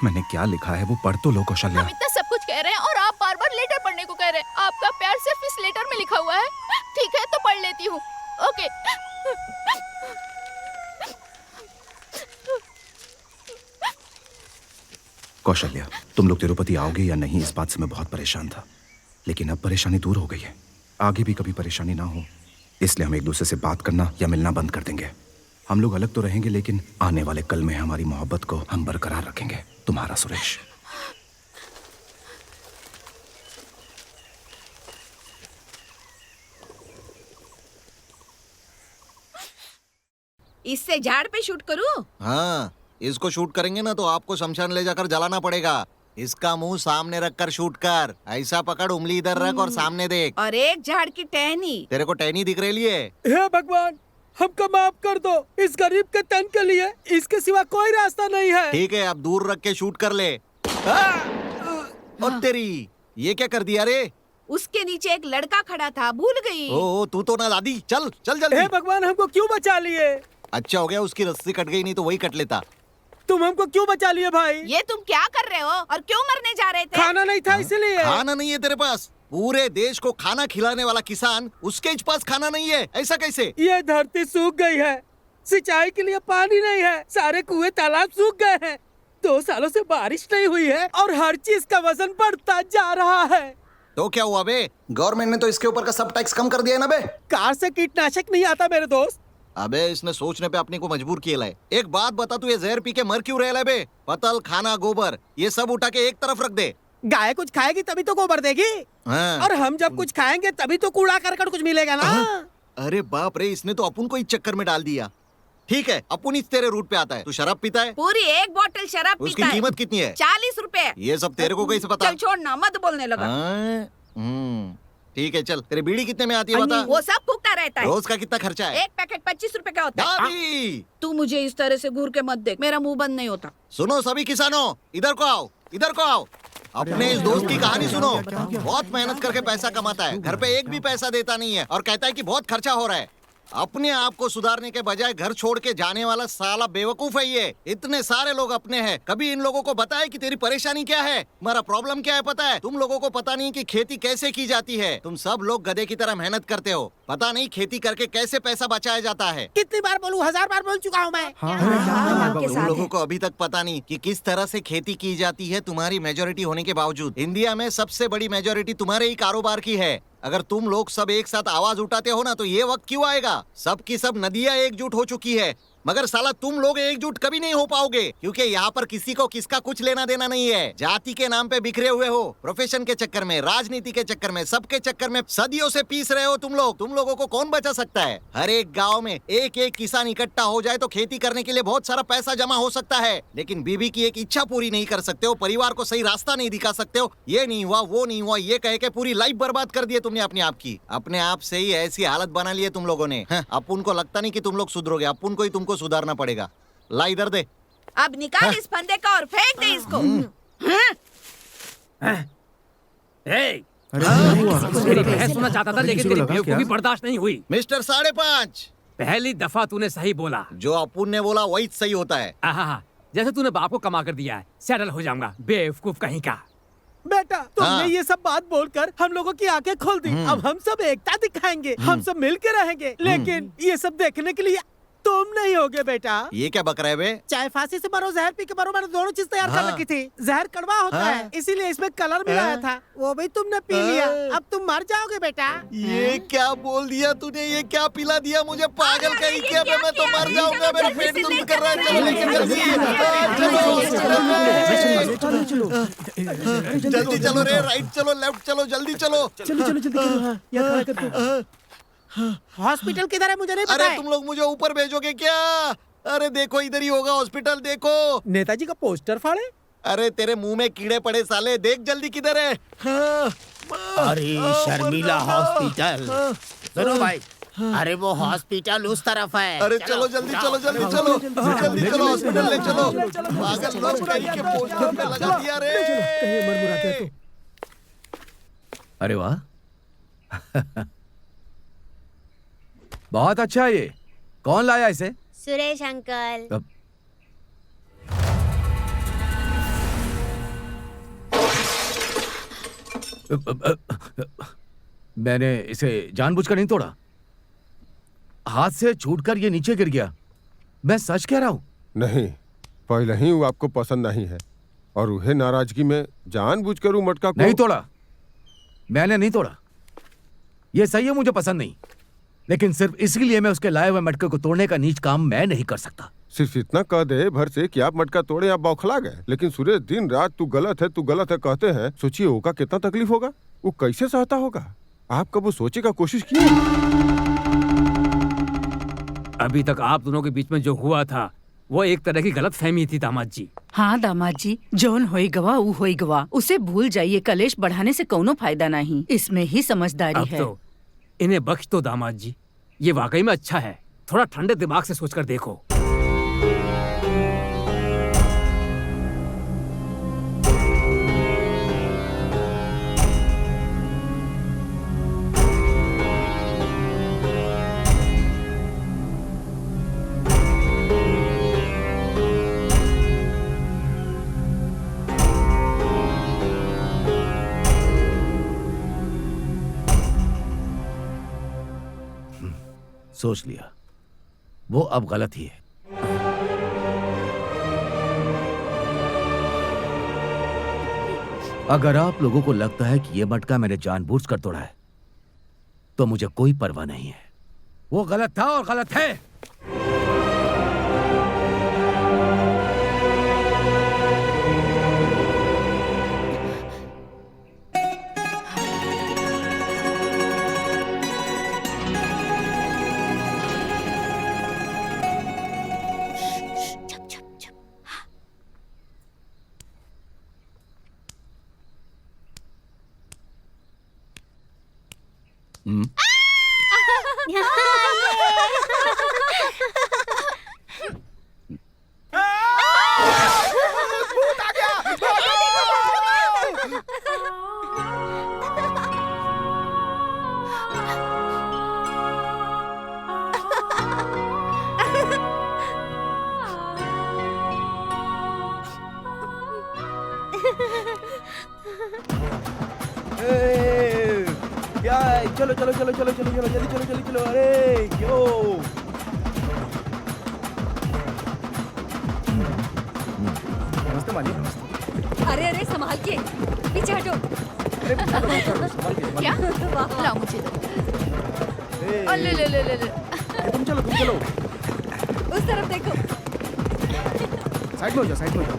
[SPEAKER 10] मैंने क्या लिखा है वो पढ़ तो लो कौशल्या।
[SPEAKER 6] हम इतना सब कुछ कह रहे हैं और आप बार बार लेटर पढ़ने को कह रहे हैं। आपका प्यार सिर्फ इस लेटर में लिखा हुआ है। ठीक है तो पढ़ लेती हूँ। ओके।
[SPEAKER 10] कौशल्या, तुम लोग तिरुपति आओगे या नहीं इस बात से मैं बहुत परेशान था, लेकिन अब परेशानी दूर हो गई है। आगे भी कभी परेशानी ना हो, इसलिए हम एक दूसरे से बात करना या मिलना बंद कर देंगे। हम लोग अलग तो रहेंगे, लेकिन आने वाले कल में हमारी मोहब्बत को हम बरकरार रखेंगे। तुम्हारा सुरेश।
[SPEAKER 7] इससे झाड़ पे शूट करूं?
[SPEAKER 12] हाँ, इसको शूट करेंगे ना तो आपको शमशान ले जाकर जलाना पड़ेगा। इसका मुंह सामने रखकर शूट कर। ऐसा पकड़, उंगली इधर रख और सामने देख।
[SPEAKER 7] और एक झाड़ की टहनी।
[SPEAKER 12] तेरे को टहनी दिख रही है?
[SPEAKER 2] हे भगवान, हमको माफ कर दो। इस गरीब के तन के लिए इसके सिवा कोई रास्ता नहीं है।
[SPEAKER 12] ठीक है, अब दूर रख के शूट कर ले। और तेरी ये क्या कर दिया रे?
[SPEAKER 7] उसके नीचे एक लड़का खड़ा था, भूल गई।
[SPEAKER 12] ओ तू तो ना दादी। चल चल जल्दी।
[SPEAKER 2] हे भगवान, हमको क्यों बचा लिए?
[SPEAKER 12] अच्छा हो गया उसकी रस्सी कट गई, नहीं तो वही कट लेता।
[SPEAKER 2] तुम हमको क्यों बचा लिए भाई?
[SPEAKER 7] ये तुम क्या कर रहे हो और क्यों मरने जा रहे थे?
[SPEAKER 2] खाना नहीं था इसलिए।
[SPEAKER 12] खाना नहीं है तेरे पास? पूरे देश को खाना खिलाने वाला किसान, उसके पास खाना नहीं है, ऐसा कैसे?
[SPEAKER 2] ये धरती सूख गई है, सिंचाई के लिए पानी नहीं है, सारे कुएं तालाब सूख गए हैं। 2 सालों से बारिश नहीं हुई है और हर चीज का वजन बढ़ता जा रहा है।
[SPEAKER 12] तो क्या हुआ बे? गवर्नमेंट ने तो इसके ऊपर का सब टैक्स कम कर दिया है ना बे?
[SPEAKER 2] कार से कीटनाशक नहीं आता मेरे दोस्त।
[SPEAKER 12] अबे इसने सोचने पे अपने को मजबूर किया है। एक बात बता, तू ये जहर पी के मर क्यों रहा है बे? पतल, खाना, गोबर ये सब उठा के एक तरफ रख दे।
[SPEAKER 2] गाय कुछ खाएगी तभी तो गोबर देगी।
[SPEAKER 12] हाँ।
[SPEAKER 2] और हम जब कुछ खाएंगे तभी तो कूड़ा करकट कुछ मिलेगा ना।
[SPEAKER 12] अरे बाप रे, इसने तो अपन को इस चक्कर में डाल दिया। ठीक है, अपन इस तेरे रूट पे आता है। तू शराब पीता है?
[SPEAKER 7] पूरी एक बोतल शराब पीता है।
[SPEAKER 12] उसकी कीमत कितनी है?
[SPEAKER 7] 40 रुपए।
[SPEAKER 12] ये सब तेरे को कैसे पता?
[SPEAKER 7] चल छोड़ना, मत बोलने लगा।
[SPEAKER 12] ठीक है चल। तेरी बीड़ी कितने में आती है बता?
[SPEAKER 7] वो सब फूकता रहता है।
[SPEAKER 12] रोज का कितना खर्चा है?
[SPEAKER 7] एक पैकेट 25 रुपए का होता है। तू मुझे इस तरह से घूर के मत देख, मेरा मुंह बंद नहीं होता।
[SPEAKER 12] सुनो सभी किसानों, इधर को आओ, इधर को आओ। अपने इस दोस्त की कहानी सुनो। बहुत मेहनत करके पैसा कमाता है, घर पे एक भी पैसा देता नहीं है और कहता है कि बहुत खर्चा हो रहा है। अपने आप को सुधारने के बजाय घर छोड़ के जाने वाला साला बेवकूफ है ये। इतने सारे लोग अपने हैं, कभी इन लोगों को बताया कि तेरी परेशानी क्या है, हमारा प्रॉब्लम क्या है पता है? तुम लोगों को पता नहीं कि खेती कैसे की जाती है। तुम सब लोग गधे की तरह मेहनत करते हो, पता नहीं खेती करके कैसे पैसा बचाया जाता है।
[SPEAKER 17] कितनी बार बोलूं? 1000 बार बोल चुका हूँ मैं।
[SPEAKER 12] तुम लोगों को अभी तक पता नहीं कि किस तरह से खेती की जाती है। तुम्हारी मेजोरिटी होने के बावजूद इंडिया में सबसे बड़ी मेजोरिटी तुम्हारे ही कारोबार की है। अगर तुम लोग सब एक साथ आवाज उठाते हो ना तो ये वक्त क्यों आएगा? सब की सब नदियां एकजुट हो चुकी है, मगर साला तुम लोग एकजुट कभी नहीं हो पाओगे, क्योंकि यहाँ पर किसी को किसका कुछ लेना देना नहीं है। जाति के नाम पे बिखरे हुए हो, प्रोफेशन के चक्कर में, राजनीति के चक्कर में, सबके चक्कर में सदियों से पीस रहे हो तुम लोग। तुम लोगों को कौन बचा सकता है? हर एक गांव में एक एक किसान इकट्ठा हो जाए तो खेती करने के लिए बहुत सारा पैसा जमा हो सकता है, लेकिन बीबी की एक इच्छा पूरी नहीं कर सकते हो, परिवार को सही रास्ता नहीं दिखा सकते हो। ये नहीं हुआ, वो नहीं हुआ, ये कह के पूरी लाइफ बर्बाद कर दिए तुमने अपने आप की। अपने आप से ही ऐसी हालत बना ली है तुम लोगों ने। अपन को लगता नहीं कि तुम लोग सुधरोगे, अपन को ही तुमको सुधारना पड़ेगा। ला इधर दे।
[SPEAKER 7] अब निकाल इस फंदे का और फेंक दे इसको।
[SPEAKER 15] तेरी बहस सुनना चाहता था लेकिन तेरी बेवकूफी बर्दाश्त नहीं हुई।
[SPEAKER 12] मिस्टर 5.5,
[SPEAKER 15] पहली दफा तूने सही बोला।
[SPEAKER 12] जो अपुन ने बोला वही सही होता है।
[SPEAKER 15] जैसे तूने बाप को कमा कर दिया है, सेटल हो जाऊंगा, बेवकूफ कहीं का।
[SPEAKER 2] बेटा तुमने ये सब बात बोलकर हम लोगों की आंखें खोल दी। अब हम सब एकता दिखाएंगे, हम सब मिलके रहेंगे, लेकिन ये सब देखने के लिए तुम नहीं होगे बेटा।
[SPEAKER 12] ये क्या बक रहा है बे?
[SPEAKER 2] चाहे फांसी से मरो, जहर पी के मरो, मैंने दोनों चीज तैयार कर रखी थी। जहर कड़वा होता है, इसीलिए इसमें कलर मिलाया था, वो भी तुमने पी लिया। अब तुम मर जाओगे बेटा।
[SPEAKER 12] ये क्या बोल दिया तूने? ये क्या पिला दिया मुझे? पागल कहीं क्या? मैं तो मर जाऊंगा, मेरा पेट दर्द कर रहा है। चलो लेकिन जल्दी चलो रे, राइट चलो, लेफ्ट चलो, जल्दी चलो।
[SPEAKER 2] चलो चलो जल्दी। हॉस्पिटल किधर है मुझे नहीं पता।
[SPEAKER 12] अरे तुम लोग मुझे ऊपर भेजोगे क्या? अरे देखो इधर ही होगा हॉस्पिटल, देखो।
[SPEAKER 2] नेताजी का पोस्टर फाड़े।
[SPEAKER 12] अरे तेरे मुंह में कीड़े पड़े साले, देख जल्दी किधर है।
[SPEAKER 17] अरे शर्मिला हॉस्पिटल। सुनो भाई, अरे वो हॉस्पिटल उस तरफ है।
[SPEAKER 18] अरे चलो जल्दी चलो जल्दी चलो जल्दी चलो हॉस्पिटल ले चलो। पागल लोग कहीं के पोस्टर पे लगा दिया रे।
[SPEAKER 1] अरे वाह बहुत अच्छा है ये। कौन लाया इसे?
[SPEAKER 13] सुरेश अंकल।
[SPEAKER 1] मैंने इसे जानबूझकर नहीं तोड़ा। हाथ से छूटकर ये नीचे गिर गया। मैं सच कह रहा हूं।
[SPEAKER 14] नहीं, पहले ही वो आपको पसंद नहीं है और उहे नाराजगी में जानबूझकर वो मटका को
[SPEAKER 1] नहीं तोड़ा। मैंने नहीं तोड़ा। ये सही है, मुझे पसंद नहीं, लेकिन सिर्फ इसलिए मैं उसके लाए हुए मटके को तोड़ने का नीच काम मैं नहीं कर सकता।
[SPEAKER 14] सिर्फ इतना कह दे भर से कि आप मटका तोड़े, आप बौखला गए। लेकिन सुरेश दिन रात तू गलत है कहते हैं। सोचिए ओका कितना तकलीफ होगा, वो कैसे सहता होगा। आप कब वो सोचे का कोशिश की?
[SPEAKER 15] अभी तक आप दोनों के बीच में जो हुआ था वो एक तरह की गलत फहमी थी दामाद जी।
[SPEAKER 11] हाँ दामाद जी, जौन होई गवा ऊ होई गवा, उसे भूल जाइए। कलेश बढ़ाने से कोनो फायदा नहीं, इसमें ही समझदारी
[SPEAKER 15] अब
[SPEAKER 11] है।
[SPEAKER 15] तो इन्हें बख्श दो दामाद जी, ये वाकई में अच्छा है। थोड़ा ठंडे दिमाग से सोचकर देखो।
[SPEAKER 1] सोच लिया, वो अब गलत ही है। अगर आप लोगों को लगता है कि यह मटका मैंने जानबूझकर तोड़ा है तो मुझे कोई परवाह नहीं है। वो गलत था और गलत है।
[SPEAKER 18] क्या है? चलो चलो चलो चलो चलो चलो जल्दी चलो जल्दी चलो। अरे क्यों? नमस्ते मालिक। नमस्ते।
[SPEAKER 8] अरे अरे संभाल के, पीछे हटो।
[SPEAKER 6] क्या? लाओ मुझे दो। ले ले ले ले ले।
[SPEAKER 18] तुम चलो तुम चलो।
[SPEAKER 8] उस तरफ देखो।
[SPEAKER 18] साइड में हो जाओ, साइड में हो जाओ।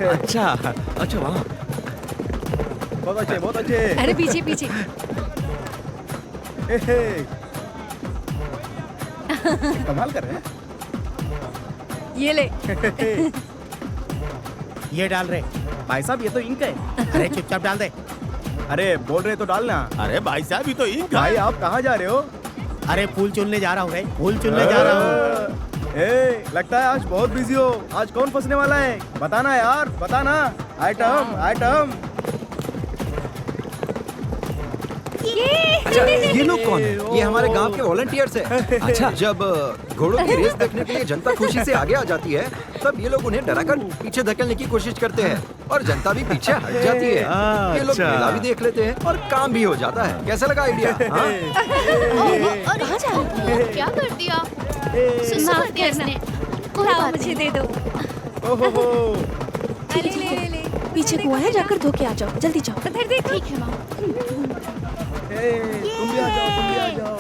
[SPEAKER 9] अच्छा अच्छा, वहाँ
[SPEAKER 18] बहुत अच्छे बहुत अच्छे।
[SPEAKER 8] अरे पीछे पीछे।
[SPEAKER 18] कमाल कर रहे हैं।
[SPEAKER 8] ये ले।
[SPEAKER 18] ये डाल रहे भाई साहब, ये तो इंक है। अरे चुपचाप डाल दे। अरे बोल रहे तो डालना।
[SPEAKER 4] अरे भाई साहब ये तो इंक है।
[SPEAKER 18] भाई आप कहाँ जा रहे हो? अरे फूल चुनने जा रहा हूँ भाई, फूल चुनने जा रहा हूँ। लगता है आज बहुत बिजी हो। आज कौन फंसने वाला है? बताना यार, बताना। Item item.
[SPEAKER 9] अच्छा, ये लोग कौन है? ये हमारे गांव के वॉलंटियर्स हैं। अच्छा, जब घोड़ों की रेस देखने के लिए जनता खुशी से आगे आ जाती है, तब ये लोग उन्हें डराकर पीछे धकेलने की कोशिश करते हैं और जनता भी पीछे हट जाती है। ये लोग मेला भी देख लेते हैं और काम भी हो जाता है। कैसा लगा आइडिया?
[SPEAKER 6] कहाँ जा रहे हो? क्या कर दिया? सुसु कर दिया इसने।
[SPEAKER 8] लाओ मुझे दे दो।
[SPEAKER 6] अरे ले ले ले।
[SPEAKER 19] पीछे कुआं है, जाकर धो के आ जाओ। जल्दी जाओ।
[SPEAKER 8] उधर देखो।
[SPEAKER 6] ठीक है माँ।
[SPEAKER 18] तुम भी आ जाओ, तुम भी आ जाओ।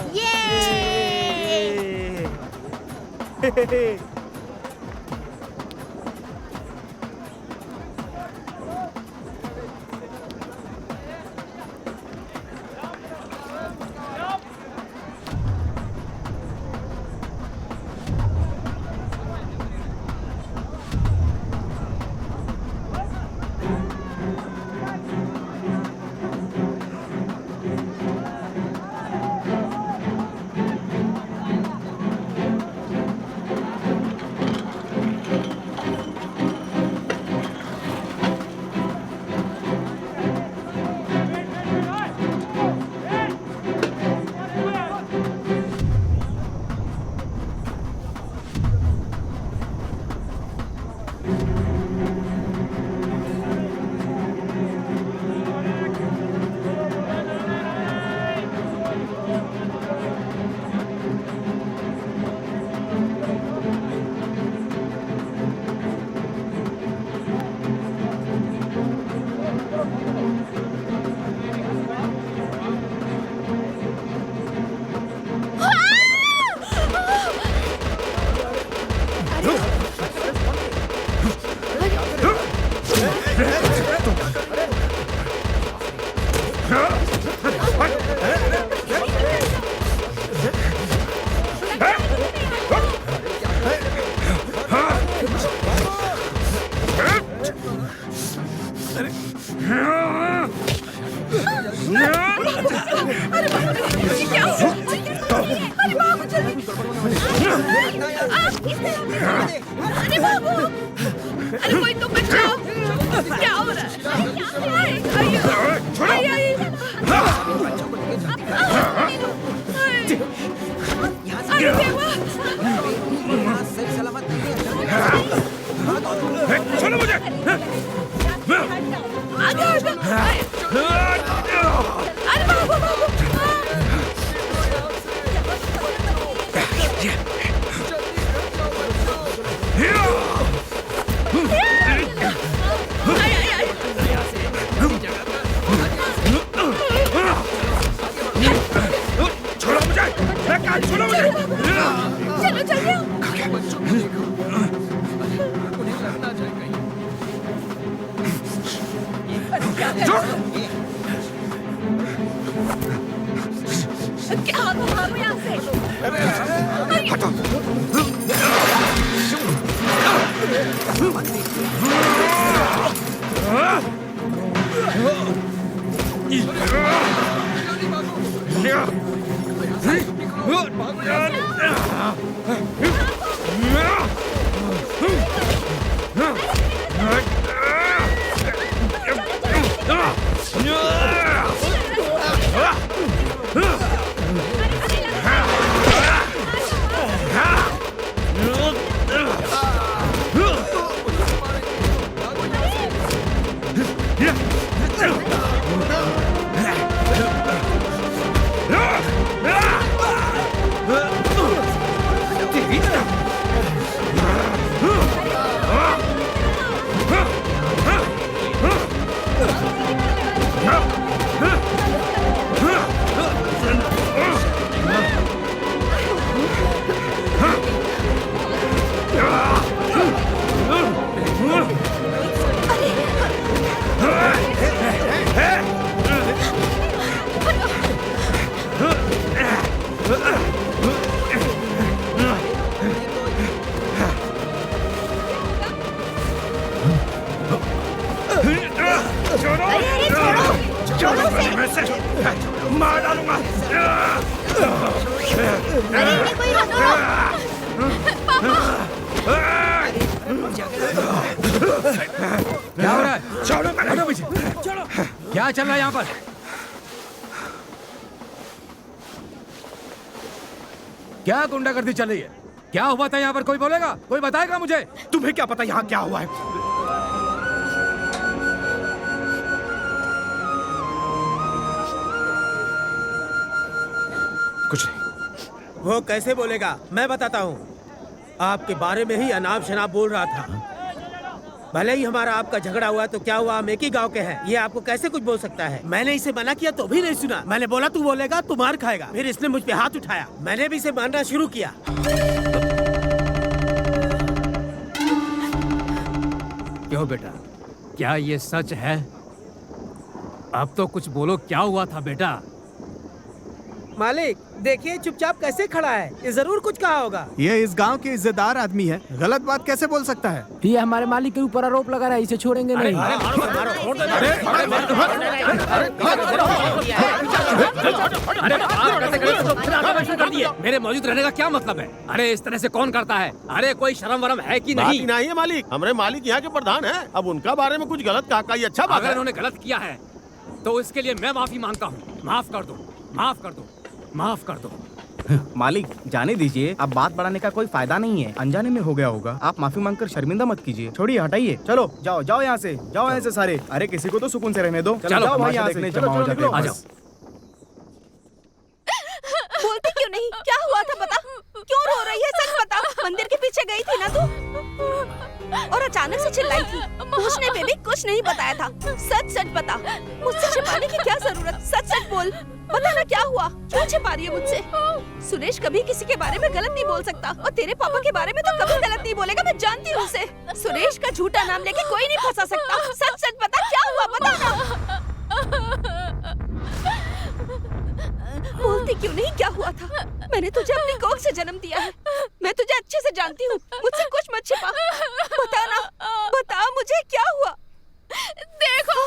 [SPEAKER 7] अरे कोई तो बचाओ! क्या हो रहा है? अरे देवा!
[SPEAKER 20] छोड़ो मुझे!
[SPEAKER 7] आगे अरे बाबू बाबू!
[SPEAKER 20] छोड़ो मुझे! छोड़ो मुझे!
[SPEAKER 7] चलो चलिए! क्या भागो यहाँ से?
[SPEAKER 20] हटो! मार डालूंगा।
[SPEAKER 1] क्या हो रहा है?
[SPEAKER 20] छोड़ो
[SPEAKER 1] हटो पीछे। क्या चल रहा है यहाँ पर? क्या गुंडागर्दी चल रही है? क्या हुआ था यहाँ पर? कोई बोलेगा? कोई बताएगा मुझे?
[SPEAKER 18] तुम्हें क्या पता यहाँ क्या हुआ है?
[SPEAKER 2] कुछ नहीं। वो कैसे बोलेगा? मैं बताता हूँ। आपके बारे में ही अनाप शनाप बोल रहा था। भले ही हमारा आपका झगड़ा हुआ तो क्या हुआ, हम एक ही गांव के हैं। ये आपको कैसे कुछ बोल सकता है? मैंने इसे मना किया तो भी नहीं सुना। मैंने बोला तू बोलेगा तो मार खाएगा। फिर इसने मुझ पे हाथ उठाया। मैंने भी इसे मारना शुरू किया।
[SPEAKER 15] क्यों बेटा, क्या ये सच है? अब तो कुछ बोलो, क्या हुआ था बेटा?
[SPEAKER 2] मालिक देखिए चुपचाप कैसे खड़ा है। ये जरूर कुछ कहा होगा।
[SPEAKER 3] ये इस गांव के इज्जतदार आदमी है, गलत बात कैसे बोल सकता है?
[SPEAKER 21] ये हमारे मालिक के ऊपर आरोप लगा रहा है, इसे छोड़ेंगे नहीं।
[SPEAKER 15] मेरे मौजूद रहने का क्या मतलब है? अरे इस तरह से कौन करता है? अरे कोई शर्म वरम है कि नहीं?
[SPEAKER 4] नहीं है मालिक, हमारे मालिक यहाँ के प्रधान है। अब उनका बारे में कुछ गलत कहा, ये अच्छा बात है।
[SPEAKER 15] अगर उन्होंने गलत किया है तो इसके लिए मैं माफी मांगता हूँ। माफ कर दो, माफ कर दो, माफ कर दो।
[SPEAKER 18] मालिक जाने दीजिए, अब बात बढ़ाने का कोई फायदा नहीं है। अनजाने में हो गया होगा। आप माफी मांगकर शर्मिंदा मत कीजिए। छोड़िए, हटाइए। चलो जाओ जाओ यहाँ से, जाओ यहाँ से सारे। अरे किसी को तो सुकून से रहने दो। चलो जाओ भाई यहाँ से। चलो
[SPEAKER 15] आ जाओ।
[SPEAKER 16] बोलती क्यों नहीं? क्या हुआ था बता? क्यों रो रही है? सच बता। मंदिर के पीछे गई थी ना तू? और अचानक से चिल्लाई थी। पूछने पे भी कुछ नहीं बताया था। सच सच बता। मुझसे छिपाने की क्या जरूरत? सच सच बोल। बता ना क्या हुआ? क्यों छिपा रही है मुझसे? सुरेश कभी किसी के बारे में गलत नहीं बोल सकता और तेरे पापा के बारे में तो कभी गलत नहीं बोलेगा। मैं जानती हूँ उसे। सुरेश का झूठा नाम लेके कोई नहीं फंसा सकता। सच सच बता क्या हुआ? बता ना। क्यों नहीं? क्या हुआ था? मैंने तुझे अपनी कोख से जन्म दिया है। मैं तुझे अच्छे से जानती हूँ। मुझसे कुछ मत छिपा। बता ना, बता मुझे क्या हुआ?
[SPEAKER 6] देखो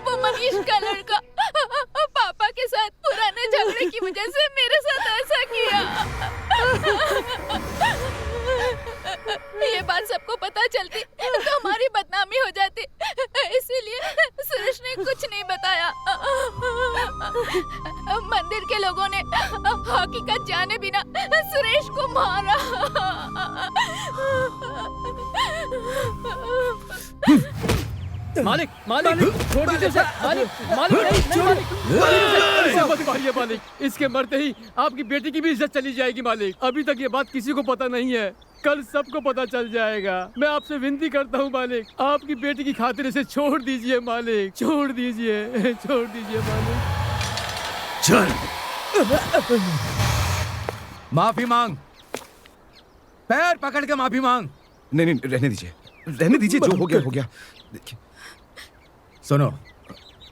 [SPEAKER 6] वो मनीष का लड़का पापा के साथ पुराने झगड़े की वजह से मेरे साथ ऐसा किया। ये बात सबको पता चलती तो हमारी बदनामी हो जाती, इसीलिए सुरेश ने कुछ नहीं बताया। मंदिर के लोगों ने हकीकत जाने बिना सुरेश को मारा।
[SPEAKER 15] मालिक मालिक छोड़ दीजिए उसे। मालिक मालिक नहीं मालिक, इसे मत मारिए मालिक। इसके मरते ही आपकी बेटी की भी इज्जत चली जाएगी मालिक। अभी तक ये बात किसी को पता नहीं है, कल सबको पता चल जाएगा। मैं आपसे विनती करता हूँ मालिक, आपकी बेटी की खातिर इसे छोड़ दीजिए मालिक, छोड़ दीजिए, छोड़ दीजिए मालिक।
[SPEAKER 1] चल माफी मांग, पैर पकड़ के माफी मांग।
[SPEAKER 10] नहीं नहीं, रहने दीजिए, रहने दीजिए। जो हो गया हो गया।
[SPEAKER 1] सुनो,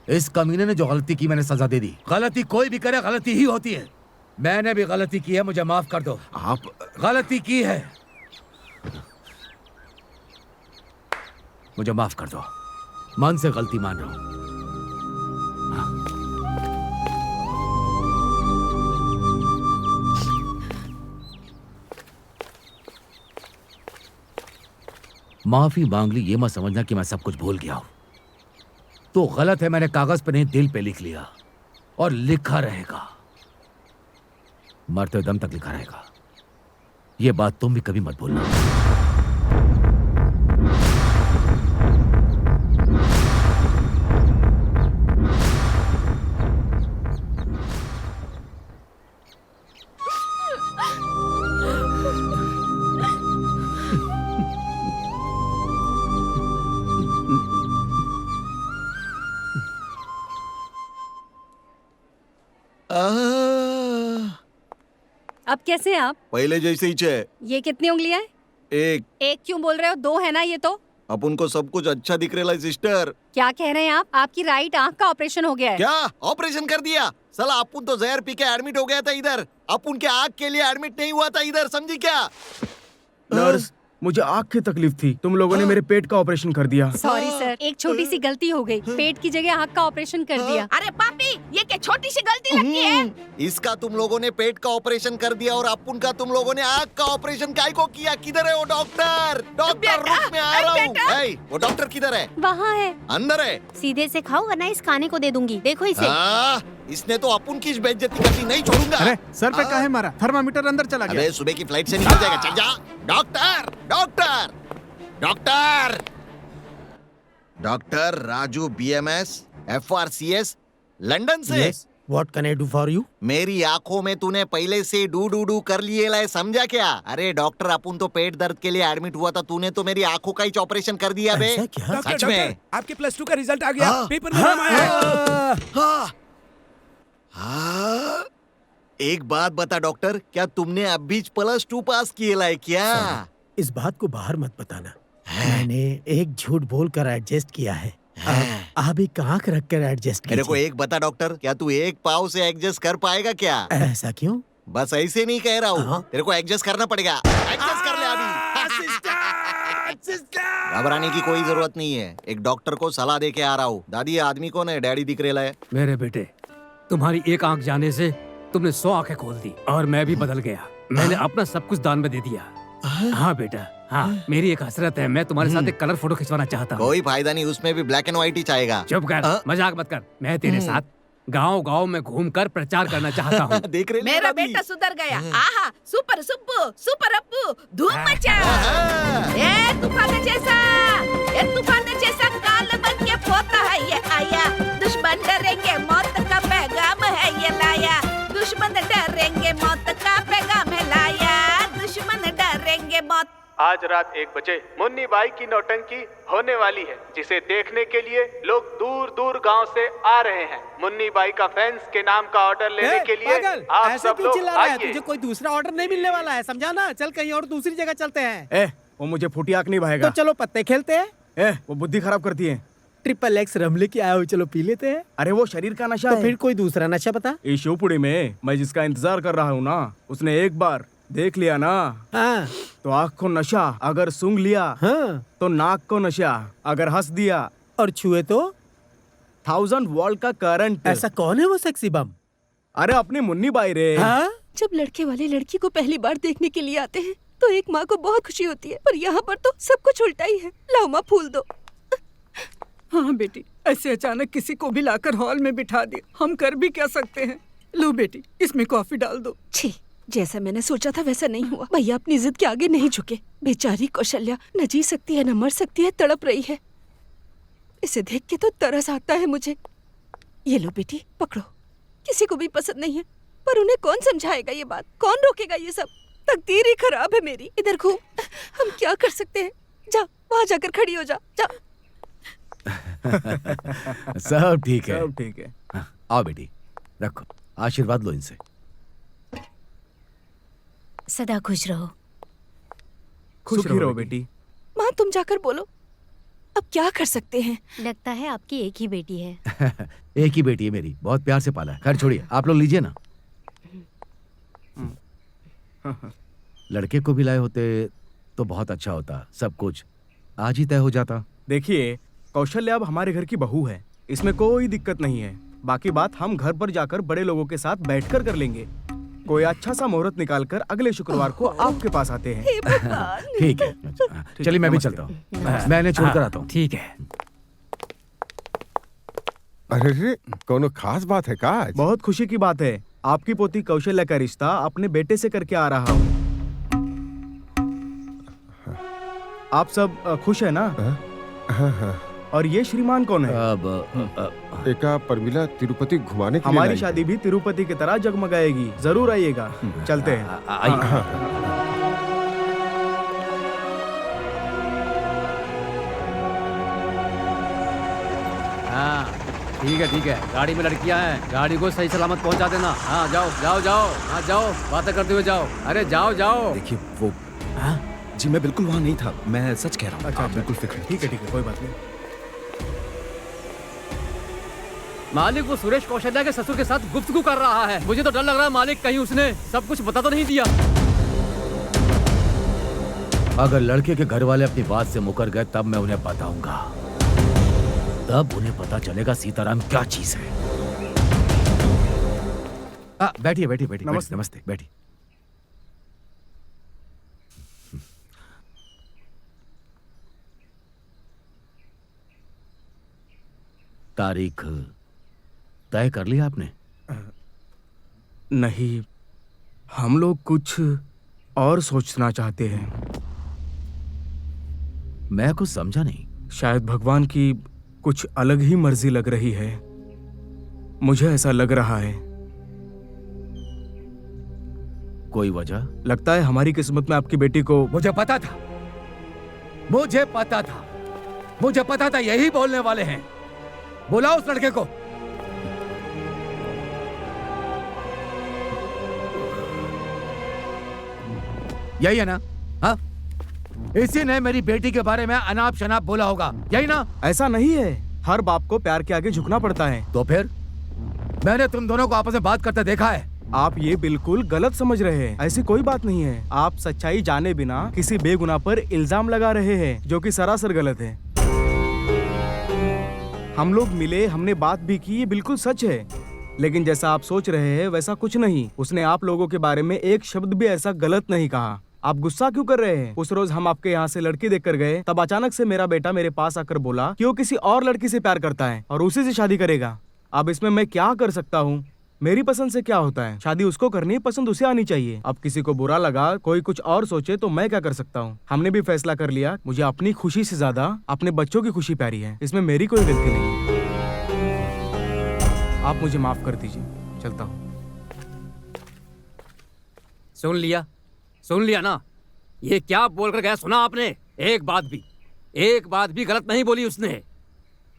[SPEAKER 1] इस कमीने ने जो गलती की मैंने सजा दे दी। गलती कोई भी करे गलती ही होती है। मैंने भी गलती की है, मुझे माफ कर दो।
[SPEAKER 10] आप
[SPEAKER 1] गलती की है, मुझे माफ कर दो। मन से गलती मान रहा हूं। माफी मांग ली ये मत समझना कि मैं सब कुछ भूल गया हूं। तो गलत है, मैंने कागज पे नहीं दिल पे लिख लिया, और लिखा रहेगा, मरते दम तक लिखा रहेगा। ये बात तुम भी कभी मत भूलना।
[SPEAKER 8] अब कैसे हैं आप?
[SPEAKER 12] पहले जैसे ही है।
[SPEAKER 8] ये कितनी उंगलियां हैं?
[SPEAKER 12] एक
[SPEAKER 8] क्यों बोल रहे हो? 2 है ना ये तो।
[SPEAKER 12] अब उनको सब कुछ अच्छा दिख रहा है सिस्टर।
[SPEAKER 8] क्या कह रहे हैं आप? आपकी राइट आंख का ऑपरेशन हो गया है।
[SPEAKER 12] क्या ऑपरेशन कर दिया? साला अपुन तो जहर पी के एडमिट हो गया था इधर। अपुन के आँख के लिए एडमिट नहीं हुआ था इधर, समझी क्या?
[SPEAKER 18] नर्स, मुझे आँख की तकलीफ थी, तुम लोगों ने मेरे पेट का ऑपरेशन कर दिया।
[SPEAKER 8] सॉरी सर, एक छोटी सी गलती हो गई, पेट की जगह आँख का ऑपरेशन कर दिया।
[SPEAKER 7] अरे पापी, ये क्या छोटी सी गलती लगती है?
[SPEAKER 12] इसका तुम लोगों ने पेट का ऑपरेशन कर दिया और अपुन का तुम लोगों ने आँख का ऑपरेशन काय को किया? किधर है वो डॉक्टर? डॉक्टर रूप में आ रहा हूँ। वो डॉक्टर किधर है?
[SPEAKER 13] वहाँ है,
[SPEAKER 12] अंदर है।
[SPEAKER 13] सीधे से खाओ वरना इस खाने को दे दूंगी। देखो इसे।
[SPEAKER 12] इसने तो अपुन की बेइज्जती करती नहीं छोड़ूंगा।
[SPEAKER 3] अरे सर पे काहे मारा? थर्मामीटर अंदर चला गया।
[SPEAKER 12] अबे सुबह की फ्लाइट से निकल जाएगा, चल जा। Doctor doctor doctor doctor Raju BMS FRCS London से।
[SPEAKER 2] What can I do for you?
[SPEAKER 12] मेरी आंखों में तूने पहले से डू कर लिए लाए, समझा क्या? अरे डॉक्टर, अपुन तो पेट दर्द के लिए एडमिट हुआ था, तूने तो मेरी आंखों का ही ऑपरेशन कर दिया बे। सच में?
[SPEAKER 20] आपके +2 का रिजल्ट आ गया, पेपर में नाम आया
[SPEAKER 12] है। एक बात बता डॉक्टर, क्या तुमने अब भी +2 पास किए लाए क्या?
[SPEAKER 2] इस बात को बाहर मत बताना। मैंने एक झूठ बोलकर एडजस्ट किया है। आप एक आंख रख कर एडजस्ट कीजिए।
[SPEAKER 12] मेरे को एक बता डॉक्टर, क्या तू एक पाव से एडजस्ट कर पाएगा क्या?
[SPEAKER 2] ऐसा क्यों?
[SPEAKER 12] बस ऐसे नहीं कह रहा हूँ, तेरे को एडजस्ट करना पड़ेगा। एडजस्ट कर ले अभी। घबराने की कोई जरूरत नहीं है, एक डॉक्टर को सलाह दे के आ रहा हूँ। दादी, आदमी कौन है? डैडी दिख रहा है।
[SPEAKER 15] मेरे बेटे, तुम्हारी एक आंख जाने से तुमने 100 आंखें खोल दी और मैं भी बदल गया। मैंने अपना सब कुछ दान में दे दिया। हाँ बेटा, हाँ, मेरी एक हसरत है, मैं तुम्हारे साथ एक कलर फोटो खिंचवाना चाहता हूँ।
[SPEAKER 12] कोई फायदा नहीं, उसमें भी ब्लैक एंड व्हाइट ही चाहेगा।
[SPEAKER 15] चुप कर, मजाक मत कर। मैं तेरे साथ गांव-गांव में घूमकर प्रचार करना चाहता हूँ।
[SPEAKER 12] देख रहे
[SPEAKER 7] मेरा बेटा सुधर गया। आहा, सुपर सुप्पू, सुपर अप्पू, धूम मचा। ए तूफान जैसा काल बन के पोता है ये आया। दुश्मन डरेंगे, मौत का पैगाम है ये लाया। दुश्मन डरेंगे, मौत का पैगाम है लाया। दुश्मन डरेंगे, मौत।
[SPEAKER 3] आज रात 1 बजे मुन्नी बाई की नौटंकी होने वाली है, जिसे देखने के लिए लोग दूर दूर गांव से आ रहे हैं। मुन्नी बाई का फैंस के नाम का ऑर्डर लेने के लिए
[SPEAKER 2] पागल,
[SPEAKER 3] आप
[SPEAKER 2] ऐसे
[SPEAKER 3] सब
[SPEAKER 2] क्यों
[SPEAKER 3] लोग
[SPEAKER 2] चिल्ला रहा है?
[SPEAKER 3] आइए।
[SPEAKER 2] तुझे कोई दूसरा ऑर्डर नहीं मिलने वाला है, समझा ना? चल कहीं और दूसरी जगह चलते हैं।
[SPEAKER 18] वो मुझे फुटी आंख नहीं भाएगा।
[SPEAKER 2] तो चलो पत्ते खेलते हैं।
[SPEAKER 18] वो बुद्धि खराब करती है।
[SPEAKER 2] ट्रिपल एक्स रम लेके आया हो, चलो पी लेते हैं।
[SPEAKER 18] अरे वो शरीर का नशा
[SPEAKER 2] तो
[SPEAKER 18] है।
[SPEAKER 2] फिर कोई दूसरा नशा बता।
[SPEAKER 18] इस शिवपुरी में मैं जिसका इंतजार कर रहा हूँ ना, उसने एक बार देख लिया ना, तो आँख को नशा, अगर सूंघ लिया तो नाक को नशा, अगर हंस दिया
[SPEAKER 2] और छुए तो
[SPEAKER 18] 1000 वोल्ट का करंट।
[SPEAKER 2] ऐसा कौन है वो सेक्सी बम?
[SPEAKER 18] अरे अपनी मुन्नी बाई रे।
[SPEAKER 16] जब लड़के वाले लड़की को पहली बार देखने के लिए आते हैं तो एक माँ को बहुत खुशी होती है, पर यहाँ पर तो सब कुछ उल्टा ही है। लाओ माँ फूल दो।
[SPEAKER 11] हाँ बेटी, ऐसे अचानक किसी को भी लाकर हॉल में बिठा दिया, हम कर भी क्या सकते हैं। लो बेटी, इसमें कॉफी डाल दो।
[SPEAKER 16] छी, जैसा मैंने सोचा था वैसा नहीं हुआ। भैया अपनी जिद के आगे नहीं झुके। बेचारी कौशल्या न जी सकती है न मर सकती है, तड़प रही है। इसे देख के तो तरस आता है मुझे। ये लो बेटी, पकड़ो। किसी को भी पसंद नहीं है, पर उन्हें कौन समझाएगा ये बात? कौन रोकेगा ये सब? तकदीर ही खराब है मेरी। इधर घूम, हम क्या कर सकते हैं? जा, वहां जाकर खड़ी हो जा। जा।
[SPEAKER 1] सब ठीक है।
[SPEAKER 18] सब ठीक है।
[SPEAKER 1] आओ बेटी, रखो, आशीर्वाद लो इनसे।
[SPEAKER 13] सदा खुश रहो।
[SPEAKER 18] खुश रहो बेटी।
[SPEAKER 16] माँ तुम जाकर बोलो, अब क्या कर सकते हैं?
[SPEAKER 13] लगता है आपकी एक ही बेटी है।
[SPEAKER 1] एक ही बेटी है मेरी, बहुत प्यार से पाला है। खैर छोड़िए, आप लोग लीजिए ना। लड़के को भी लाए होते तो बहुत अच्छा होता, सब कुछ आज ही तय हो जाता।
[SPEAKER 18] देखिए, कौशल्या अब हमारे घर की बहू है, इसमें कोई दिक्कत नहीं है। बाकी बात हम घर पर जाकर बड़े लोगों के साथ बैठकर कर लेंगे। कोई अच्छा सा मुहूर्त निकालकर अगले शुक्रवार को आपके पास आते हैं।
[SPEAKER 1] ठीक है, चलिए मैं भी चलता हूँ। मैं इन्हें छोड़कर आता हूँ।
[SPEAKER 15] ठीक है।
[SPEAKER 14] अरे रे, कोनो खास बात है का आज?
[SPEAKER 18] बहुत खुशी की बात है। आपकी पोती कौशल्या का रिश्ता अपने बेटे से करके आ रहा हूँ। आप सब खुश है ना?
[SPEAKER 14] हाँ।
[SPEAKER 18] और ये श्रीमान कौन है?
[SPEAKER 14] एका परमिला तिरुपति घुमाने के लिए
[SPEAKER 18] हमारी
[SPEAKER 14] लाई
[SPEAKER 18] शादी भी तिरुपति की तरह जगमगाएगी। जरूर आइएगा। चलते हैं।
[SPEAKER 15] हाँ ठीक है, गाड़ी में लड़कियां हैं, गाड़ी को सही सलामत पहुंचा देना। हाँ जाओ जाओ जाओ, हाँ जाओ, बातें करते हुए जाओ। अरे जाओ जाओ।
[SPEAKER 10] देखिए वो जी, मैं बिल्कुल वहाँ नहीं था, मैं सच कह रहा हूँ।
[SPEAKER 18] अच्छा,
[SPEAKER 10] बिल्कुल फिक्र।
[SPEAKER 18] ठीक है, कोई बात नहीं।
[SPEAKER 15] मालिक वो सुरेश कौशल्या के ससुर के साथ गुफ्तगू कर रहा है। मुझे तो डर लग रहा है मालिक, कहीं उसने सब कुछ बता तो नहीं दिया।
[SPEAKER 1] अगर लड़के के घर वाले अपनी बात से मुकर गए तब मैं उन्हें बताऊंगा। तब उन्हें पता चलेगा सीताराम क्या चीज है। बैठिए बैठिए बैठिए।
[SPEAKER 18] नमस्ते।
[SPEAKER 1] नमस्ते, बैठिए। तारीख तय कर लिया आपने?
[SPEAKER 18] नहीं, हम लोग कुछ और सोचना चाहते हैं।
[SPEAKER 1] मैं कुछ समझा नहीं।
[SPEAKER 18] शायद भगवान की कुछ अलग ही मर्जी लग रही है। मुझे ऐसा लग रहा है।
[SPEAKER 1] कोई वजह?
[SPEAKER 18] लगता है हमारी किस्मत में आपकी बेटी को।
[SPEAKER 1] मुझे पता था, मुझे पता था, मुझे पता था यही बोलने वाले हैं। बुलाओ उस लड़के को। यही है ना? हाँ, इसी ने मेरी बेटी के बारे में अनाप शनाप बोला होगा, यही ना?
[SPEAKER 18] ऐसा नहीं है, हर बाप को प्यार के आगे झुकना पड़ता है।
[SPEAKER 1] तो फिर मैंने तुम दोनों को आपस में बात करते देखा है।
[SPEAKER 18] आप ये बिल्कुल गलत समझ रहे हैं। ऐसी कोई बात नहीं है। आप सच्चाई जाने बिना किसी बेगुनाह पर इल्जाम लगा रहे हैं, जो कि सरासर गलत है। हम लोग मिले, हमने बात भी की, ये बिल्कुल सच है। लेकिन जैसा आप सोच रहे हैं वैसा कुछ नहीं। उसने आप लोगों के बारे में एक शब्द भी ऐसा गलत नहीं कहा। आप गुस्सा क्यों कर रहे हैं? उस रोज हम आपके यहाँ से लड़की देखकर गए, तब अचानक से मेरा बेटा मेरे पास आकर बोला कि वो किसी और लड़की से प्यार करता है और उसी से शादी करेगा। अब इसमें मैं क्या कर सकता हूँ? मेरी पसंद से क्या होता है? शादी उसको करनी है, पसंद उसे आनी चाहिए। अब किसी को बुरा लगा, कोई कुछ और सोचे तो मैं क्या कर सकता हूँ? हमने भी फैसला कर लिया। मुझे अपनी खुशी से ज्यादा अपने बच्चों की खुशी प्यारी है। इसमें मेरी कोई गलती नहीं है। आप मुझे माफ कर दीजिए, चलता हूँ।
[SPEAKER 15] सुन लिया ना? ये क्या बोलकर गया सुना आपने? एक बात भी गलत नहीं बोली उसने।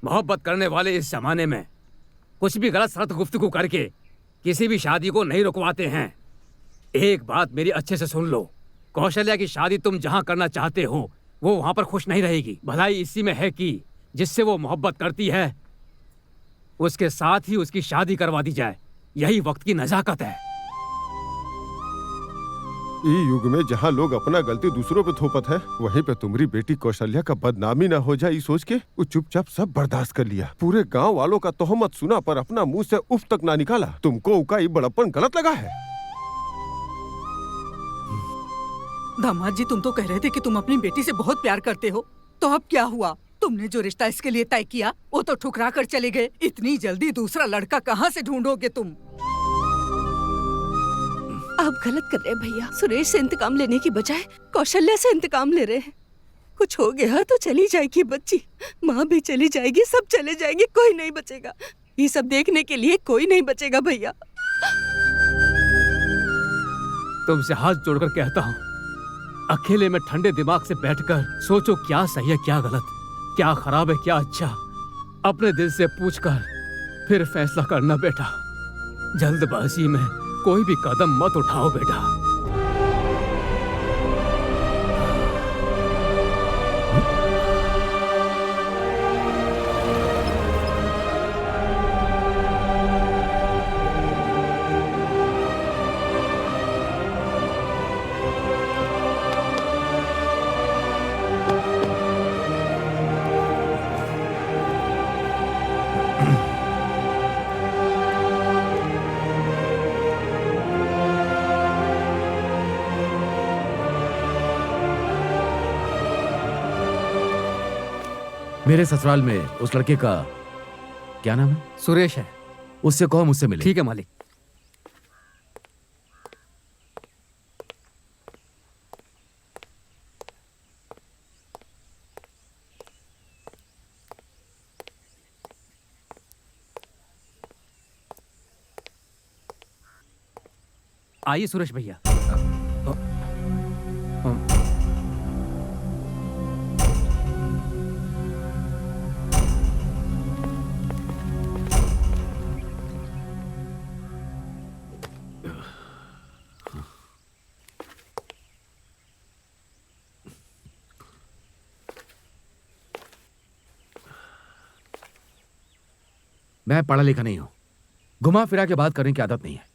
[SPEAKER 15] मोहब्बत करने वाले इस जमाने में कुछ भी गलत सलत गुफ्तगू करके किसी भी शादी को नहीं रुकवाते हैं। एक बात मेरी अच्छे से सुन लो, कौशल्या की शादी तुम जहां करना चाहते हो वो वहां पर खुश नहीं रहेगी। भलाई इसी में है कि जिससे वो मोहब्बत करती है उसके साथ ही उसकी शादी करवा दी जाए। यही वक्त की नजाकत है।
[SPEAKER 14] ई युग में जहाँ लोग अपना गलती दूसरों पे थोपत है, वहीं पे तुम्हारी बेटी कौशल्या का बदनामी ना हो जाए सोच के वो चुपचाप सब बर्दाश्त कर लिया। पूरे गांव वालों का तोहमत सुना पर अपना मुंह से उफ तक ना निकाला। तुमको उका ये बड़प्पन गलत लगा है?
[SPEAKER 11] दामाद जी, तुम तो कह रहे थे कि तुम अपनी बेटी से बहुत प्यार करते हो, तो अब क्या हुआ? तुमने जो रिश्ता इसके लिए तय किया वो तो ठुकरा कर चले गए। इतनी जल्दी दूसरा लड़का कहाँ से ढूंढोगे तुम?
[SPEAKER 16] आप गलत कर रहे हैं भैया। सुरेश से इंतकाम लेने की बजाय कौशल्या से इंतकाम ले रहे हैं। कुछ हो गया तो चली जाएगी बच्ची, माँ भी चली जाएगी, सब चले जाएंगे, कोई नहीं बचेगा। ये सब देखने के लिए कोई नहीं बचेगा भैया।
[SPEAKER 15] तुमसे हाथ जोड़कर कहता हूँ, अकेले में ठंडे दिमाग से बैठकर सोचो क्या सही है क्या गलत, क्या खराब है क्या अच्छा। अपने दिल से पूछकर फिर फैसला करना बेटा। जल्दबाजी में कोई भी कदम मत उठाओ बेटा।
[SPEAKER 1] मेरे ससुराल में उस लड़के का क्या नाम है?
[SPEAKER 15] सुरेश है।
[SPEAKER 1] उससे कहो मुझसे मिले।
[SPEAKER 15] ठीक है मालिक। आइए सुरेश भैया।
[SPEAKER 1] मैं पढ़ा लिखा नहीं हूं, घुमा फिरा के बात करने की आदत नहीं है।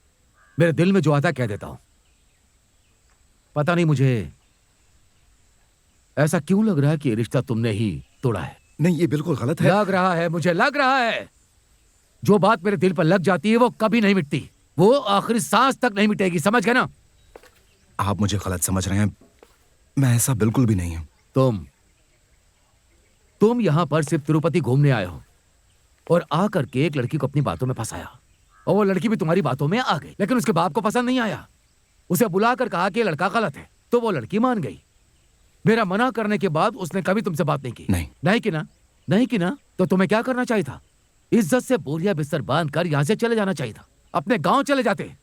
[SPEAKER 1] मेरे दिल में जो आता कह देता हूं। पता नहीं मुझे ऐसा क्यों लग रहा है कि ये रिश्ता तुमने ही तोड़ा है।
[SPEAKER 10] नहीं, ये बिल्कुल गलत है।
[SPEAKER 1] लग रहा है, मुझे लग रहा है। जो बात मेरे दिल पर लग जाती है वो कभी नहीं मिटती, वो आखिरी सांस तक नहीं मिटेगी, समझ गए ना?
[SPEAKER 10] आप मुझे गलत समझ रहे हैं, मैं ऐसा बिल्कुल भी नहीं हूं।
[SPEAKER 1] तुम यहां पर सिर्फ तिरुपति घूमने आए हो और आकर के एक लड़की को अपनी बातों में फंसाया, और वो लड़की भी तुम्हारी बातों में आ गई। लेकिन उसके बाप को पसंद नहीं आया। उसे बुलाकर कहा कि ये लड़का गलत है, तो वो लड़की मान गई। मेरा मना करने के बाद उसने कभी तुमसे बात नहीं की। नहीं की ना? नहीं की ना? तो तुम्हें क्या करना चाहिए था? इज्जत से बोरिया बिस्तर बांध कर यहाँ से चले जाना चाहिए था, अपने गांव चले जाते।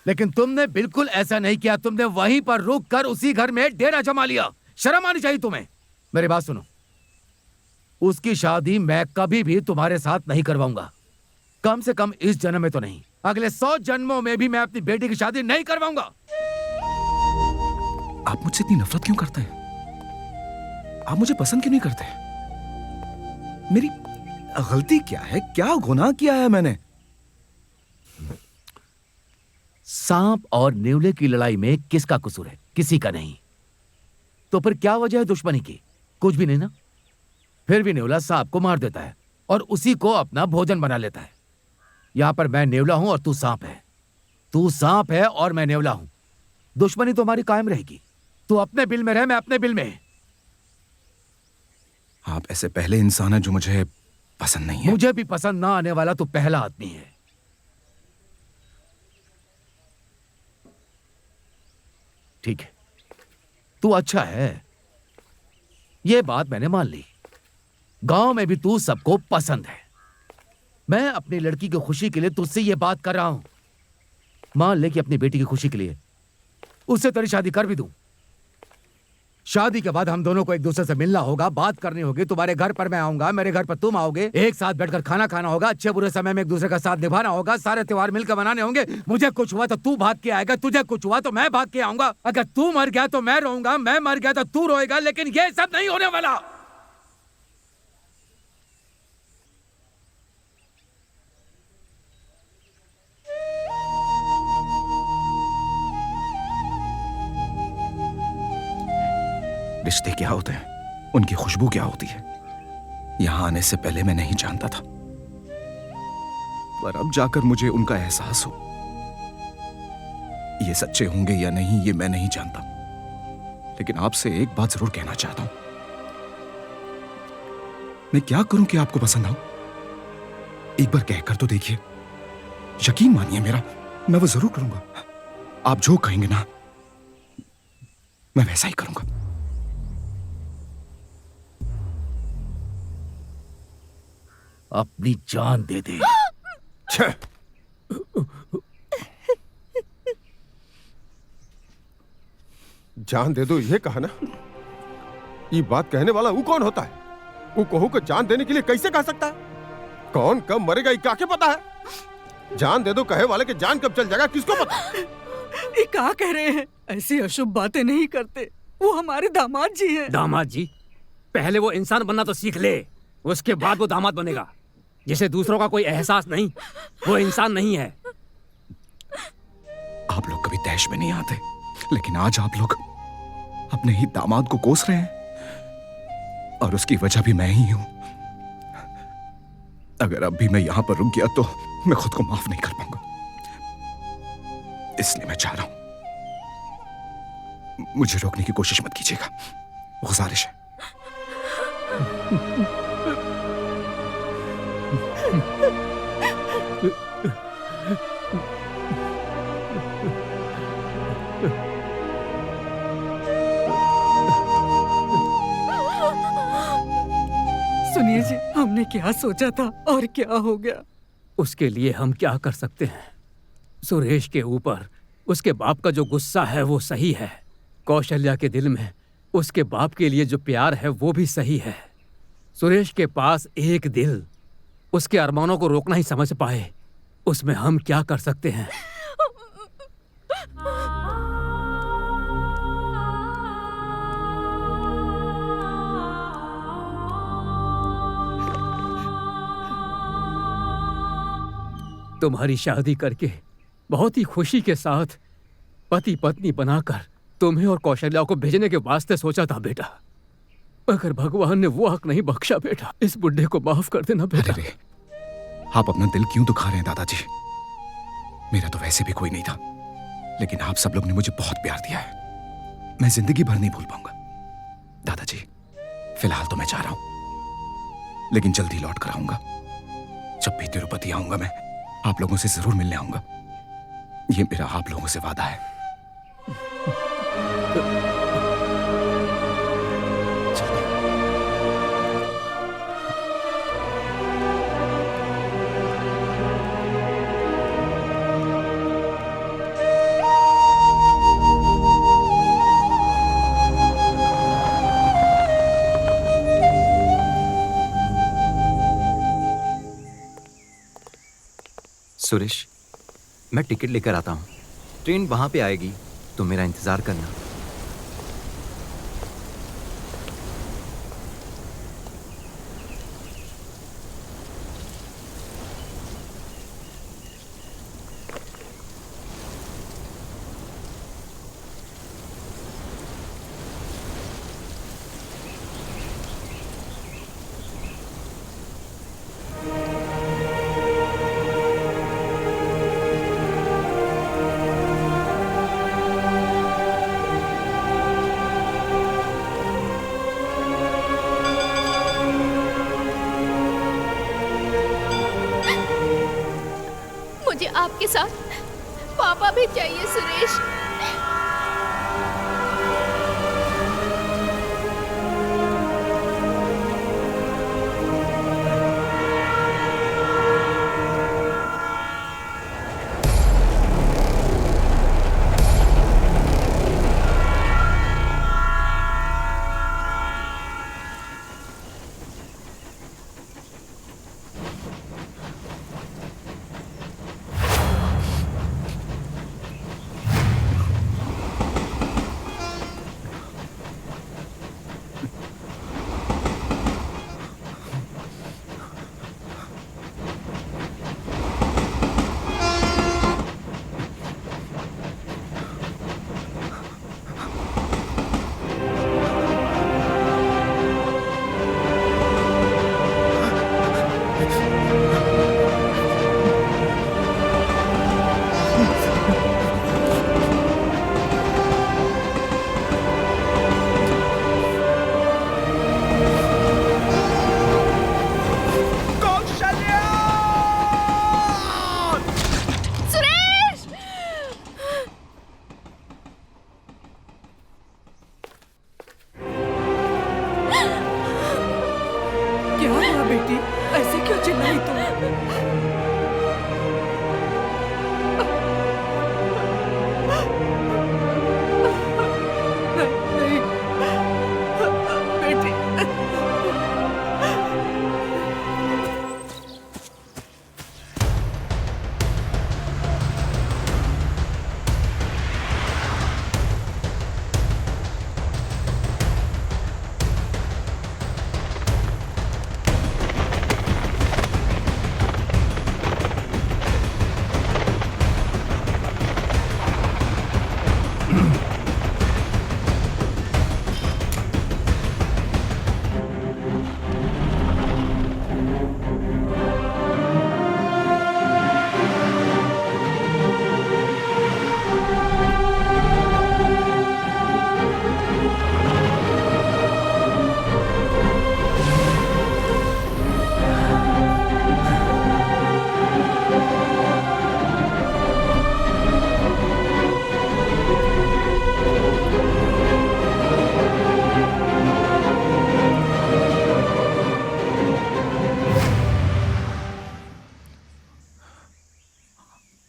[SPEAKER 1] लेकिन तुमने बिल्कुल ऐसा नहीं किया। तुमने वहीं पर रुक कर उसी घर में डेरा जमा लिया। शर्म आनी चाहिए तुम्हें। मेरी बात सुनो, उसकी शादी मैं कभी भी तुम्हारे साथ नहीं करवाऊंगा। कम से कम इस जन्म में तो नहीं, अगले 100 जन्मों में भी मैं अपनी बेटी की शादी नहीं करवाऊंगा।
[SPEAKER 10] आप मुझसे इतनी नफरत क्यों करते हैं? आप मुझे पसंद क्यों नहीं करते? मेरी गलती क्या है? क्या गुनाह किया है मैंने?
[SPEAKER 1] सांप और नेवले की लड़ाई में किसका कसूर है? किसी का नहीं। तो फिर क्या वजह है दुश्मनी की? कुछ भी नहीं ना। फिर भी नेवला सांप को मार देता है और उसी को अपना भोजन बना लेता है। यहां पर मैं नेवला हूं और तू सांप है। तू सांप है और मैं नेवला हूं। दुश्मनी तो हमारी कायम रहेगी। तू अपने बिल में रह, मैं अपने बिल में।
[SPEAKER 10] आप ऐसे पहले इंसान हैं जो मुझे पसंद नहीं है।
[SPEAKER 1] मुझे भी पसंद ना आने वाला तू पहला आदमी है। ठीक है, तू अच्छा है, ये बात मैंने मान ली। गांव में भी तू सबको पसंद है। मैं अपनी लड़की की खुशी के लिए तुझसे ये बात कर रहा हूं। मान ले कि अपनी बेटी की खुशी के लिए उससे तेरी शादी कर भी दूं, शादी के बाद हम दोनों को एक दूसरे से मिलना होगा, बात करनी होगी। तुम्हारे घर पर मैं आऊंगा, मेरे घर पर तुम आओगे, एक साथ बैठकर खाना खाना होगा, अच्छे बुरे समय में एक दूसरे का साथ निभाना होगा, सारे त्योहार मिलकर मनाने होंगे। मुझे कुछ हुआ तो तू भाग के आएगा, तुझे कुछ हुआ तो मैं भाग के आऊंगा। अगर तू मर गया तो मैं रोऊंगा, मैं मर गया तो तू रोएगा, लेकिन ये सब नहीं होने वाला।
[SPEAKER 10] रिश्ते क्या होते हैं, उनकी खुशबू क्या होती है, यहां आने से पहले मैं नहीं जानता था, पर अब जाकर मुझे उनका एहसास हो। ये सच्चे होंगे या नहीं ये मैं नहीं जानता, लेकिन आपसे एक बात जरूर कहना चाहता हूं। मैं क्या करूं कि आपको पसंद आऊं? एक बार कहकर तो देखिए, यकीन मानिए मेरा, मैं वो जरूर करूंगा। आप जो कहेंगे ना, मैं वैसा ही करूंगा।
[SPEAKER 1] अपनी जान दे दे।
[SPEAKER 14] जान दे दो ये कहा ना? ये बात कहने वाला वो कौन होता है? वो कहू को जान देने के लिए कैसे कह सकता है? कौन कब मरेगा ये क्या पता है? जान दे दो कहे वाले के जान कब चल जाएगा किसको पता?
[SPEAKER 11] ये क्या कह रहे हैं? ऐसी अशुभ बातें नहीं करते। वो हमारे दामाद जी हैं।
[SPEAKER 15] दामाद जी? पहले वो इंसान बनना तो सीख ले, उसके बाद वो दामाद बनेगा। जिसे दूसरों का कोई एहसास नहीं, वो इंसान नहीं है।
[SPEAKER 10] आप लोग कभी तैश में नहीं आते, लेकिन आज आप लोग अपने ही दामाद को कोस रहे हैं, और उसकी वजह भी मैं ही हूं। अगर अब भी मैं यहां पर रुक गया तो मैं खुद को माफ नहीं कर पाऊंगा। इसलिए मैं चाह रहा हूं, मुझे रोकने की कोशिश मत कीजिएगा, गुजारिश है।
[SPEAKER 11] सुनिए जी, हमने क्या सोचा था और क्या हो गया।
[SPEAKER 15] उसके लिए हम क्या कर सकते हैं? सुरेश के ऊपर उसके बाप का जो गुस्सा है वो सही है। कौशल्या के दिल में उसके बाप के लिए जो प्यार है वो भी सही है। सुरेश के पास एक दिल, उसके अरमानों को रोकना ही समझ पाए, उसमें हम क्या कर सकते हैं? तुम्हारी शादी करके बहुत ही खुशी के साथ पति पत्नी बनाकर तुम्हें और कौशल्या को भेजने के वास्ते सोचा था बेटा, मगर भगवान ने वो हक नहीं बख्शा बेटा। इस बुढ़े को माफ कर देना बेटा।
[SPEAKER 10] अरे आप अपना दिल क्यों दुखा रहे हैं दादाजी? मेरा तो वैसे भी कोई नहीं था, लेकिन आप सब लोग ने मुझे बहुत प्यार दिया है, मैं जिंदगी भर नहीं भूल पाऊंगा। दादाजी फिलहाल तो मैं जा रहा हूं, लेकिन जल्दी लौट कर आऊंगा। जब भी तिरुपति आऊंगा मैं आप लोगों से जरूर मिलने आऊंगा, ये मेरा आप लोगों से वादा है।
[SPEAKER 9] सुरेश, मैं टिकट लेकर आता हूँ। ट्रेन वहां पे आएगी, तो मेरा इंतजार करना।
[SPEAKER 6] आपके साथ पापा भी चाहिए सुरेश।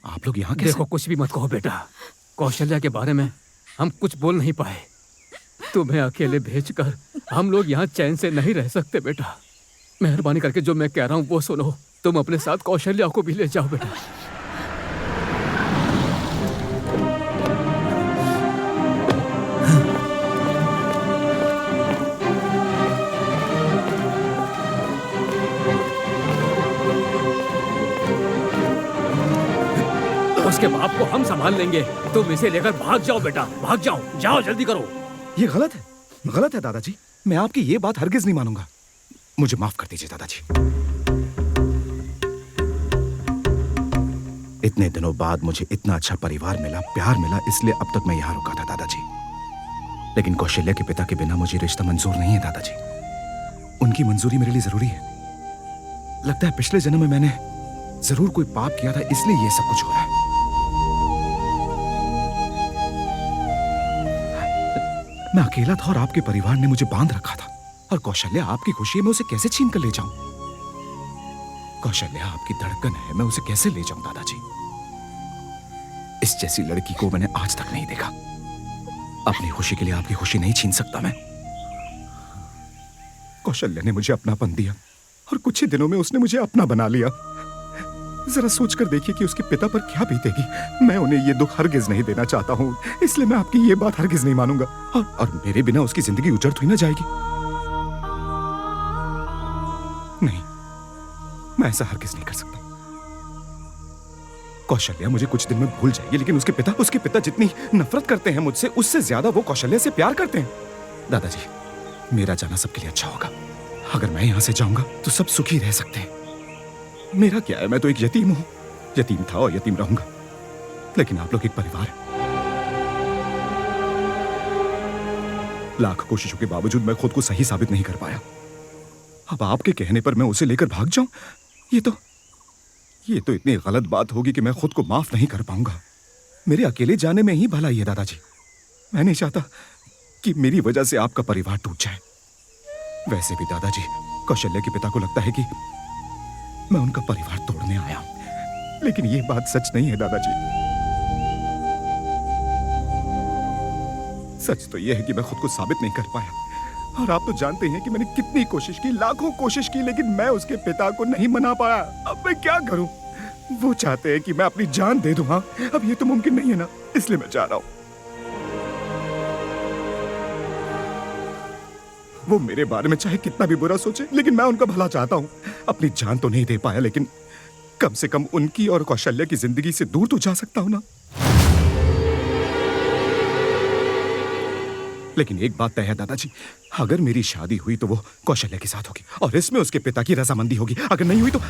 [SPEAKER 10] आप लोग यहाँ कैसे?
[SPEAKER 15] देखो कुछ भी मत कहो बेटा, कौशल्या के बारे में हम कुछ बोल नहीं पाए। तुम्हें अकेले भेजकर हम लोग यहाँ चैन से नहीं रह सकते बेटा। मेहरबानी करके जो मैं कह रहा हूँ वो सुनो। तुम अपने साथ कौशल्या को भी ले जाओ बेटा। उसके बाप को हम संभाल लेंगे, तुम इसे लेकर भाग जाओ बेटा, भाग जाओ, जाओ जल्दी करो।
[SPEAKER 10] ये गलत है दादाजी। मैं आपकी ये बात हरगिज नहीं मानूंगा। मुझे माफ कर दीजिए दादाजी। इतने दिनों बाद मुझे इतना अच्छा परिवार मिला, प्यार मिला, इसलिए अब तक मैं यहाँ रुका था दादाजी। लेकिन कौशल्या के पिता के बिना मुझे रिश्ता मंजूर नहीं है दादाजी। उनकी मंजूरी मेरे लिए जरूरी है। लगता है पिछले जन्म में मैंने जरूर कोई पाप किया था, इसलिए ये सब कुछ हो रहा है। मैं अकेला था और आपके परिवार ने मुझे बांध रखा था। और कौशल्या आपकी खुशी है, मैं उसे कैसे छीन कर ले जाऊं? कौशल्या आपकी धड़कन है, मैं उसे कैसे ले जाऊं दादाजी? इस जैसी लड़की को मैंने आज तक नहीं देखा। अपनी खुशी के लिए आपकी खुशी नहीं छीन सकता मैं। कौशल्या ने मुझे अपनापन दिया और कुछ ही दिनों में उसने मुझे अपना बना लिया। जरा सोचकर देखिए कि उसके पिता पर क्या बीतेगी। मैं उन्हें ये दुख हरगिज नहीं देना चाहता हूँ, इसलिए मैं आपकी ये बात हरगिज नहीं मानूंगा। और मेरे बिना उसकी जिंदगी उजड़ तो ही ना जाएगी। नहीं, मैं ऐसा हरगिज नहीं कर सकता। कौशल्या मुझे कुछ दिन में भूल जाएगी, लेकिन उसके पिता जितनी नफरत करते हैं मुझसे, उससे ज्यादा वो कौशल्या से प्यार करते हैं। दादाजी, मेरा जाना सबके लिए अच्छा होगा। अगर मैं यहां से जाऊंगा तो सब सुखी रह सकते हैं। मेरा क्या है, मैं तो एक यतीम हूं। यतीम था और यतीम रहूंगा। लेकिन आप लोग एक परिवार है। लाख कोशिशों के बावजूद मैं खुद को सही साबित नहीं कर पाया। अब आपके कहने पर मैं उसे लेकर भाग जाऊं, ये तो इतनी गलत बात होगी कि मैं खुद को माफ नहीं कर पाऊंगा। मेरे अकेले जाने में ही भलाई है दादाजी। मैं नहीं चाहता कि मेरी वजह से आपका परिवार टूट जाए। वैसे भी दादाजी, कौशल्या के पिता को लगता है कि मैं उनका परिवार तोड़ने आया हूं, लेकिन यह बात सच नहीं है दादाजी। सच तो यह है कि मैं खुद को साबित नहीं कर पाया। और आप तो जानते हैं कि मैंने कितनी कोशिश की, लाखों कोशिश की, लेकिन मैं उसके पिता को नहीं मना पाया। अब मैं क्या करूं? वो चाहते हैं कि मैं अपनी जान दे दूं। हाँ, अब ये तो मुमकिन नहीं है ना, इसलिए मैं जा रहा हूं। वो मेरे बारे में चाहे कितना भी बुरा सोचे, लेकिन मैं उनका भला चाहता हूं। अपनी जान तो नहीं दे पाया, लेकिन कम से कम उनकी और कौशल्या की जिंदगी से दूर तो जा सकता हूं ना। लेकिन एक बात तय है दादाजी, अगर मेरी शादी हुई तो वो कौशल्या के साथ होगी और इसमें उसके पिता की रजामंदी होगी। अगर नहीं हुई तो